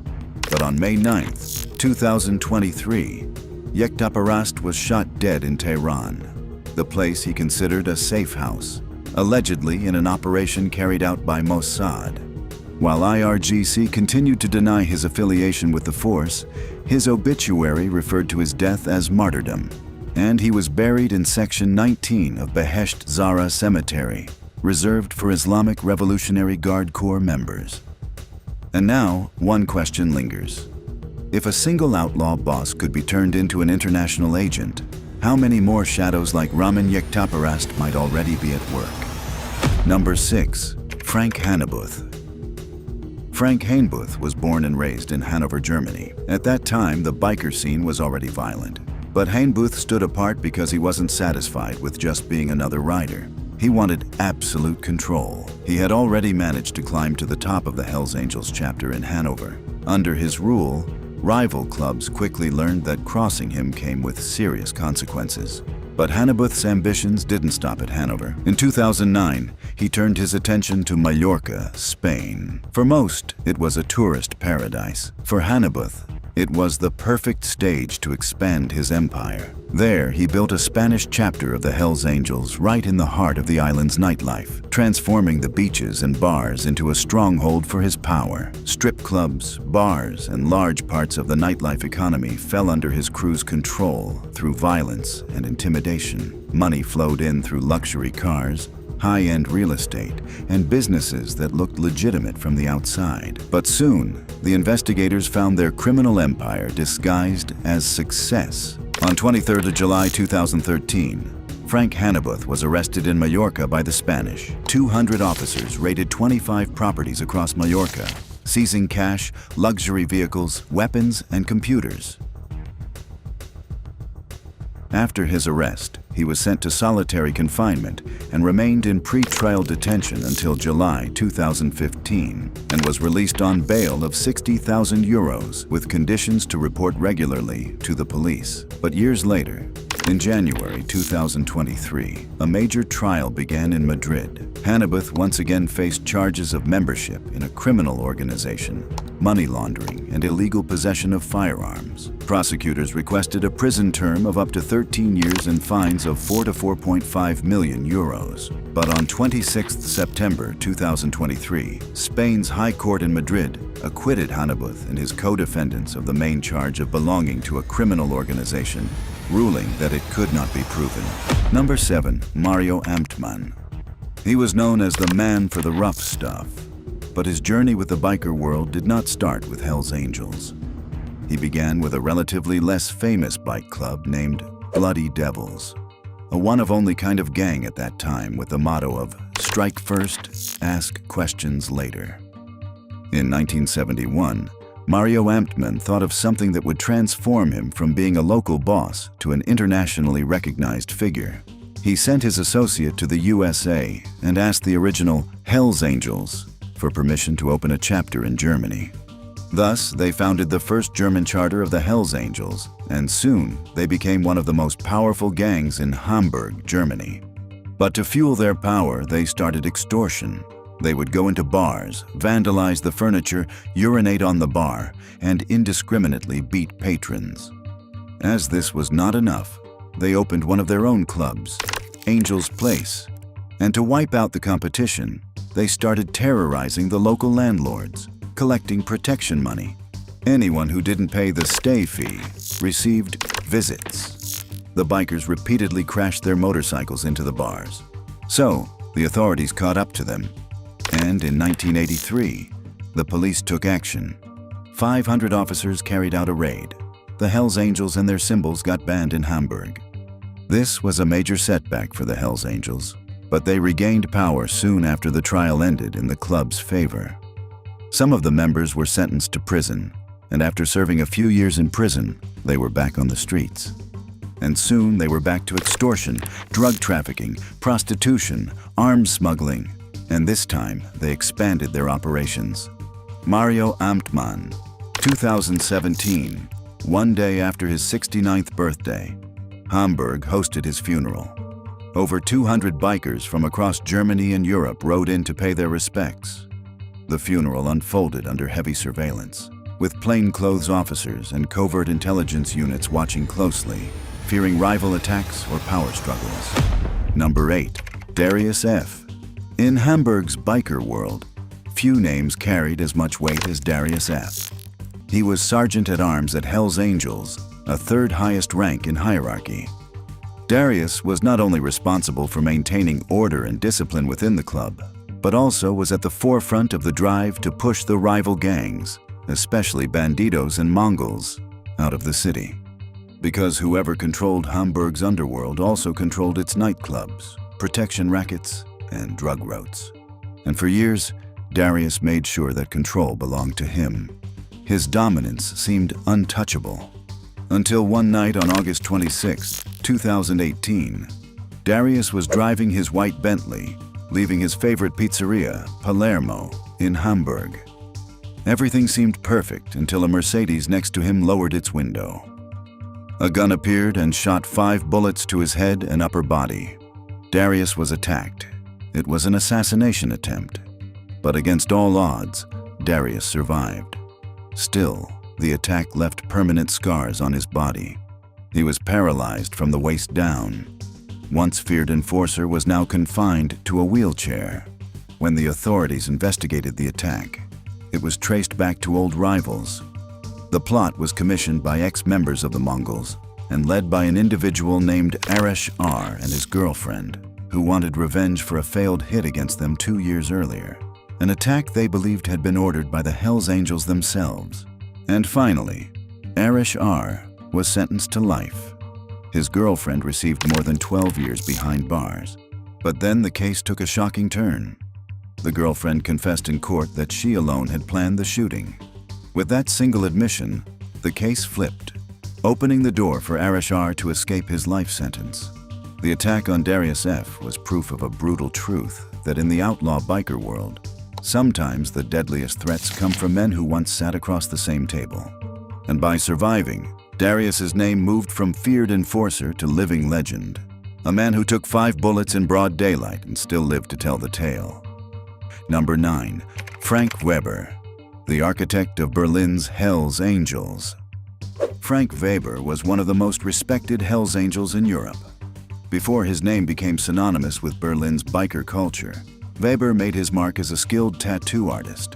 But on May 9th, 2023, Yakhtaparast was shot dead in Tehran, the place he considered a safe house, allegedly in an operation carried out by Mossad. While IRGC continued to deny his affiliation with the force, his obituary referred to his death as martyrdom, and he was buried in Section 19 of Behesht Zahra Cemetery, reserved for Islamic Revolutionary Guard Corps members. And now, one question lingers. If a single outlaw boss could be turned into an international agent, how many more shadows like Ramin Yektaparast might already be at work? Number 6. Frank Hanebuth. Frank Hanebuth was born and raised in Hanover, Germany. At that time, the biker scene was already violent. But Hanebuth stood apart because he wasn't satisfied with just being another rider. He wanted absolute control. He had already managed to climb to the top of the Hells Angels chapter in Hanover. Under his rule, rival clubs quickly learned that crossing him came with serious consequences. But Hanebuth's ambitions didn't stop at Hanover. In 2009, he turned his attention to Mallorca, Spain. For most, it was a tourist paradise. For Hanebuth, it was the perfect stage to expand his empire. There, he built a Spanish chapter of the Hells Angels right in the heart of the island's nightlife, transforming the beaches and bars into a stronghold for his power. Strip clubs, bars, and large parts of the nightlife economy fell under his crew's control through violence and intimidation. Money flowed in through luxury cars, high-end real estate, and businesses that looked legitimate from the outside. But soon, the investigators found their criminal empire disguised as success. On 23rd of July 2013, Frank Hanebuth was arrested in Mallorca by the Spanish. 200 officers raided 25 properties across Mallorca, seizing cash, luxury vehicles, weapons, and computers. After his arrest, he was sent to solitary confinement and remained in pre-trial detention until July 2015 and was released on bail of 60,000 euros with conditions to report regularly to the police. But years later, in January 2023, a major trial began in Madrid. Hanebuth once again faced charges of membership in a criminal organization, money laundering, and illegal possession of firearms. Prosecutors requested a prison term of up to 13 years and fines of 4 to 4.5 million euros. But on 26 September 2023, Spain's High Court in Madrid acquitted Hanebuth and his co-defendants of the main charge of belonging to a criminal organization, ruling that it could not be proven. Number 7. Mario Amtman. He was known as the man for the rough stuff, but his journey with the biker world did not start with Hells Angels. He began with a relatively less famous bike club named Bloody Devils, a one-of-only kind of gang at that time with the motto of strike first, ask questions later. In 1971, Mario Amtman thought of something that would transform him from being a local boss to an internationally recognized figure. He sent his associate to the USA and asked the original Hells Angels for permission to open a chapter in Germany. Thus, they founded the first German charter of the Hells Angels, and soon they became one of the most powerful gangs in Hamburg, Germany. But to fuel their power, they started extortion. They would go into bars, vandalize the furniture, urinate on the bar, and indiscriminately beat patrons. As this was not enough, they opened one of their own clubs, Angel's Place. And to wipe out the competition, they started terrorizing the local landlords, collecting protection money. Anyone who didn't pay the stay fee received visits. The bikers repeatedly crashed their motorcycles into the bars. So, the authorities caught up to them. And in 1983, the police took action. 500 officers carried out a raid. The Hells Angels and their symbols got banned in Hamburg. This was a major setback for the Hells Angels, but they regained power soon after the trial ended in the club's favor. Some of the members were sentenced to prison, and after serving a few years in prison, they were back on the streets. And soon they were back to extortion, drug trafficking, prostitution, arms smuggling, and this time they expanded their operations. Mario Amtman, 2017, one day after his 69th birthday, Hamburg hosted his funeral. Over 200 bikers from across Germany and Europe rode in to pay their respects. The funeral unfolded under heavy surveillance, with plainclothes officers and covert intelligence units watching closely, fearing rival attacks or power struggles. Number 8. Darius F. In Hamburg's biker world, few names carried as much weight as Darius F. He was Sergeant-at-Arms at Hell's Angels, a third highest rank in hierarchy. Darius was not only responsible for maintaining order and discipline within the club, but also was at the forefront of the drive to push the rival gangs, especially Bandidos and Mongols, out of the city. Because whoever controlled Hamburg's underworld also controlled its nightclubs, protection rackets, and drug routes. And for years, Darius made sure that control belonged to him. His dominance seemed untouchable. Until one night on August 26, 2018, Darius was driving his white Bentley, leaving his favorite pizzeria, Palermo, in Hamburg. Everything seemed perfect until a Mercedes next to him lowered its window. A gun appeared and shot 5 bullets to his head and upper body. Darius was attacked. It was an assassination attempt. But against all odds, Darius survived. Still, the attack left permanent scars on his body. He was paralyzed from the waist down. Once feared enforcer was now confined to a wheelchair. When the authorities investigated the attack, it was traced back to old rivals. The plot was commissioned by ex-members of the Mongols and led by an individual named Arash R and his girlfriend, who wanted revenge for a failed hit against them 2 years earlier, an attack they believed had been ordered by the Hells Angels themselves. And finally, Arash R was sentenced to life. His girlfriend received more than 12 years behind bars. But then the case took a shocking turn. The girlfriend confessed in court that she alone had planned the shooting. With that single admission, the case flipped, opening the door for Arash R to escape his life sentence. The attack on Darius F was proof of a brutal truth that in the outlaw biker world, sometimes the deadliest threats come from men who once sat across the same table. And by surviving, Darius's name moved from feared enforcer to living legend, a man who took 5 bullets in broad daylight and still lived to tell the tale. Number 9. Frank Weber, the architect of Berlin's Hells Angels. Frank Weber was one of the most respected Hells Angels in Europe. Before his name became synonymous with Berlin's biker culture, Weber made his mark as a skilled tattoo artist.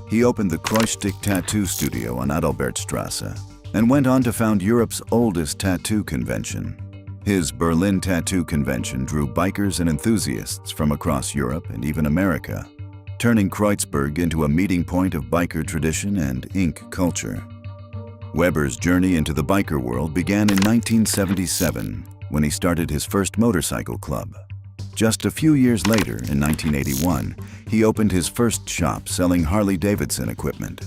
He opened the Kreuzstich Tattoo Studio on Adalbertstrasse and went on to found Europe's oldest tattoo convention. His Berlin Tattoo Convention drew bikers and enthusiasts from across Europe and even America, turning Kreuzberg into a meeting point of biker tradition and ink culture. Weber's journey into the biker world began in 1977 when he started his first motorcycle club. Just a few years later, in 1981, he opened his first shop selling Harley-Davidson equipment.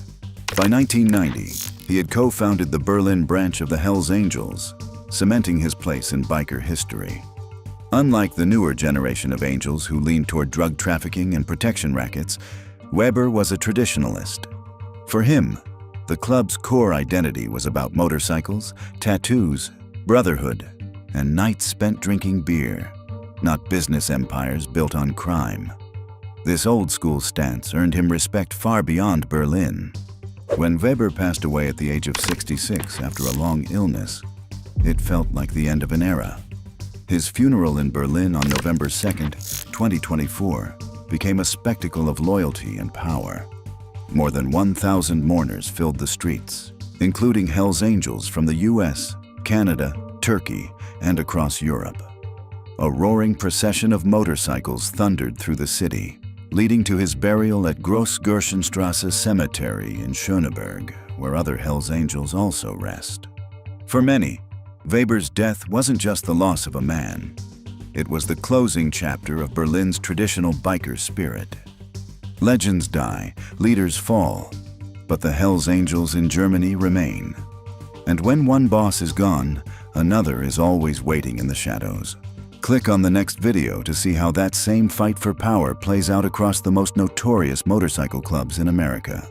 By 1990, he had co-founded the Berlin branch of the Hells Angels, cementing his place in biker history. Unlike the newer generation of angels who leaned toward drug trafficking and protection rackets, Weber was a traditionalist. For him, the club's core identity was about motorcycles, tattoos, brotherhood, and nights spent drinking beer, not business empires built on crime. This old-school stance earned him respect far beyond Berlin. When Weber passed away at the age of 66 after a long illness, it felt like the end of an era. His funeral in Berlin on November 2nd, 2024, became a spectacle of loyalty and power. More than 1,000 mourners filled the streets, including Hells Angels from the US, Canada, Turkey, and across Europe. A roaring procession of motorcycles thundered through the city, leading to his burial at Grossgirchenstrasse Cemetery in Schöneberg, where other Hells Angels also rest. For many, Weber's death wasn't just the loss of a man. It was the closing chapter of Berlin's traditional biker spirit. Legends die, leaders fall, but the Hells Angels in Germany remain. And when one boss is gone, another is always waiting in the shadows. Click on the next video to see how that same fight for power plays out across the most notorious motorcycle clubs in America.